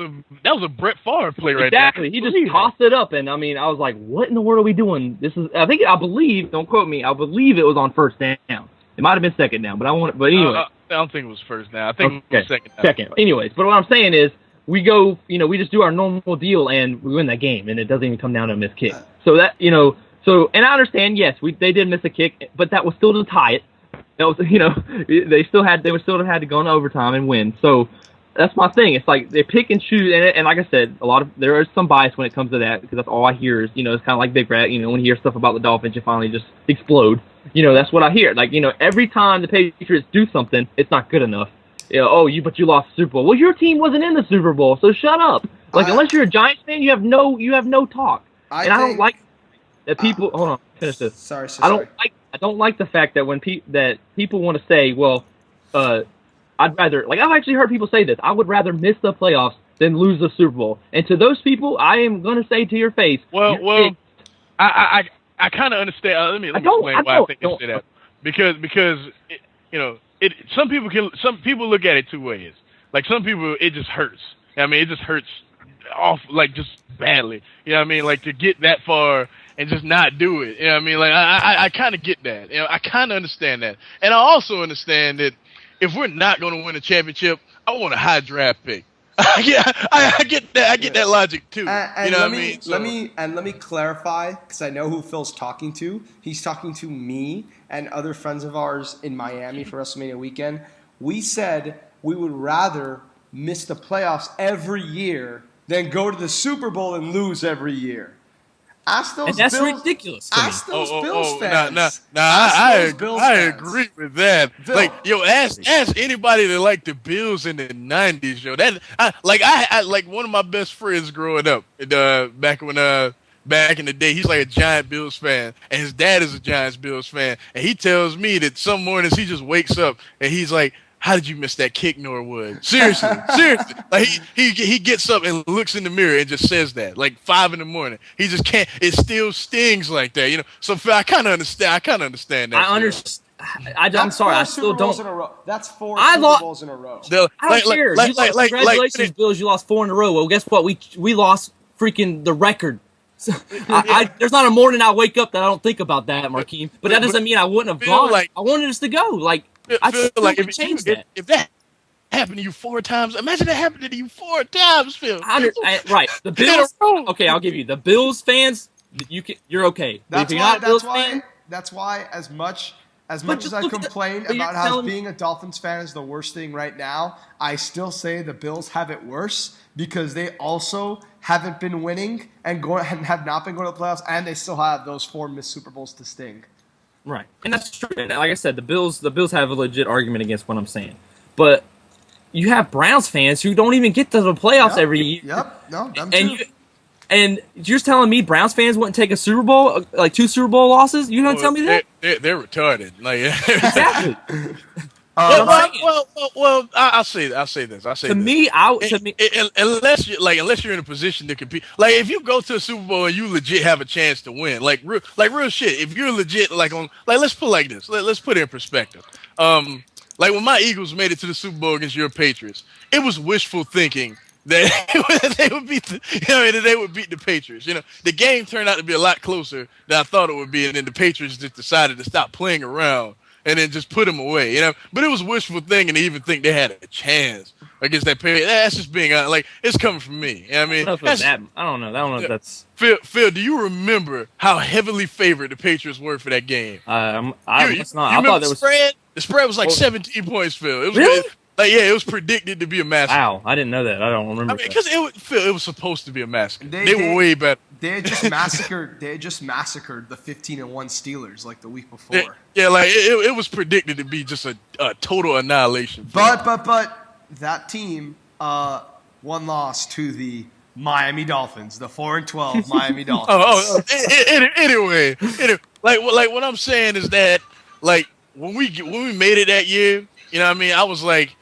was a Brett Favre play right there. Exactly. He just tossed it up, and I was like, what in the world are we doing? I believe, don't quote me, I believe it was on first down. It might have been second down, but anyway. I don't think it was first down. I think it was second down. Second. Anyways, but what I'm saying is, we go, we just do our normal deal and we win that game, and it doesn't even come down to a missed kick. So that, and I understand, yes, they did miss a kick, but that was still to tie it. That was, they would still have had to go into overtime and win. So that's my thing. It's like they pick and choose, and like I said, there is some bias when it comes to that, because that's all I hear is, it's kind of like Big Rat, when you hear stuff about the Dolphins, you finally just explode. That's what I hear. Like, every time the Patriots do something, it's not good enough. But you lost the Super Bowl. Well, your team wasn't in the Super Bowl, so shut up. Like, unless you're a Giants fan, you have no talk. I don't like that people. Hold on, finish this. Sorry. I don't like the fact that when people want to say, well, I'd rather, like, I've actually heard people say this. I would rather miss the playoffs than lose the Super Bowl. And to those people, I am going to say to your face. Well, I kind of understand. Let me explain why I think you say that. Because some people look at it two ways. Like, some people, it just hurts. It just hurts off, like, just badly. Like, to get that far and just not do it. Like, I kind of get that. I kind of understand that. And I also understand that if we're not going to win a championship, I want a high draft pick. I get that. I get that logic too. Let me clarify, because I know who Phil's talking to. He's talking to me and other friends of ours in Miami for WrestleMania weekend. We said we would rather miss the playoffs every year than go to the Super Bowl and lose every year. Ask those and that's Bills, ridiculous. Ask those Bills fans. I agree with that. Bill. Like, ask anybody that liked the Bills in the '90s, yo. I like one of my best friends growing up. Back in the day, he's like a giant Bills fan, and his dad is a Giants Bills fan, and he tells me that some mornings he just wakes up and he's like, how did you miss that kick, Norwood? Seriously. Like, he gets up and looks in the mirror and just says that, like 5 a.m. He just can't. It still stings like that, So I kind of understand. That. I understand. I'm sorry. I still don't. That's 4 Super Bowls in a row. I don't care. Congratulations, Bills. You lost 4 in a row. Well, guess what? We lost freaking the record. So, there's not a morning I wake up that I don't think about that, Markeem. But that doesn't mean I wouldn't have gone. I wanted us to go. Like, I feel like if that happened to you 4 times, imagine that happened to you 4 times, Phil. Right. The Bills. Okay, I'll give you the Bills fans. You're okay. That's why as much as I complain about how being a Dolphins fan is the worst thing right now, I still say the Bills have it worse because they also haven't been winning and have not been going to the playoffs, and they still have those 4 missed Super Bowls to sting. Right, and that's true. And like I said, the Bills have a legit argument against what I'm saying. But you have Browns fans who don't even get to the playoffs every year. Yep, no, them too. And you're telling me Browns fans wouldn't take a Super Bowl, like 2 Super Bowl losses? You gonna tell me that? They're retarded. Like Exactly. I'll say this. To me, unless you're in a position to compete, like if you go to a Super Bowl and you legit have a chance to win, like real shit. If you're legit, let's put it like this. Let's put it in perspective. Like when my Eagles made it to the Super Bowl against your Patriots, it was wishful thinking that they would beat the Patriots. You know, the game turned out to be a lot closer than I thought it would be, and then the Patriots just decided to stop playing around and then just put them away. You know, but it was wishful thinking to even think they had a chance against that Patriots. That's just being like it's coming from me. You know what I mean, I don't know if that's Phil. Do you remember how heavily favored the Patriots were for that game? I thought there was spread. The spread was like 17 points, Phil. It was really? It was predicted to be a massacre. Wow, I didn't know that. I don't remember. Because it was supposed to be a massacre. They were way better. They had just massacred. They had just massacred the 15-1 Steelers like the week before. It was predicted to be just a total annihilation. But that team one loss to the Miami Dolphins, the 4-12 Miami Dolphins. Anyway, like what I'm saying is that like when we made it that year, you know what I mean, I was like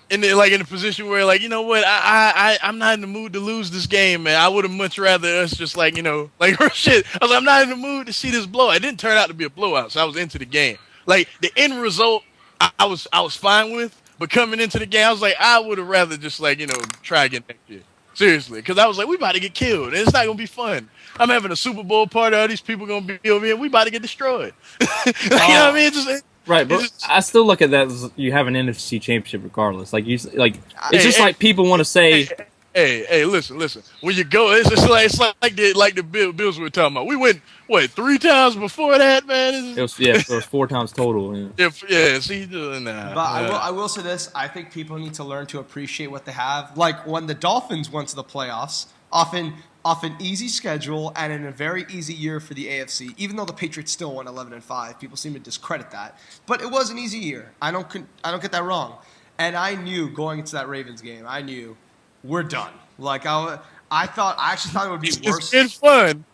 in a position where like, you know what, I'm not in the mood to lose this game, man. I would have much rather us just like, you know, like shit. I was like, I'm not in the mood to see this blowout. It didn't turn out to be a blowout, so I was into the game. Like the end result, I was fine with, but coming into the game, I was like, I would have rather just like, you know, try again next year. Seriously, because I was like, we about to get killed, and it's not gonna be fun. I'm having a Super Bowl party. All these people gonna be over here. We about to get destroyed. You know what I mean? Right, but I still look at that as you have an NFC championship regardless. Like it's just like people want to say. Hey, listen. When you go, it's like the Bills we were talking about. We went 3 times before that, man. It was 4 times total. Yeah. See, nah. But I will say this: I think people need to learn to appreciate what they have. Like when the Dolphins went to the playoffs, off an easy schedule and in a very easy year for the AFC. Even though the Patriots still won 11-5, people seem to discredit that. But it was an easy year. I don't get that wrong. And I knew going into that Ravens game, I knew we're done. Like I actually thought it would be worse. It's been fun.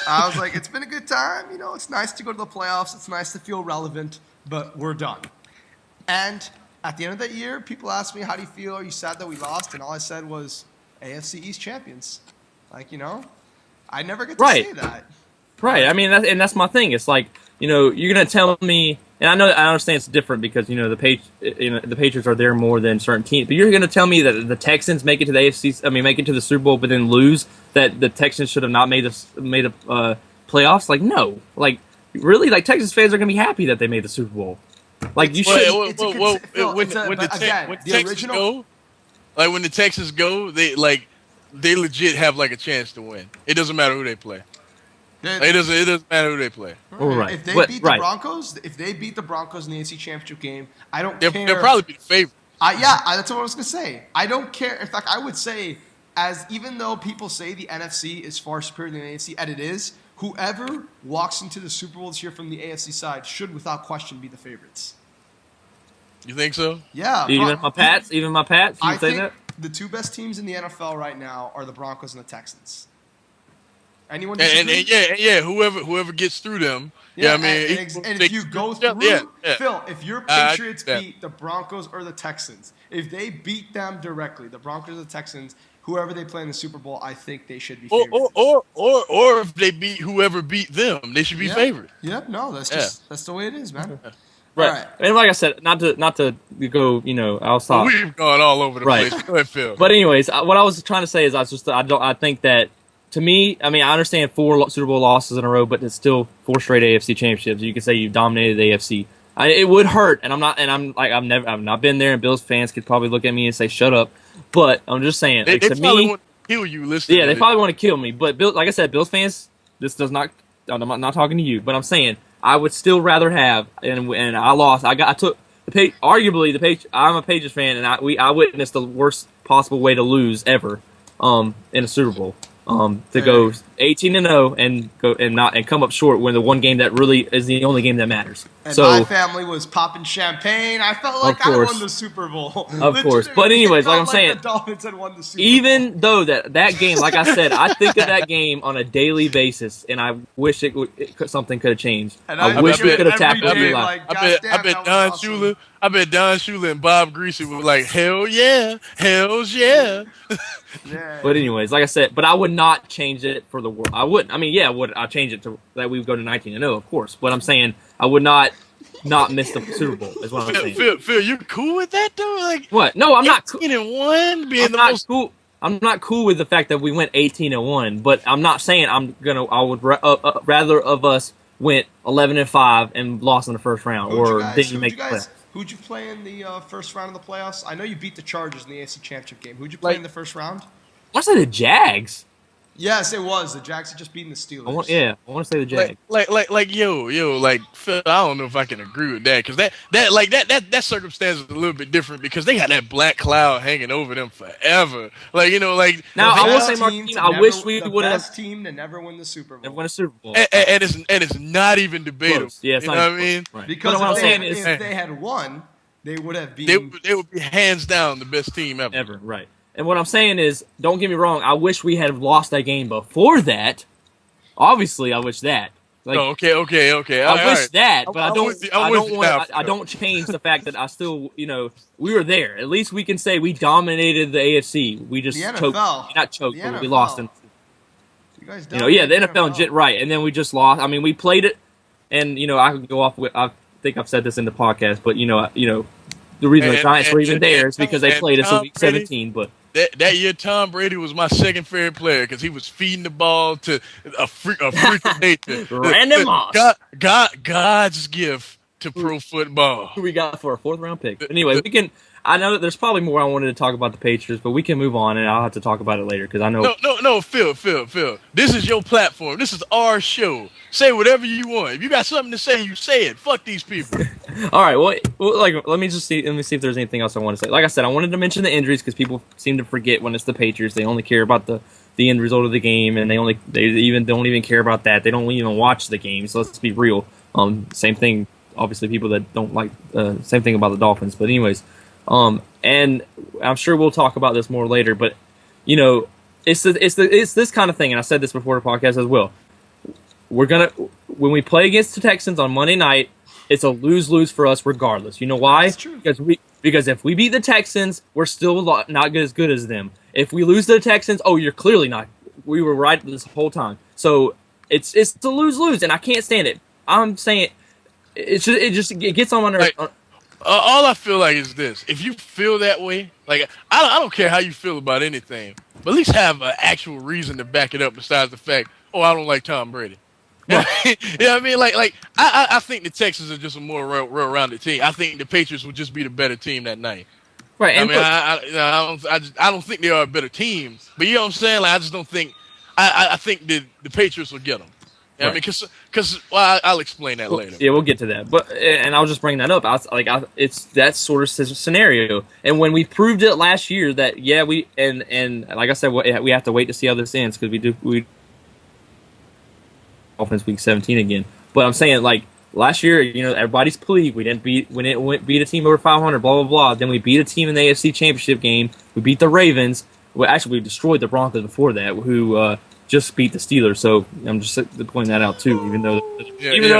I was like, it's been a good time. You know, it's nice to go to the playoffs. It's nice to feel relevant. But we're done. And at the end of that year, people asked me, "How do you feel? Are you sad that we lost?" And all I said was, "AFC East champions." Like, you know, I never get to say that. Right. I mean, that's my thing. It's like, you know, you're gonna tell me, and I understand it's different because you know the Patriots are there more than certain teams. But you're gonna tell me that the Texans make it to the AFC, make it to the Super Bowl, but then lose. That the Texans should have not made a playoffs. Like, no. Like, really, like Texas fans are gonna be happy that they made the Super Bowl. Like, you should. When the Texans go, they legit have like a chance to win. It doesn't matter who they play. It doesn't matter who they play. Right. If they beat the Broncos, in the AFC Championship game, I don't care. They'll probably be the favorite. That's what I was gonna say. I don't care. In fact, I would say, even though people say the NFC is far superior than the AFC, and it is, whoever walks into the Super Bowl this year from the AFC side should, without question, be the favorites. You think so? Yeah. Even my Pats. You I say think that? The 2 best teams in the NFL right now are the Broncos and the Texans. Anyone disagree? And whoever gets through them. Yeah, I mean, and if you go through, Phil, if your Patriots beat the Broncos or the Texans, if they beat them directly, the Broncos or the Texans, whoever they play in the Super Bowl, I think they should be favored. Or if they beat whoever beat them, they should be favored. Yep, no, that's the way it is, man. Right. And like I said, not to go, you know, I'll stop. We've gone all over the place. Go ahead, Phil. But anyways, what I was trying to say is I think that, to me, I mean, I understand 4 Super Bowl losses in a row, but it's still 4 straight AFC championships. You can say you dominated the AFC. It would hurt, I've not been there, and Bills fans could probably look at me and say, "Shut up." But I'm just saying, they probably want to kill you. Listening. Yeah, they probably want to kill me. But like I said, Bills fans, this does not. I'm not talking to you, but I'm saying I would still rather have, and I lost. I took arguably the Patriots. I'm a Patriots fan, and I witnessed the worst possible way to lose ever, in a Super Bowl. to go 18-0 and come up short when the one game that really is the only game that matters. And so my family was popping champagne. I felt like I won the Super Bowl. Of course. But anyways, like I'm saying, the Dolphins had won the Super Bowl. Even though that game, like I said, I think of that game on a daily basis, and I wish something could have changed. And I wish we could have tapped every line. I bet Don Shula and Bob Greasy were like, hell yeah, hells yeah. But anyways, like I said, but I would not change it for the world. I wouldn't. I mean, yeah, I change it to that we would go to 19-0, of course. But I'm saying I would not miss the Super Bowl. Is what I'm saying. Phil, you cool with that though? Like what? No, I'm not. 18-1 being I'm the not most cool. I'm not cool with the fact that we went 18-1. But I'm not saying I would rather of us went 11-5 and lost in the first round, or didn't make the playoffs. Who'd you play in the first round of the playoffs? I know you beat the Chargers in the AFC Championship game. Who'd you play in the first round? I said the Jags. Yes, it was. The Jags had just beaten the Steelers. I want to say the Jags. Like Phil, I don't know if I can agree with that because that circumstance is a little bit different because they got that black cloud hanging over them forever. Now I will say, Markeem, I wish we would have best team to never win the Super Bowl. Never win a Super Bowl, and it's not even debatable. Close. Yeah, you know what I mean? Right. Because if they had won, they would have been. They would be hands down the best team ever. Right. And what I'm saying is, don't get me wrong. I wish we had lost that game before that. Obviously, I wish that. Okay. I wish that, but I I don't change the fact that I still, we were there. At least we can say we dominated the AFC. We just choked. Not choked, but we lost. You guys the NFL, right? And then we just lost. I mean, we played it, and I can go off with. I think I've said this in the podcast, but the reason the Giants were even there is because they played us in Week 17, but. That year, Tom Brady was my second favorite player because he was feeding the ball to a freak of nature. Random Moss. God's gift to pro football. Who we got for a 4th round pick? Anyway, we can. I know that there's probably more I wanted to talk about the Patriots, but we can move on, and I'll have to talk about it later because I know. No, Phil. This is your platform. This is our show. Say whatever you want. If you got something to say, you say it. Fuck these people. All right. Well, let me see if there's anything else I want to say. Like I said, I wanted to mention the injuries because people seem to forget when it's the Patriots. They only care about the end result of the game, and they don't even care about that. They don't even watch the game. So let's be real. Same thing. Obviously, people that don't like same thing about the Dolphins. But anyways. And I'm sure we'll talk about this more later, but it's this kind of thing, and I said this before the podcast as well. When we play against the Texans on Monday night, it's a lose-lose for us regardless. You know why? That's true. Because if we beat the Texans, we're still not as good as them. If we lose to the Texans, you're clearly not. We were right this whole time. So it's a lose-lose, and I can't stand it. I'm saying it gets on my nerves. All I feel like is this: if you feel that way, I don't care how you feel about anything, but at least have an actual reason to back it up besides the fact, I don't like Tom Brady. You know what I mean? I think the Texans are just a more well-rounded team. I think the Patriots would just be the better team that night. Right. I mean, I don't think they are a better team, but you know what I'm saying? I just don't think. I think the Patriots will get them. Yeah, right. I mean, because I'll explain that later. Yeah, we'll get to that. But I'll just bring that up. It's that sort of scenario. And when we proved it last year, that we like I said, we have to wait to see how this ends because we offense week 17 again. But I'm saying last year, everybody's plea. We didn't beat a team over 500. Blah blah blah. Then we beat a team in the AFC Championship game. We beat the Ravens. Well, actually, we destroyed the Broncos before that. Who. Just beat the Steelers, so I'm just pointing that out too. Even though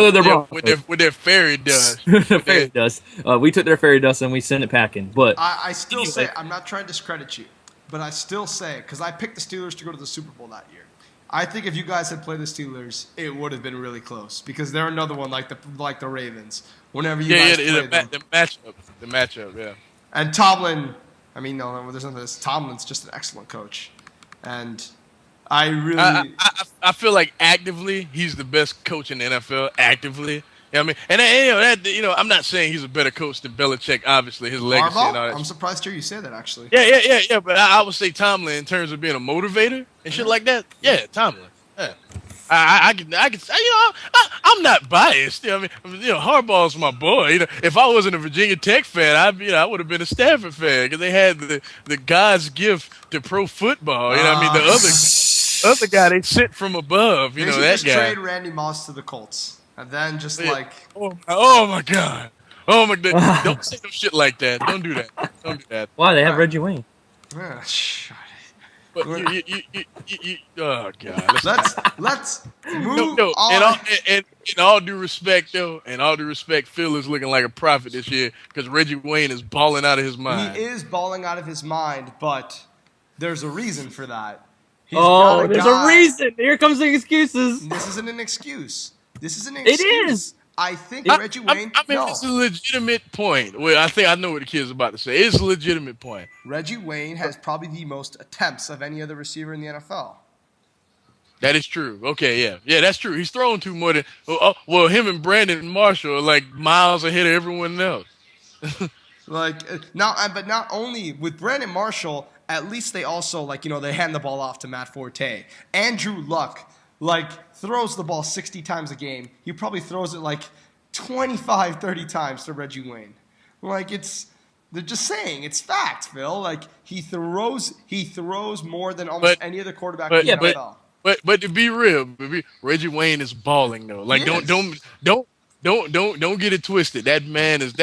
they're wrong with their fairy dust, fairy dust. We took their fairy dust and we sent it packing. But I still say I'm not trying to discredit you, but I still say because I picked the Steelers to go to the Super Bowl that year. I think if you guys had played the Steelers, it would have been really close because they're another one like the Ravens. Whenever you guys played them. The matchup, yeah. And Tomlin, I mean, no, there's nothing. Tomlin's just an excellent coach, and. I feel like actively he's the best coach in the NFL. Actively, you know what I mean, and I'm not saying he's a better coach than Belichick. Obviously, his legacy and all that. I'm surprised to hear you say that actually. Yeah. But I would say Tomlin in terms of being a motivator and shit like that. Yeah, Tomlin. Yeah. I can. I'm not biased. I mean, Harbaugh's my boy. If I wasn't a Virginia Tech fan, I would have been a Stanford fan because they had the God's gift to pro football. You know what I mean? The other. other guy they sent from above. You They know should that just guy. trade Randy Moss to the Colts, and then just like. Oh my god. Oh my god. Don't say no shit like that. Don't do that. Don't do that. Why they have Reggie Wayne? But oh god. Let's move No. on. In all due respect, though, Phil is looking like a prophet this year because Reggie Wayne is balling out of his mind. He is balling out of his mind, but there's a reason for that. There's a reason. Here comes the excuses. This isn't an excuse. This is an excuse. It is. I think Reggie Wayne. It's a legitimate point. Well, I think I know what the kid's about to say. It's a legitimate point. Reggie Wayne has probably the most attempts of any other receiver in the NFL. That is true. Okay, yeah, that's true. He's thrown to more than him and Brandon Marshall are like miles ahead of everyone else. But not only with Brandon Marshall, at least they also they hand the ball off to Matt Forte. Andrew Luck throws the ball 60 times a game. He probably throws it 25, 30 times to Reggie Wayne. They're just saying it's fact, Phil. He throws more than almost any other quarterback in the NFL. But to be real, Reggie Wayne is balling though. Don't get it twisted. That man is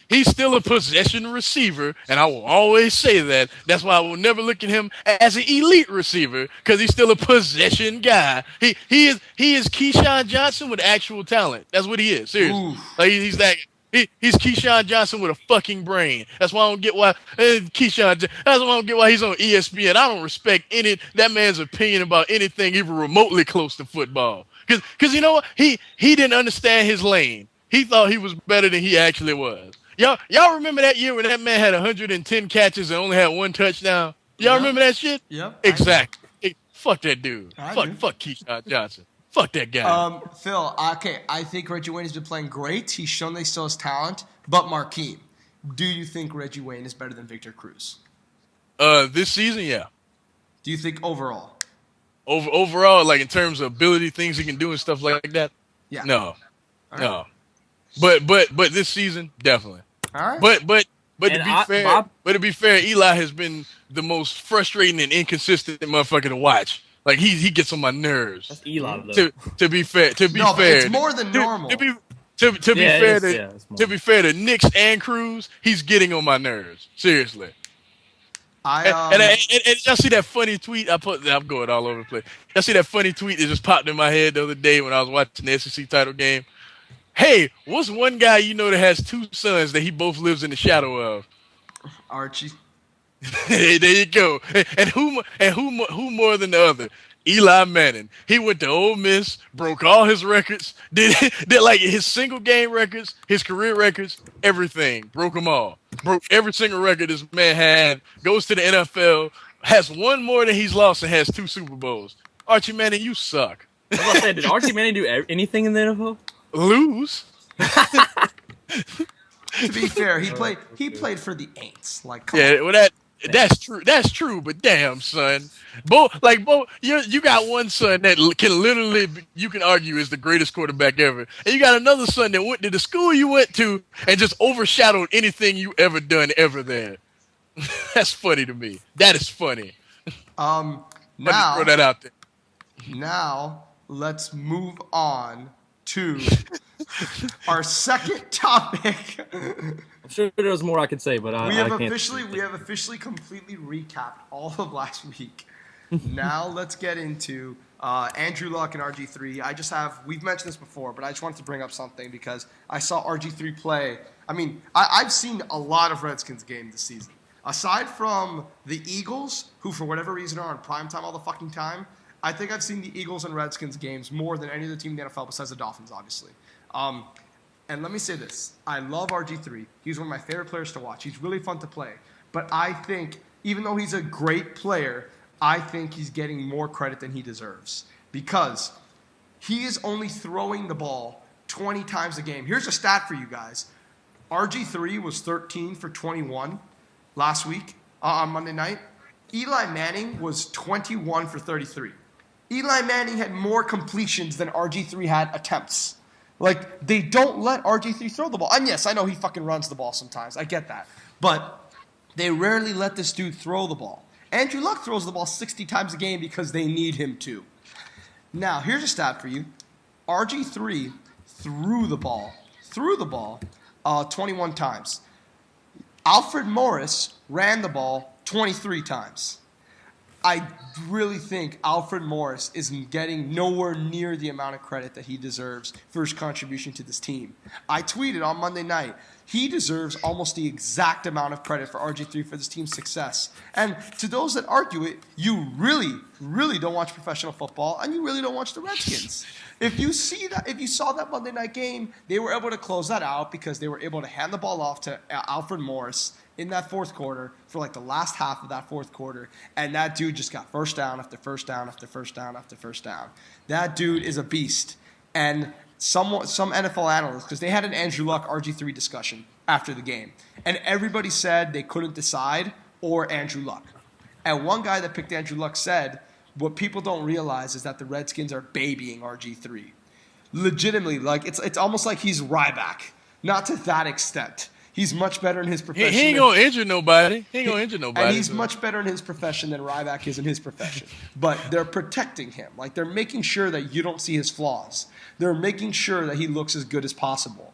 he's still a possession receiver, and I will always say that. That's why I will never look at him as an elite receiver because he's still a possession guy. He is Keyshawn Johnson with actual talent. That's what he is. Seriously, he's that. He's Keyshawn Johnson with a fucking brain. That's why I don't get why That's why I don't get why he's on ESPN. I don't respect that man's opinion about anything even remotely close to football. Because you know what? He didn't understand his lane. He thought he was better than he actually was. Y'all remember that year when that man had 110 catches and only had one touchdown? Y'all remember that shit? Yep. Exactly. Hey, fuck that dude. Fuck Keyshawn Johnson. Fuck that guy. Phil, okay, I think Reggie Wayne has been playing great. He's shown that he still has talent. But Markeem, do you think Reggie Wayne is better than Victor Cruz? This season, yeah. Do you think overall? Overall, in terms of ability, things he can do and stuff like that? Yeah. No. Right. No. But this season, definitely. All right. But to be fair, Eli has been the most frustrating and inconsistent motherfucker to watch. He gets on my nerves. That's Eli, though. To be fair, it's more than normal. To be fair to Knicks and Cruz, he's getting on my nerves. Seriously. And y'all see that funny tweet I'm going all over the place. Y'all see that funny tweet that just popped in my head the other day when I was watching the SEC title game? Hey, what's one guy that has two sons that he both lives in the shadow of? Archie. Hey, there you go. And who more than the other? Eli Manning. He went to Ole Miss, broke all his records, did his single game records, his career records, everything. Broke them all. Broke every single record this man had. Goes to the NFL, has one more than he's lost, and has 2 Super Bowls. Archie Manning, you suck. I was about to say, did Archie Manning do anything in the NFL? Lose. To be fair, he played for the Aints. That's true. That's true. But damn, son, you got one son that can literally, you can argue, is the greatest quarterback ever, and you got another son that went to the school you went to and just overshadowed anything you ever done ever there. That's funny to me. That is funny. Now throw that out there. Now let's move on to our second topic. I'm sure there was more I could say, but we have officially completely recapped all of last week. Now let's get into Andrew Luck and RG3. We've mentioned this before, but I just wanted to bring up something because I saw RG3 play. I mean, I've seen a lot of Redskins games this season. Aside from the Eagles, who for whatever reason are on primetime all the fucking time, I think I've seen the Eagles and Redskins games more than any other team in the NFL besides the Dolphins, obviously. And let me say this. I love RG3. He's one of my favorite players to watch. He's really fun to play. But I think, even though he's a great player, I think he's getting more credit than he deserves. Because he is only throwing the ball 20 times a game. Here's a stat for you guys. RG3 was 13 for 21 last week on Monday night. Eli Manning was 21 for 33. Eli Manning had more completions than RG3 had attempts. They don't let RG3 throw the ball. And yes, I know he fucking runs the ball sometimes. I get that. But they rarely let this dude throw the ball. Andrew Luck throws the ball 60 times a game because they need him to. Now, here's a stat for you. RG3 threw the ball 21 times. Alfred Morris ran the ball 23 times. I really think Alfred Morris is getting nowhere near the amount of credit that he deserves for his contribution to this team. I tweeted on Monday night, he deserves almost the exact amount of credit for RG3 for this team's success. And to those that argue it, you really, really don't watch professional football, and you really don't watch the Redskins. If you saw that Monday night game, they were able to close that out because they were able to hand the ball off to Alfred Morris in that fourth quarter for like the last half of that fourth quarter, and that dude just got first down after first down after first down after first down. That dude is a beast. And some NFL analysts, because they had an Andrew Luck RG3 discussion after the game, and everybody said they couldn't decide or Andrew Luck. And one guy that picked Andrew Luck said, what people don't realize is that the Redskins are babying RG3. Legitimately, like it's almost like he's Ryback. Not to that extent. He's much better in his profession. He ain't gonna injure nobody. And he's much better in his profession than Ryback is in his profession. But they're protecting him. Like, they're making sure that you don't see his flaws. They're making sure that he looks as good as possible.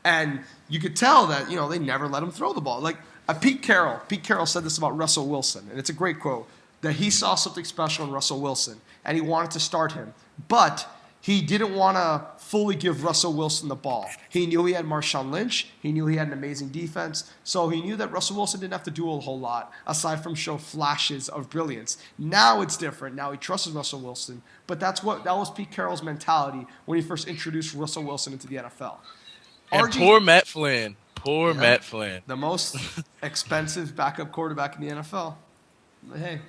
And you could tell that, they never let him throw the ball. Like, Pete Carroll said this about Russell Wilson, and it's a great quote, that he saw something special in Russell Wilson, and he wanted to start him. But he didn't want to fully give Russell Wilson the ball. He knew he had Marshawn Lynch. He knew he had an amazing defense. So he knew that Russell Wilson didn't have to do a whole lot aside from show flashes of brilliance. Now it's different. Now he trusts Russell Wilson. But that was Pete Carroll's mentality when he first introduced Russell Wilson into the NFL. And poor Matt Flynn. Matt Flynn. The most expensive backup quarterback in the NFL. But hey,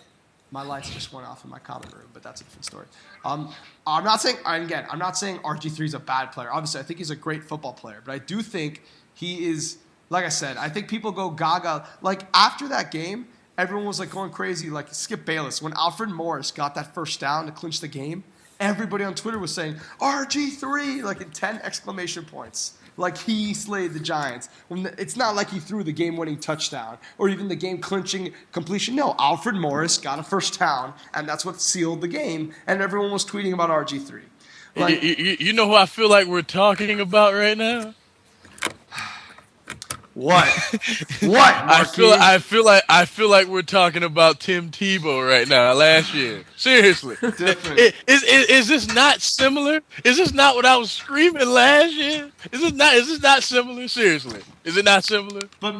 my lights just went off in my common room, but that's a different story. I'm not saying RG3 is a bad player. Obviously, I think he's a great football player, but I do think he is, like I said, I think people go gaga. Like, after that game, everyone was like going crazy, like Skip Bayless. When Alfred Morris got that first down to clinch the game, everybody on Twitter was saying, RG3, like in 10 exclamation points. Like he slayed the Giants. It's not like he threw the game-winning touchdown or even the game-clinching completion. No, Alfred Morris got a first down, and that's what sealed the game, and everyone was tweeting about RG3. Like, you know who I feel like we're talking about right now? What? What? I feel like we're talking about Tim Tebow right now. Last year, seriously. Different. Is this not similar? Is this not what I was screaming last year? Is this not similar? Seriously, is it not similar? But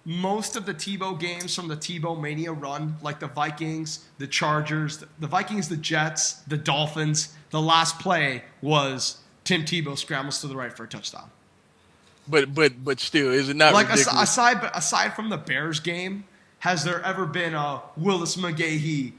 most of the Tebow games from the Tebow Mania run, like the Vikings, the Chargers, the Vikings, the Jets, the Dolphins, the last play was Tim Tebow scrambles to the right for a touchdown. But still, is it not like ridiculous? aside from the Bears game, has there ever been a Willis McGahee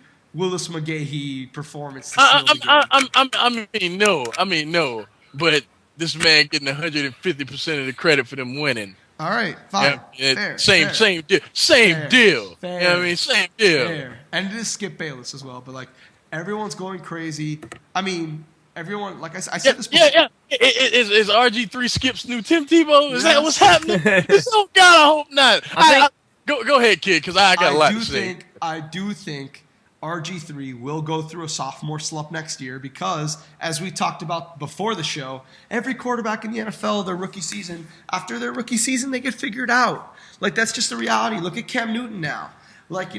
performance to seal the game? I mean no. But this man getting 150% of the credit for them winning. All right, fine. Yeah, same deal. Same deal. Fair. You know what I mean? Same deal. Fair. And it is Skip Bayless as well, but like everyone's going crazy. I mean, everyone, like I said this before. Yeah. Is RG3 Skip's new Tim Tebow? Is that what's happening? Oh God, I hope not. Go ahead, kid, because I got a lot to say. I do think RG3 will go through a sophomore slump next year because, as we talked about before the show, every quarterback in the NFL, after their rookie season, they get figured out. Like, that's just the reality. Look at Cam Newton now. Like,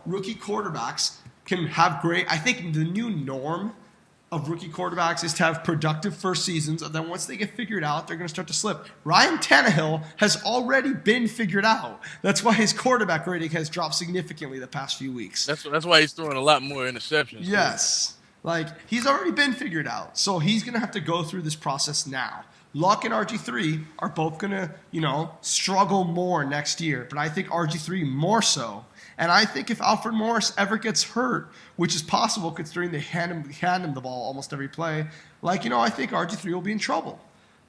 rookie quarterbacks can have I think the new norm of rookie quarterbacks is to have productive first seasons, and then once they get figured out, they're going to start to slip. Ryan Tannehill has already been figured out. That's why his quarterback rating has dropped significantly the past few weeks. That's why he's throwing a lot more interceptions. Yes. Like, he's already been figured out. So he's going to have to go through this process now. Luck and RG3 are both going to, struggle more next year, but I think RG3 more so. And I think if Alfred Morris ever gets hurt, which is possible considering they hand him the ball almost every play, I think RG3 will be in trouble.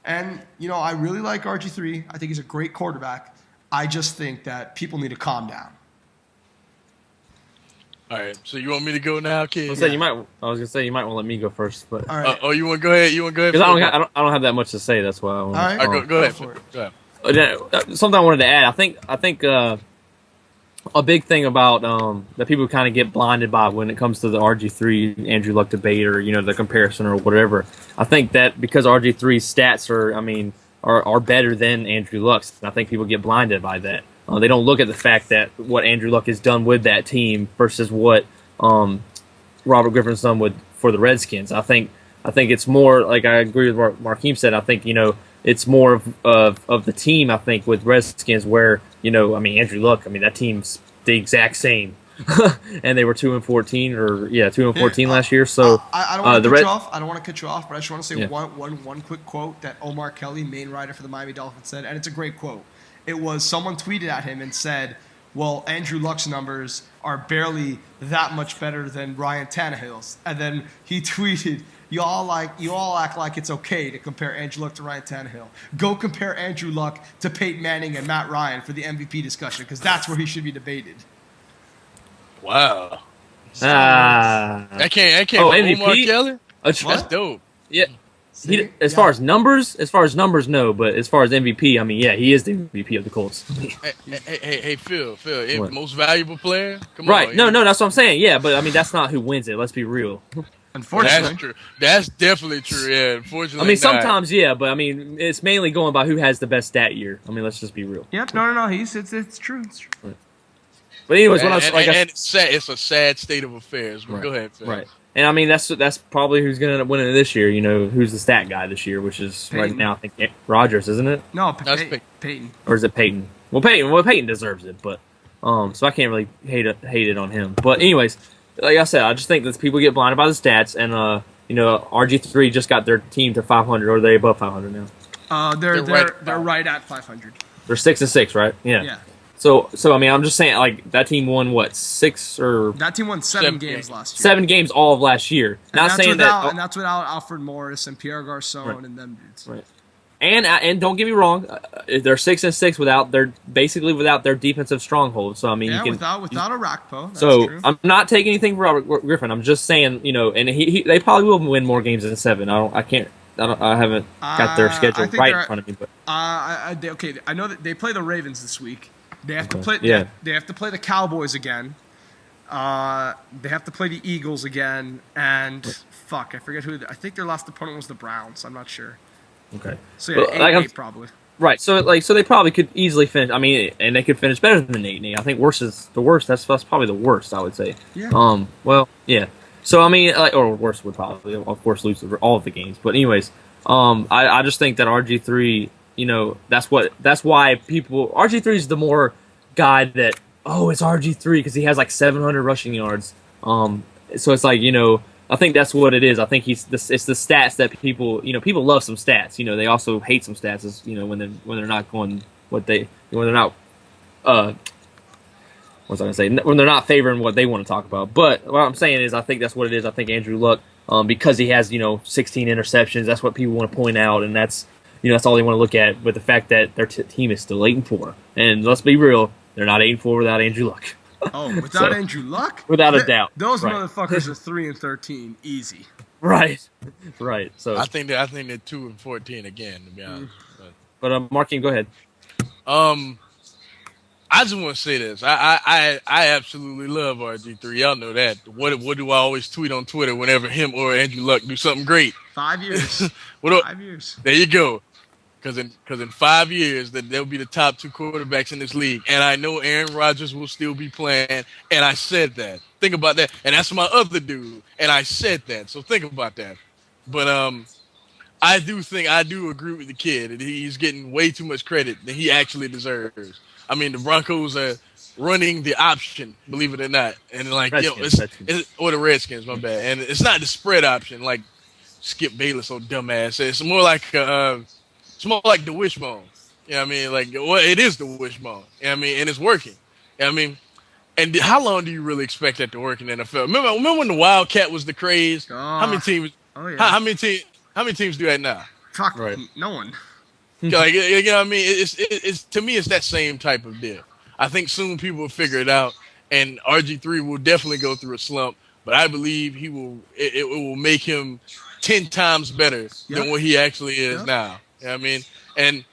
And, I really like RG3. I think he's a great quarterback. I just think that people need to calm down. All right, so you want me to go now, kid? I was gonna say you might want to let me go first, but all right. You want to go ahead? Because I don't have that much to say. That's why. All right, go ahead. for it. Go ahead. Something I wanted to add. I think a big thing about that people kind of get blinded by when it comes to the RG3 Andrew Luck debate or the comparison or whatever. I think that because RG3's stats are better than Andrew Luck's, I think people get blinded by that. They don't look at the fact that what Andrew Luck has done with that team versus what Robert Griffin's done for the Redskins. I think it's more like I agree with what Markeem said. I think it's more of the team. I think with Redskins where Andrew Luck. That team's the exact same, and they were 2-14 or 2-14 last year. So I don't want to cut you off. I don't want to cut you off, but I just want to say one quick quote that Omar Kelly, main writer for the Miami Dolphins, said, and it's a great quote. It was someone tweeted at him and said, "Well, Andrew Luck's numbers are barely that much better than Ryan Tannehill's," and then he tweeted, You all act like it's okay to compare Andrew Luck to Ryan Tannehill. Go compare Andrew Luck to Peyton Manning and Matt Ryan for the MVP discussion, because that's where he should be debated. Wow. I can't. Oh, MVP? MVP? Omar Kelly? That's dope. Yeah. As far as numbers, no. But as far as MVP, he is the MVP of the Colts. Hey, Phil, most valuable player? Come right. on. No, that's what I'm saying. Yeah, but that's not who wins it. Let's be real. Unfortunately. That's true. That's definitely true. Yeah, unfortunately. Sometimes, but it's mainly going by who has the best stat year. Let's just be real. Yep. No. It's true. It's true. Right. But anyways, it's a sad state of affairs. But Go ahead, Phil. Right. And that's probably who's going to end up winning this year. Who's the stat guy this year, which is Peyton. right now I think Rodgers, isn't it? No, Peyton. Or is it Peyton? Well, Peyton deserves it, but so I can't really hate it on him. But anyways, like I said, I just think that people get blinded by the stats, and RG3 just got their team to 500, or are they above 500 now? They're right at 500. They're 6-6, right? Yeah. Yeah. So I'm just saying, like, that team won what, 6 or that team won 7 games last year. 7 games all of last year. And that's without Alfred Morris and Pierre Garçon and them dudes. Right. And don't get me wrong, they're 6-6 without their defensive stronghold. So without a Rakpo. That's true. I'm not taking anything from Robert Griffin. I'm just saying, and they probably will win more games than 7. I haven't got their schedule right in front of me. But I know that they play the Ravens this week. They have to play. Yeah. They have to play the Cowboys again. They have to play the Eagles again, and I forget who. I think their last opponent was the Browns. I'm not sure. Okay. So yeah, 8-8 probably. Right. So they probably could easily finish. And they could finish better than 8-8. I think worse is the worst. That's probably the worst, I would say. Yeah. Well, yeah. So or worse would probably, of course, lose all of the games. But anyways, I just think that RG3. That's why RG3 is the more guy that, it's RG3 because he has like 700 rushing yards. So it's like, I think that's what it is. I think it's the stats that people love some stats. They also hate some stats as, when they're not going when they're not what's I gonna say, when they're not favoring what they want to talk about. But what I'm saying is I think that's what it is. I think Andrew Luck, because he has 16 interceptions, that's what people want to point out, and that's all they want to look at, with the fact that their team is still 8-4. And let's be real, they're not 8-4 without Andrew Luck. Oh, without Andrew Luck? Without a doubt. Those motherfuckers are 3-13, easy. Right. So I think they're 2-14 again, to be honest. But Markeem, go ahead. I just want to say this. I absolutely love RG3. Y'all know that. What do I always tweet on Twitter whenever him or Andrew Luck do something great? 5 years. 5 years. There you go. Because in 5 years, they'll be the top 2 quarterbacks in this league. And I know Aaron Rodgers will still be playing. And I said that. Think about that. And that's my other dude. And I said that. So think about that. But I do agree with the kid. He's getting way too much credit than he actually deserves. The Broncos are running the option, believe it or not. And Redskins. Or the Redskins, my bad. And it's not the spread option like Skip Bayless, so dumbass. It's more like the wishbone. It is the wishbone. And it's working. And how long do you really expect that to work in the NFL? Remember when the Wildcat was the craze? How many teams? Oh, yeah. How many teams do that now? Right. No one. It's to me, it's that same type of deal. I think soon people will figure it out, and RG3 will definitely go through a slump. But I believe he will. It will make him 10 times better than what he actually is now. And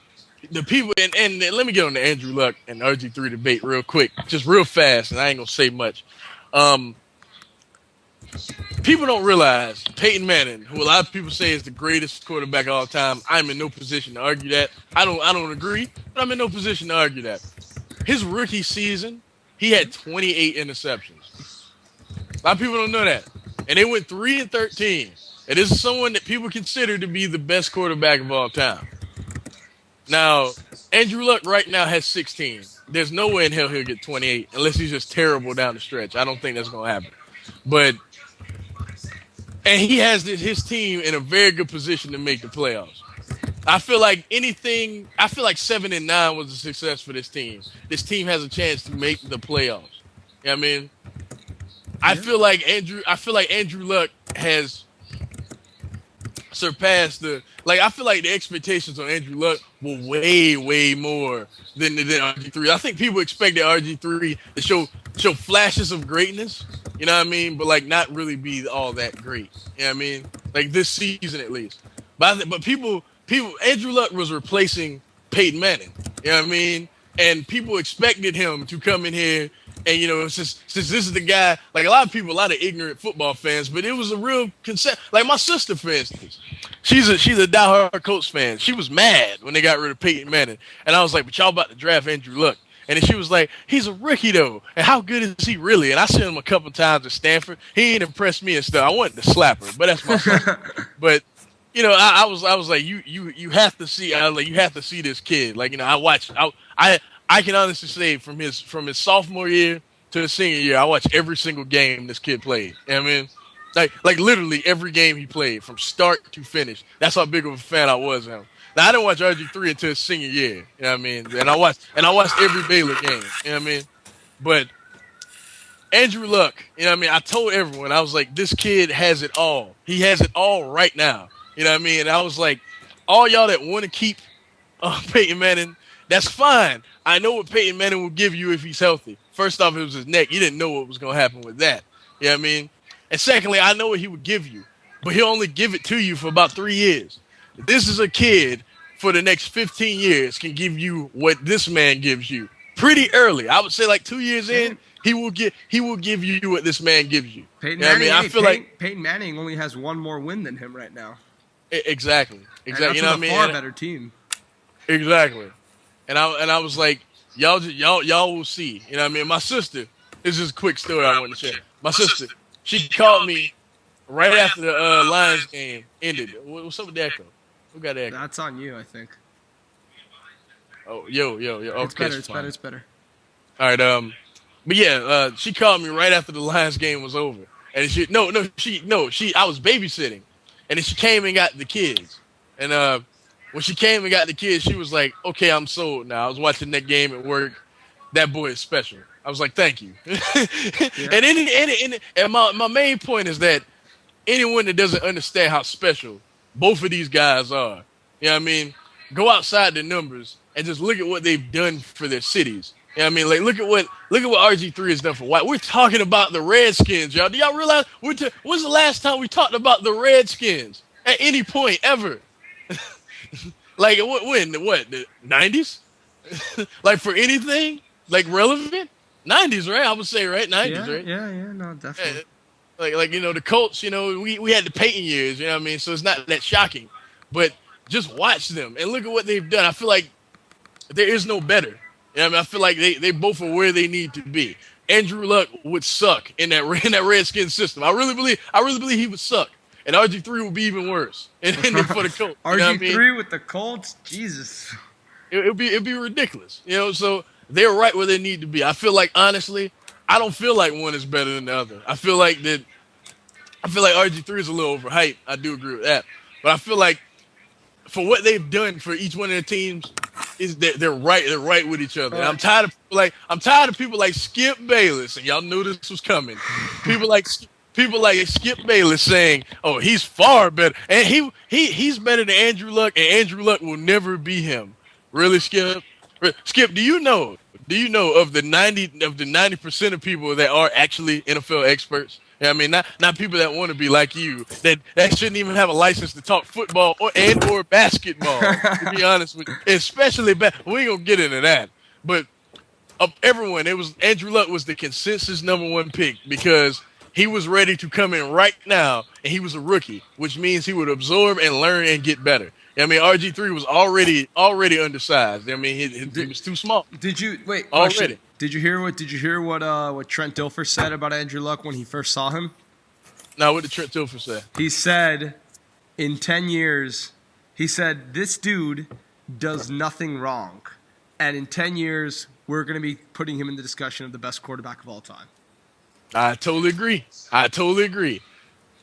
the people and let me get on the Andrew Luck and RG3 debate real quick, just real fast, and I ain't gonna say much. People don't realize Peyton Manning, who a lot of people say is the greatest quarterback of all time. I'm in no position to argue that. I don't agree, but I'm in no position to argue that. His rookie season, he had 28 interceptions. A lot of people don't know that, and they went 3-13. And this is someone that people consider to be the best quarterback of all time. Now, Andrew Luck right now has 16. There's no way in hell he'll get 28 unless he's just terrible down the stretch. I don't think that's going to happen. And he has his team in a very good position to make the playoffs. I feel like 7-9 was a success for this team. This team has a chance to make the playoffs. You know what I mean? I feel like Andrew Luck has surpassed I feel like the expectations on Andrew Luck were way, way more than RG3. I think people expected RG3 to show flashes of greatness, you know what I mean, but not really be all that great. You know what I mean? Like this season at least. But people Andrew Luck was replacing Peyton Manning. You know what I mean? And people expected him to come in here and, since this is the guy, a lot of ignorant football fans, but it was a real concept. Like my sister, for instance, she's a diehard Colts fan. She was mad when they got rid of Peyton Manning. And I was like, but y'all about to draft Andrew Luck. And then she was like, he's a rookie though. And how good is he really? And I seen him a couple times at Stanford. He ain't impressed me and stuff. I wanted to slap her, but that's my son. But I was like, you have to see. I was like, you have to see this kid. I can honestly say from his sophomore year to his senior year, I watched every single game this kid played. You know what I mean? Like literally every game he played from start to finish. That's how big of a fan I was of him. Now I didn't watch RG3 until his senior year. You know what I mean? And I watched every Baylor game. You know what I mean? But Andrew Luck, you know what I mean? I told everyone, I was like, this kid has it all. He has it all right now. You know what I mean? And I was like, all y'all that want to keep Peyton Manning, that's fine. I know what Peyton Manning will give you if he's healthy. First off, it was his neck. You didn't know what was going to happen with that. You know what I mean? And secondly, I know what he would give you, but he'll only give it to you for about 3 years. This is a kid for the next 15 years can give you what this man gives you pretty early. I would say 2 years in, he will give you what this man gives you. Peyton you know Manning, I feel like Peyton Manning only has one more win than him right now. Exactly. And that's you know what I mean? Far better team. Exactly. And I was like, y'all will see. You know what I mean? My sister, this is a quick story I want to share. My sister, she called me right after the Lions game ended. What's up with the echo? Who got the echo? That's on you, I think. Oh, yo. It's okay, it's better. All right. But yeah, she called me right after the Lions game was over, and I was babysitting, and then she came and got the kids, and when she came and got the kids, she was like, okay, I'm sold now. I was watching that game at work. That boy is special. I was like, thank you. Yeah. And my main point is that anyone that doesn't understand how special both of these guys are, you know what I mean? Go outside the numbers and just look at what they've done for their cities. You know what I mean? Look at what RG3 has done for White. We're talking about the Redskins, y'all. Do y'all realize when's the last time we talked about the Redskins at any point ever? When the 90s? For anything relevant? 90s, right? I would say, right? 90s, right? Yeah, no, definitely. The Colts, we had the Peyton years, you know what I mean? So it's not that shocking. But just watch them and look at what they've done. I feel like there is no better. You know what I mean? I feel like they both are where they need to be. Andrew Luck would suck in that Redskins system. I really believe he would suck. And RG3 would be even worse. And then for the Colts. RG3 you know what I mean? with the Colts? Jesus. It'd be ridiculous. So they're right where they need to be. I feel like, honestly, I don't feel like one is better than the other. I feel like RG3 is a little overhyped. I do agree with that. But I feel like for what they've done for each one of their teams, is that they're right with each other. And I'm tired of people like Skip Bayless, and y'all knew this was coming. People like Skip Bayless saying, "Oh, he's far better," and he's better than Andrew Luck, and Andrew Luck will never be him. Really, Skip? Skip, do you know of the 90% of people that are actually NFL experts? I mean, not people that want to be like you, that shouldn't even have a license to talk football or basketball. To be honest with you, especially we ain't gonna get into that. But of everyone, it was Andrew Luck was the consensus #1 pick because he was ready to come in right now, and he was a rookie, which means he would absorb and learn and get better. I mean, RG3 was already undersized. I mean, he was too small. Did you wait? Already. Question. Did you hear what Trent Dilfer said about Andrew Luck when he first saw him? Now, what did Trent Dilfer say? He said, in 10 years, he said this dude does nothing wrong, and in 10 years we're going to be putting him in the discussion of the best quarterback of all time. I totally agree.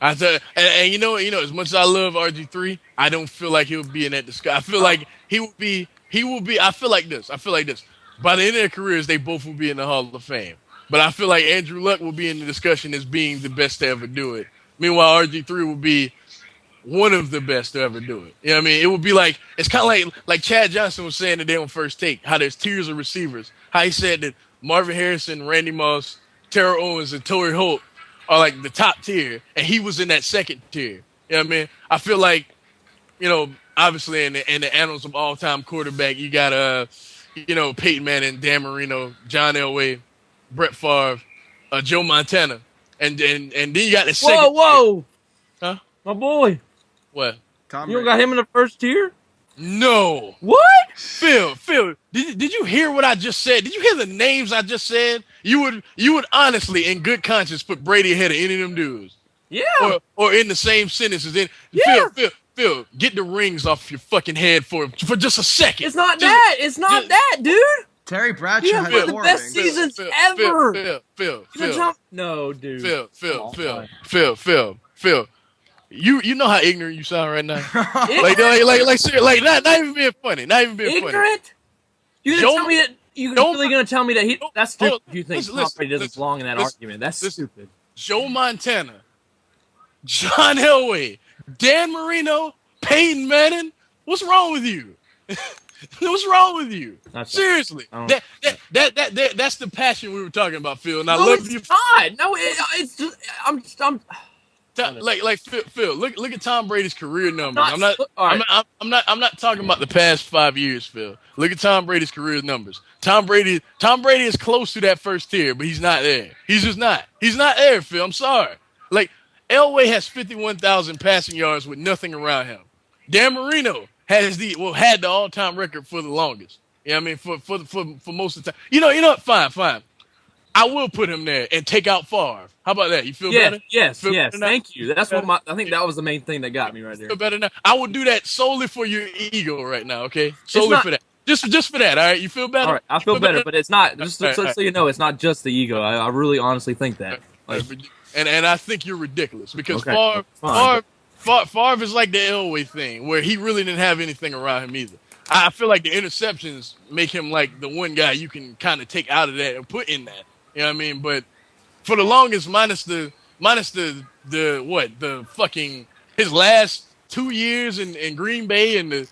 And you know, as much as I love RG3, I don't feel like he'll be in that discussion. I feel like he will be. I feel like this. By the end of their careers, they both will be in the Hall of Fame. But I feel like Andrew Luck will be in the discussion as being the best to ever do it. Meanwhile, RG3 will be one of the best to ever do it. You know what I mean? It would be like, it's kind of like Chad Johnson was saying today on First Take, how there's tiers of receivers. How he said that Marvin Harrison, Randy Moss, Terrell Owens, and Torrey Holt are like the top tier, and he was in that second tier. You know what I mean? I feel like, obviously in the annals of all-time quarterback, you got Peyton Manning, Dan Marino, John Elway, Brett Favre, Joe Montana, and then you got the second. Whoa! Huh? My boy. What? Tom You don't Brady. got him in the first tier? No. What? Phil, did you hear what I just said? Did you hear the names I just said? You would honestly, in good conscience, put Brady ahead of any of them dudes. Yeah. Or in the same sentences. Yeah. Phil, get the rings off your fucking head for just a second. It's not that. It's not that, dude. Terry Bradshaw You have had one of the four best rings. seasons ever. Phil. No, dude. Phil. You know how ignorant you sound right now. Like not even being funny. Not even being funny. Ignorant? You gonna tell me that? You really gonna tell me that he? That's stupid. Hold on. You think Tom Listen, Brady doesn't belong in that argument? That's stupid. Joe Montana, John Elway, Dan Marino, Peyton Manning. What's wrong with you? What's wrong with you? Seriously, that's the passion we were talking about, Phil. And I love you. Not. No, it's just, I'm like Phil. Look at Tom Brady's career numbers. I'm not talking about the past 5 years, Phil. Look at Tom Brady's career numbers. Tom Brady is close to that first tier, but he's not there. He's just not. He's not there, Phil. I'm sorry. Like Elway has 51,000 passing yards with nothing around him. Dan Marino had the all-time record for the longest. You know what I mean? For most of the time. You know what? Fine. I will put him there and take out Favre. How about that? You feel better? Yes. Better now? Thank you. That's what I think that was the main thing that got me right there. Feel better now? I would do that solely for your ego right now, okay? Solely for that. Just for that, all right? You feel better? All right, I feel better, but it's not, just so you know, it's not just the ego. I really honestly think that. Like, and I think you're ridiculous because Okay, Favre is like the Elway thing where he really didn't have anything around him either. I feel like the interceptions make him like the one guy you can kind of take out of that and put in that. You know what I mean? But for the longest, minus the fucking his last 2 years in Green Bay and the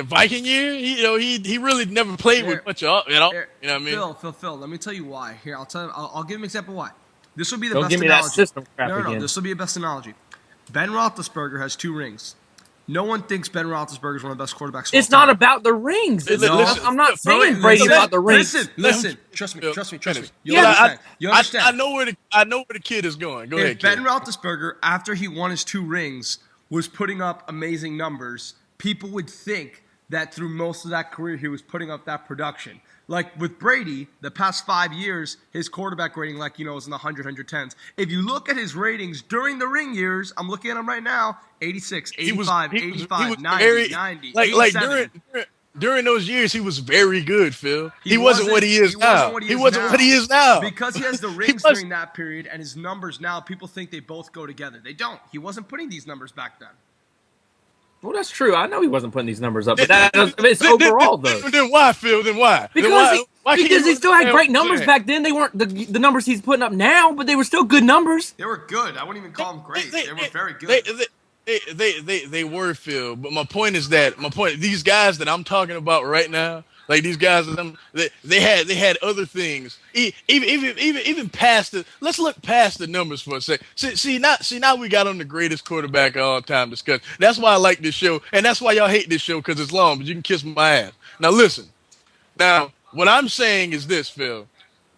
Viking year, he really never played with much at all. You know what I mean? Phil, let me tell you why. Here, I'll give an example why. This will be the don't best give me analogy. that system crap No, again. this will be the best analogy. Ben Roethlisberger has 2 rings. No one thinks Ben Roethlisberger is one of the best quarterbacks of all it's not time. about the rings. Listen, I'm not saying Brady's about the rings. Listen. Trust me. You Yeah, understand. I know where the kid is going. Go ahead, If kid. Ben Roethlisberger, after he won his 2 rings, was putting up amazing numbers, people would think that through most of that career he was putting up that production. Like with Brady, the past 5 years, his quarterback rating, is in the 110s. If you look at his ratings during the ring years, I'm looking at him right now, 86, 85, 85, 90, 90, 87. During those years, he was very good, Phil. He wasn't what he is now. He wasn't what he is now. Because he has the rings during that period and his numbers now, people think they both go together. They don't. He wasn't putting these numbers back then. Well, that's true. I know he wasn't putting these numbers up, but it's overall though. Then why, Phil? Then why? Because he still had great numbers back then. They weren't the numbers he's putting up now, but they were still good numbers. They were good. I wouldn't even call them great. They were very good. They were, Phil. But my point is that these guys that I'm talking about right now Like these guys, they had other things. Even past the. Let's look past the numbers for a sec. Now we got on the greatest quarterback of all time discussion. That's why I like this show, and that's why y'all hate this show because it's long. But you can kiss my ass. Now listen. Now what I'm saying is this, Phil.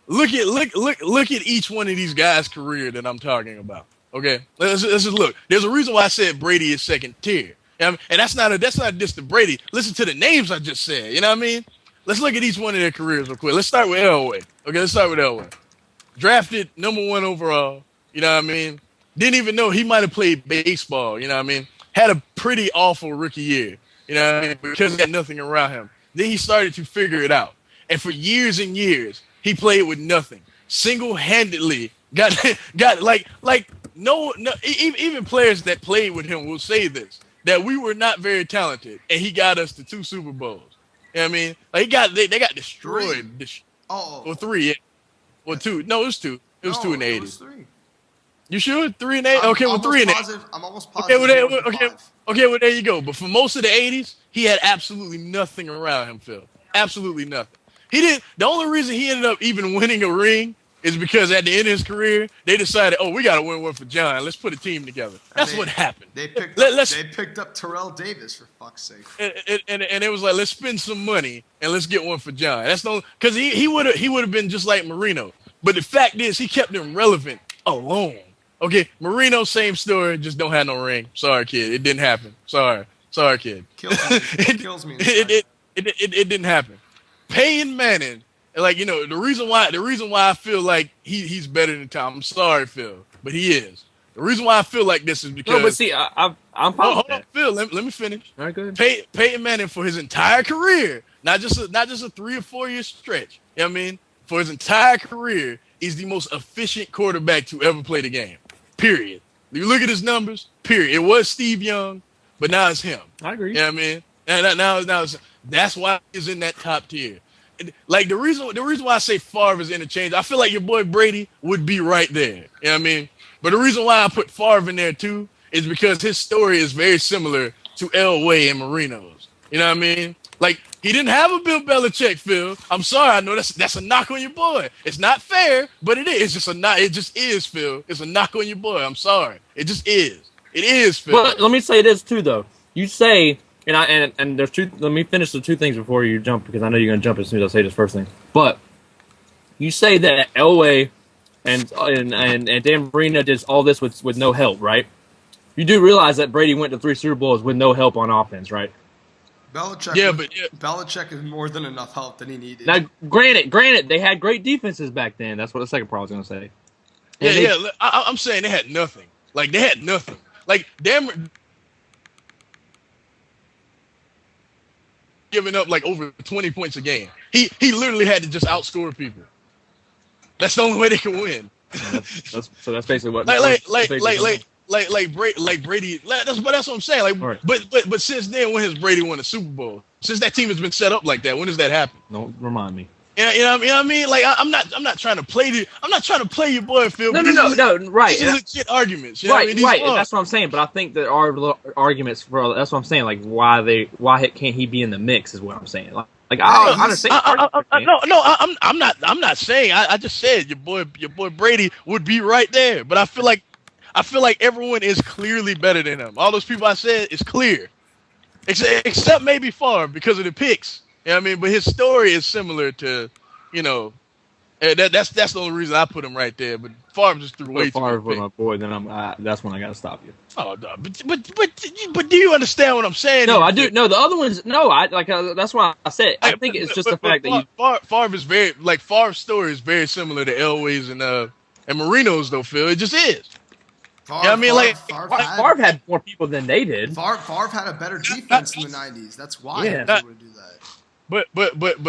Look at each one of these guys' career that I'm talking about. Okay, let's just look. There's a reason why I said Brady is second tier. And that's not just the Brady. Listen to the names I just said. You know what I mean? Let's look at each one of their careers real quick. Let's start with Elway. Okay, let's start with Elway. Drafted #1 overall. You know what I mean? Didn't even know he might have played baseball. You know what I mean? Had a pretty awful rookie year. You know what I mean? Because he had nothing around him. Then he started to figure it out. And for years and years, he played with nothing. Single-handedly got no, even players that played with him will say this, that we were not very talented, and he got us to 2 Super Bowls. You know what I mean? Like they got destroyed. Or 3, yeah. Well, 2. No, it was 2. It was 2 in the 80s. It was 3. You sure? 3 and 8? Okay, well 3 and 8. I'm almost positive. Okay, well there you go. But for most of the 80s, he had absolutely nothing around him, Phil. Absolutely nothing. He didn't. The only reason he ended up even winning a ring is because at the end of his career, they decided, we got to win one for John. Let's put a team together. That's what happened. They picked up Terrell Davis, for fuck's sake. And it was like, let's spend some money and let's get one for John. That's no, because he would have been just like Marino. But the fact is, he kept him relevant alone. Okay, Marino, same story, just don't have no ring. Sorry, kid, it didn't happen. Sorry, kid. Kills me. It didn't happen. Peyton Manning. Like, you know, the reason why I feel like he's better than Tom. I'm sorry, Phil, but he is. The reason why I feel like this is because. No, but see, I'm hold on, Phil. Let me finish. All right, go ahead. Peyton Manning for his entire career, not just a 3 or 4 year stretch. You know what I mean? For his entire career, he's the most efficient quarterback to ever play the game. Period. You look at his numbers. Period. It was Steve Young, but now it's him. I agree. You know what I mean? Now that's why he's in that top tier. Like the reason why I say Favre is interchangeable, I feel like your boy Brady would be right there. You know what I mean? But the reason why I put Favre in there too is because his story is very similar to Elway and Marino's. You know what I mean? Like he didn't have a Bill Belichick, Phil. I'm sorry, I know that's a knock on your boy. It's not fair, but it is. It's just a knock. It just is, Phil. It's a knock on your boy. I'm sorry. It just is. It is, Phil. But let me say this too, though. You say. And there's 2. Let me finish the 2 things before you jump, because I know you're gonna jump as soon as I say this first thing. But you say that Elway and Dan Marino did all this with no help, right? You do realize that Brady went to 3 Super Bowls with no help on offense, right? Belichick is more than enough help that he needed. Now, granted, they had great defenses back then. That's what the second part I was gonna say. I'm saying they had nothing. Like they had nothing. Like Dan. Giving up like over 20 points a game. He literally had to just outscore people. That's the only way they can win. So that's basically what. Like Brady. That's what I'm saying. Like, right. But since then, when has Brady won a Super Bowl? Since that team has been set up like that, when does that happen? Don't remind me. You know what I mean? Like I'm not trying to play your boy, Phil. No, right. These are legit arguments. You know right, what I mean? Right. That's what I'm saying. But I think there are arguments for. That's what I'm saying. Like why can't he be in the mix? Is what I'm saying. Like I understand. I'm not saying. I just said your boy Brady would be right there. But I feel like everyone is clearly better than him. All those people I said is clear, except maybe Favre because of the picks. You know what I mean? But his story is similar to, you know, that's the only reason I put him right there. But Favre just threw way too much. Favre was my boy, then that's when I got to stop you. Oh, no, but do you understand what I'm saying? No, I do. No, the other ones. No, that's why I said. I think it's just the fact that Favre is very like Favre's story is very similar to Elway's and Marino's though. Phil, it just is. Favre had more people than they did. Favre had a better defense in the '90s. That's why he was able to do that. But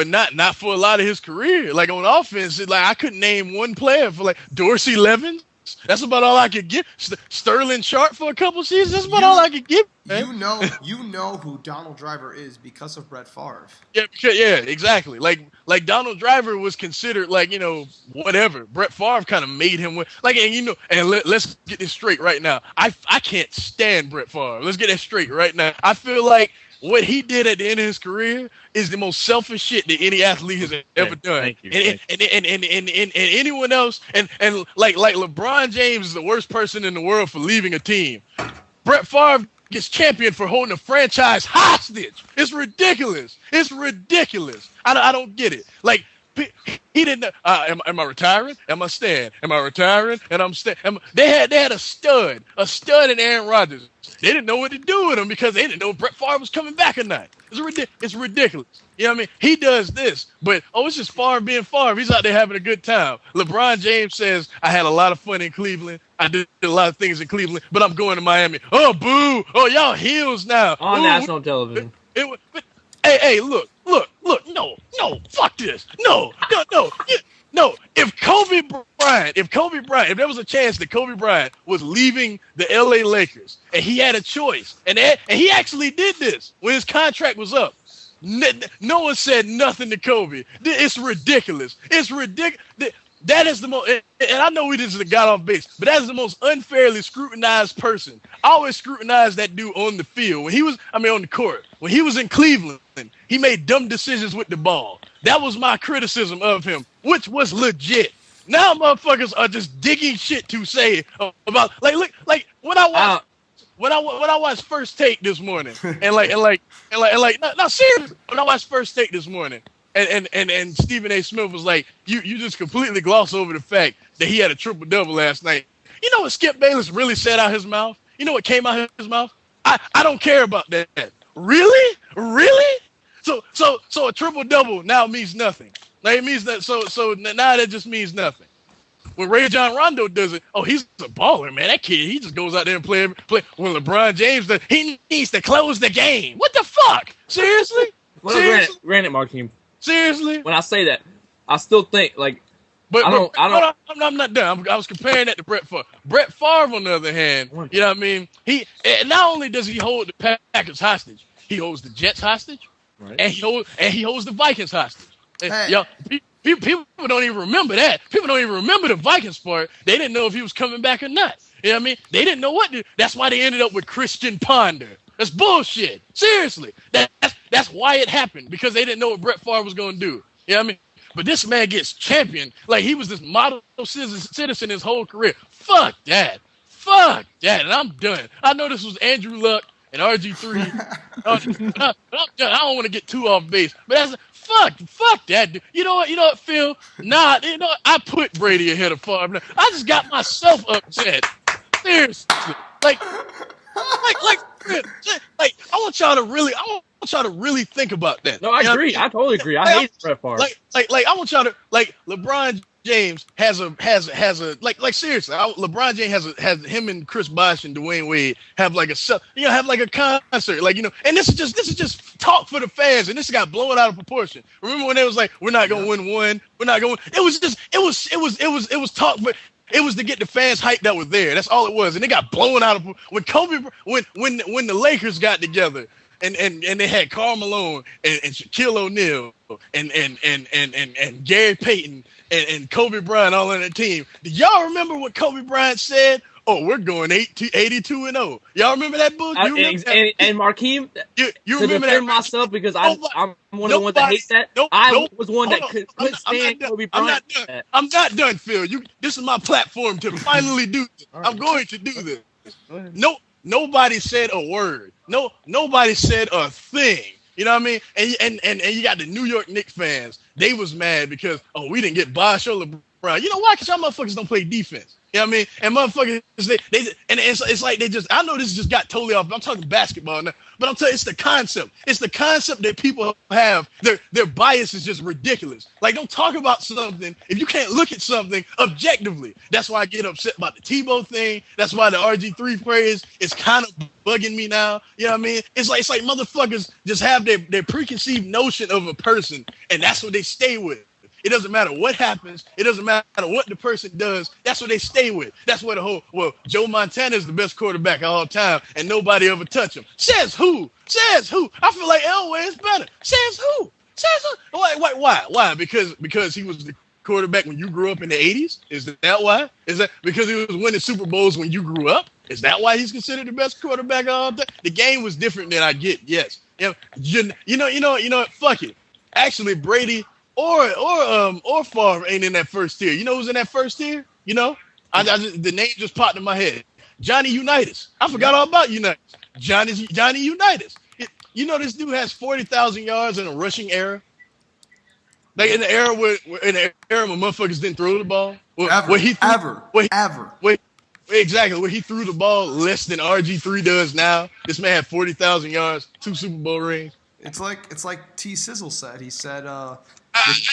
not for a lot of his career. Like on offense, like I couldn't name one player for like Dorsey Levens. That's about all I could get. Sterling Sharp for a couple seasons. That's about all I could get. Man. You know who Donald Driver is because of Brett Favre. Yeah, exactly. Like Donald Driver was considered like, you know, whatever. Brett Favre kind of made him like, and you know, and let's get this straight right now. I can't stand Brett Favre. Let's get that straight right now. I feel like what he did at the end of his career is the most selfish shit that any athlete has ever done. Thank you. And anyone else, and like LeBron James is the worst person in the world for leaving a team. Brett Favre gets championed for holding a franchise hostage. It's ridiculous. It's ridiculous. I don't get it. Like, he didn't. Am I retiring? Am I staying? Am I retiring? And I'm staying. They had a stud in Aaron Rodgers. They didn't know what to do with him because they didn't know if Brett Favre was coming back or not. It's ridiculous. You know what I mean? He does this, but it's just Favre being Favre. He's out there having a good time. LeBron James says, I had a lot of fun in Cleveland. I did a lot of things in Cleveland, but I'm going to Miami. Oh, boo. Oh, y'all heels now. On national television. Hey, look. No, fuck this. No. If Kobe Bryant, if there was a chance that Kobe Bryant was leaving the LA Lakers and he had a choice, and he actually did this when his contract was up, no one said nothing to Kobe. It's ridiculous. It's ridiculous. That is the most, and I know we just got off base, but that is the most unfairly scrutinized person. I always scrutinized that dude on the field on the court. When he was in Cleveland, he made dumb decisions with the ball. That was my criticism of him, which was legit. Now motherfuckers are just digging shit to say about like when I watched First Take this morning, and seriously, when I watched First Take this morning. And Stephen A. Smith was like, you just completely gloss over the fact that he had a triple-double last night. You know what Skip Bayless really said out his mouth? You know what came out his mouth? I don't care about that. Really? So a triple-double now means nothing. Like, it means that. So now that just means nothing. When Ray John Rondo does it, he's a baller, man. That kid, he just goes out there and play. When LeBron James does, he needs to close the game. What the fuck? Seriously? Well, granted, Markeem. Seriously? When I say that, I still think I'm not done. I was comparing that to Brett Favre. Brett Favre, on the other hand, you know what I mean? He not only does he hold the Packers hostage, he holds the Jets hostage, right, and he holds the Vikings hostage. Hey. Yo, people don't even remember that. People don't even remember the Vikings part. They didn't know if he was coming back or not. You know what I mean? They didn't know what to do. That's why they ended up with Christian Ponder. That's bullshit. Seriously. That's why it happened, because they didn't know what Brett Favre was going to do. You know what I mean? But this man gets championed like he was this model citizen his whole career. Fuck that. And I'm done. I know this was Andrew Luck and RG3. I'm done. I don't want to get too off base. But that's fuck that dude. You know what, Phil? Nah, I put Brady ahead of Favre. I just got myself upset. Seriously. Like, I want y'all to really think about that. No, I agree. I totally agree. I hate Brett Favre. I want y'all to LeBron James has a seriously. LeBron James has him and Chris Bosh and Dwayne Wade have like a concert, and this is just talk for the fans, and this got blown out of proportion. Remember when they was like, we're not gonna win one, we're not going. It was talk, but it was to get the fans hyped that were there. That's all it was, and it got blown out of when the Lakers got together. And they had Karl Malone and Shaquille O'Neal and Gary Payton and Kobe Bryant all on the team. Do y'all remember what Kobe Bryant said? Oh, we're going 82-0. Y'all remember that book? And Markeem, you remember that? Myself, because I'm one of the ones that hate that. I was one that couldn't stand Kobe Bryant. I'm not done, Phil. This is my platform to finally do this. Right. I'm going to do this. Nobody said a word. Nobody said a thing. You know what I mean? And you got the New York Knicks fans. They was mad because we didn't get Bosh or LeBron. You know why? Because y'all motherfuckers don't play defense. You know what I mean? And motherfuckers, it's like they just. I know this just got totally off. I'm talking basketball now, but I'm telling you, it's the concept. It's the concept that people have. Their bias is just ridiculous. Like, don't talk about something if you can't look at something objectively. That's why I get upset about the Tebow thing. That's why the RG3 praise is kind of bugging me now. You know what I mean? It's like motherfuckers just have their preconceived notion of a person, and that's what they stay with. It doesn't matter what happens. It doesn't matter what the person does. That's what they stay with. That's what Joe Montana is the best quarterback of all time, and nobody ever touch him. Says who? I feel like Elway is better. Says who? Why? Because he was the quarterback when you grew up in the 80s? Is that why? Is that because he was winning Super Bowls when you grew up? Is that why he's considered the best quarterback of all time? The game was different than I get, yes. You know what? Fuck it. Actually, Brady or Favre ain't in that first tier. You know who's in that first tier? You know, the name just popped in my head. Johnny Unitas. I forgot all about Unitas. Johnny Unitas. You know this dude has 40,000 yards in a rushing era. Like in the era where motherfuckers didn't throw the ball. Exactly. Where he threw the ball less than RG3 does now. This man had 40,000 yards, 2 Super Bowl rings. It's like T Sizzle said. He said, I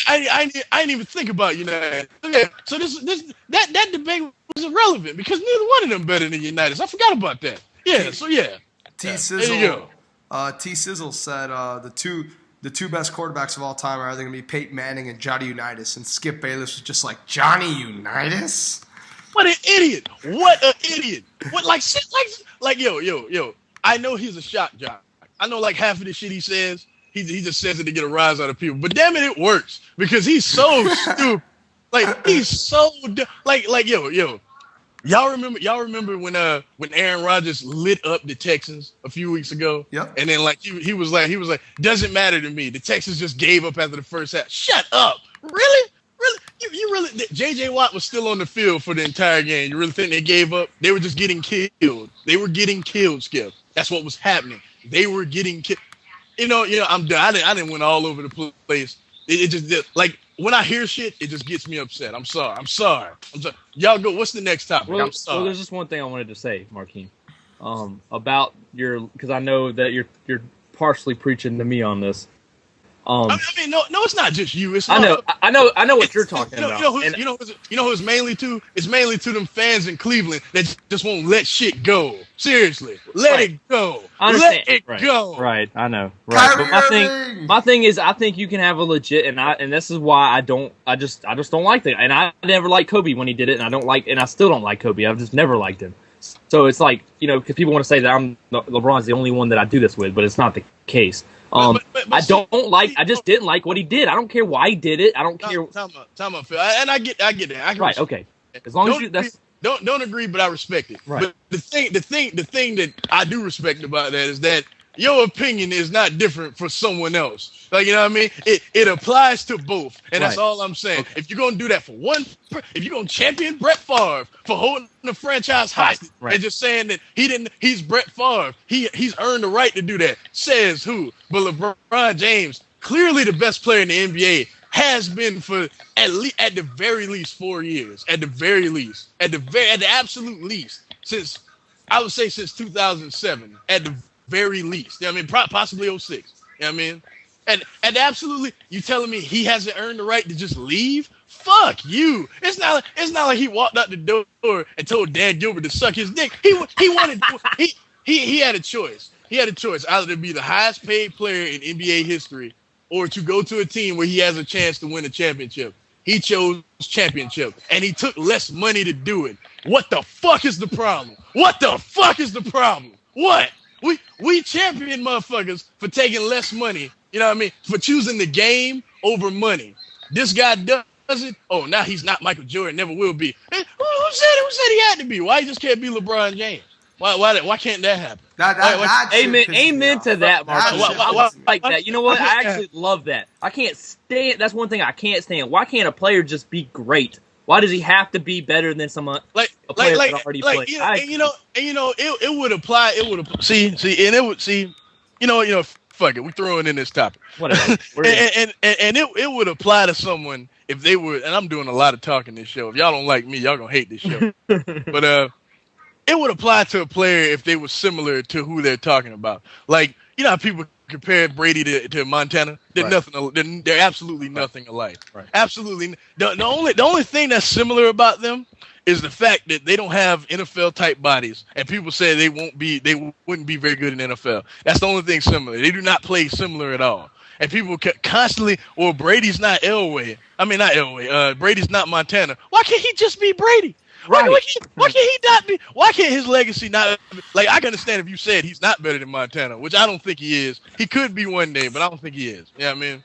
didn't even think about United. Yeah. So that debate was irrelevant because neither one of them better than United. I forgot about that. Yeah. So yeah. T Sizzle. T Sizzle said the two best quarterbacks of all time are either going to be Peyton Manning and Johnny Unitas, and Skip Bayless was just like, Johnny Unitas? What an idiot! What an idiot! What like yo? I know he's a shock jock. I know like half of the shit he says, he just says it to get a rise out of people. But damn it works because he's so stupid. Like he's so like yo. Y'all remember when Aaron Rodgers lit up the Texans a few weeks ago? Yep. And then like he was like, doesn't matter to me. The Texans just gave up after the first half. Shut up. Really? You really J.J. Watt was still on the field for the entire game. You really think they gave up? They were just getting killed. They were getting killed, Skip. That's what was happening. They were getting killed. You know, I'm done. I didn't went all over the place. It just like when I hear shit, it just gets me upset. I'm sorry. Y'all go. What's the next topic? Well, I'm sorry. Well, there's just one thing I wanted to say, Markeem, about because I know that you're partially preaching to me on this. I mean, no, it's not just you. It's I know what you're talking about. You know who it's mainly to? It's mainly to them fans in Cleveland that just won't let shit go. Seriously, let it go. Let it go. Right, I know. Right, but my thing is, I think you can have a legit, and this is why I just don't like that. And I never liked Kobe when he did it, and I still don't like Kobe. I've just never liked him. So it's like, because people want to say that LeBron's the only one that I do this with, but it's not the case. I just didn't like what he did. I don't care why he did it. I don't care. Time out, Phil. And I get that. Right. Okay. As long as don't agree, but I respect it. Right. But the thing that I do respect about that is that your opinion is not different for someone else. Like, you know what I mean? It applies to both. And that's all I'm saying. Okay. If you're going to do that for if you're going to champion Brett Favre for holding the franchise hostage and just saying that he's Brett Favre, he's earned the right to do that. Says who? But LeBron James, clearly the best player in the NBA, has been for at the very least 4 years. At the absolute least. Since 2007. At the very least. You know what I mean? Possibly 06. You know what I mean? And absolutely, you telling me he hasn't earned the right to just leave? Fuck you. It's not like he walked out the door and told Dan Gilbert to suck his dick. He had a choice. He had a choice either to be the highest paid player in NBA history or to go to a team where he has a chance to win a championship. He chose championship, and he took less money to do it. What the fuck is the problem? What? We champion motherfuckers for taking less money, you know what I mean? For choosing the game over money. This guy does it. Oh, now he's not Michael Jordan, never will be. Who said he had to be? Why he just can't be LeBron James? Why can't that happen? Amen to that, Mark. I like that. You know what? I actually love that. I can't stand. That's one thing I can't stand. Why can't a player just be great? Why does he have to be better than someone? A player that already played. It would apply. Fuck it. We're throwing in this topic. Whatever. and it would apply to someone if they were. And I'm doing a lot of talking this show. If y'all don't like me, y'all gonna hate this show. But it would apply to a player if they were similar to who they're talking about. Like, you know how people compare Brady to Montana? They're nothing. They're absolutely nothing alike. Right. Absolutely. The only thing that's similar about them is the fact that they don't have NFL type bodies, and people say they wouldn't be very good in NFL. That's the only thing similar. They do not play similar at all. And people constantly, well, Brady's not Elway. I mean, not Elway. Brady's not Montana. Why can't he just be Brady? Right. Why can't he not be? Why can't his legacy not? Like, I can understand if you said he's not better than Montana, which I don't think he is. He could be one day, but I don't think he is. You know what I mean?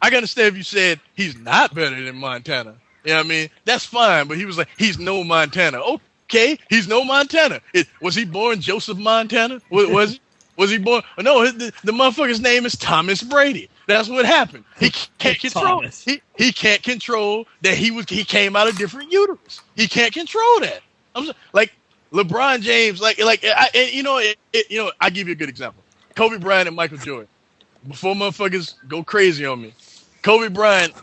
I can understand if you said he's not better than Montana. You know what I mean? That's fine, but he was like, he's no Montana. Okay, he's no Montana. Was he born Joseph Montana? Was Was he born? No, the motherfucker's name is Thomas Brady. That's what happened. He can't control. He can't control that he came out of different uterus. He can't control that. Like LeBron James, I give you a good example. Kobe Bryant and Michael Jordan. Before motherfuckers go crazy on me, Kobe Bryant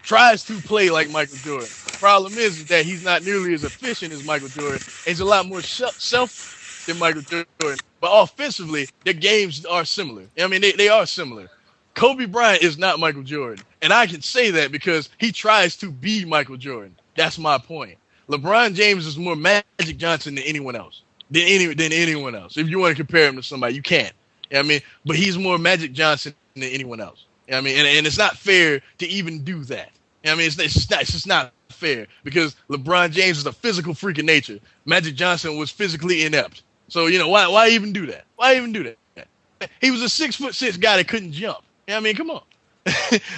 tries to play like Michael Jordan. Problem is that he's not nearly as efficient as Michael Jordan. He's a lot more self than Michael Jordan. But offensively, their games are similar. I mean, they are similar. Kobe Bryant is not Michael Jordan. And I can say that because he tries to be Michael Jordan. That's my point. LeBron James is more Magic Johnson than anyone else. Than anyone else. If you want to compare him to somebody, you can't. You know what I mean? But he's more Magic Johnson than anyone else. You know what I mean? And it's not fair to even do that. You know what I mean? It's just not fair because LeBron James is a physical freak of nature. Magic Johnson was physically inept. So, why even do that? Why even do that? He was a 6'6" guy that couldn't jump. You know what I mean? Come on.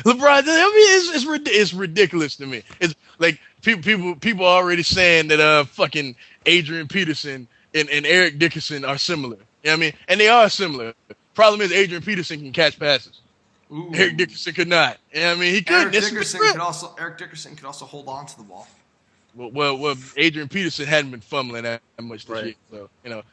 LeBron, it's ridiculous to me. It's like people are already saying that fucking Adrian Peterson and Eric Dickerson are similar. You know what I mean? And they are similar. Problem is Adrian Peterson can catch passes. Ooh. Eric Dickerson could not. You know what I mean? He could. Eric Dickerson could also hold on to the ball. Well, Adrian Peterson hadn't been fumbling that much this year. So,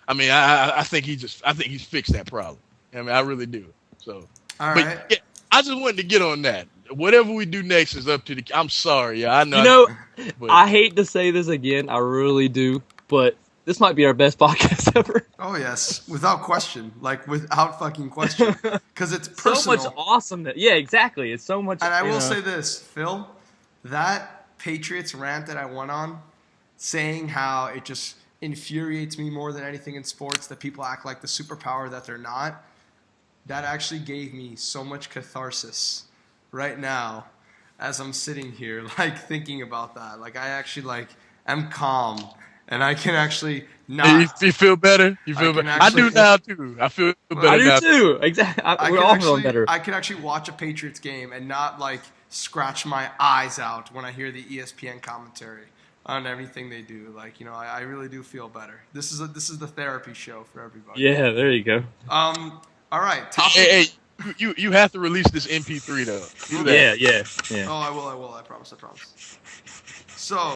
I mean, I think he's fixed that problem. I mean, I really do. So, all right. Yeah, I just wanted to get on that. Whatever we do next is up to the. I'm sorry, I know. I hate to say this again. I really do, but this might be our best podcast ever. Oh yes, without question, without fucking question, because it's personal. So much awesome. Yeah, exactly. It's so much. And I will say this, Phil, that Patriots rant that I went on, saying how it just infuriates me more than anything in sports that people act like the superpower that they're not. That actually gave me so much catharsis right now as I'm sitting here, thinking about that. I actually, am calm, and I can actually not. You feel better? You feel better? I do now, too. I feel better I do, now. too. Exactly. We're all feeling better. I can actually watch a Patriots game and not, scratch my eyes out when I hear the ESPN commentary on everything they do. I really do feel better. This is the therapy show for everybody. Yeah, there you go. All right. Hey, you have to release this MP3 though. Yeah. Oh, I will. I promise. So,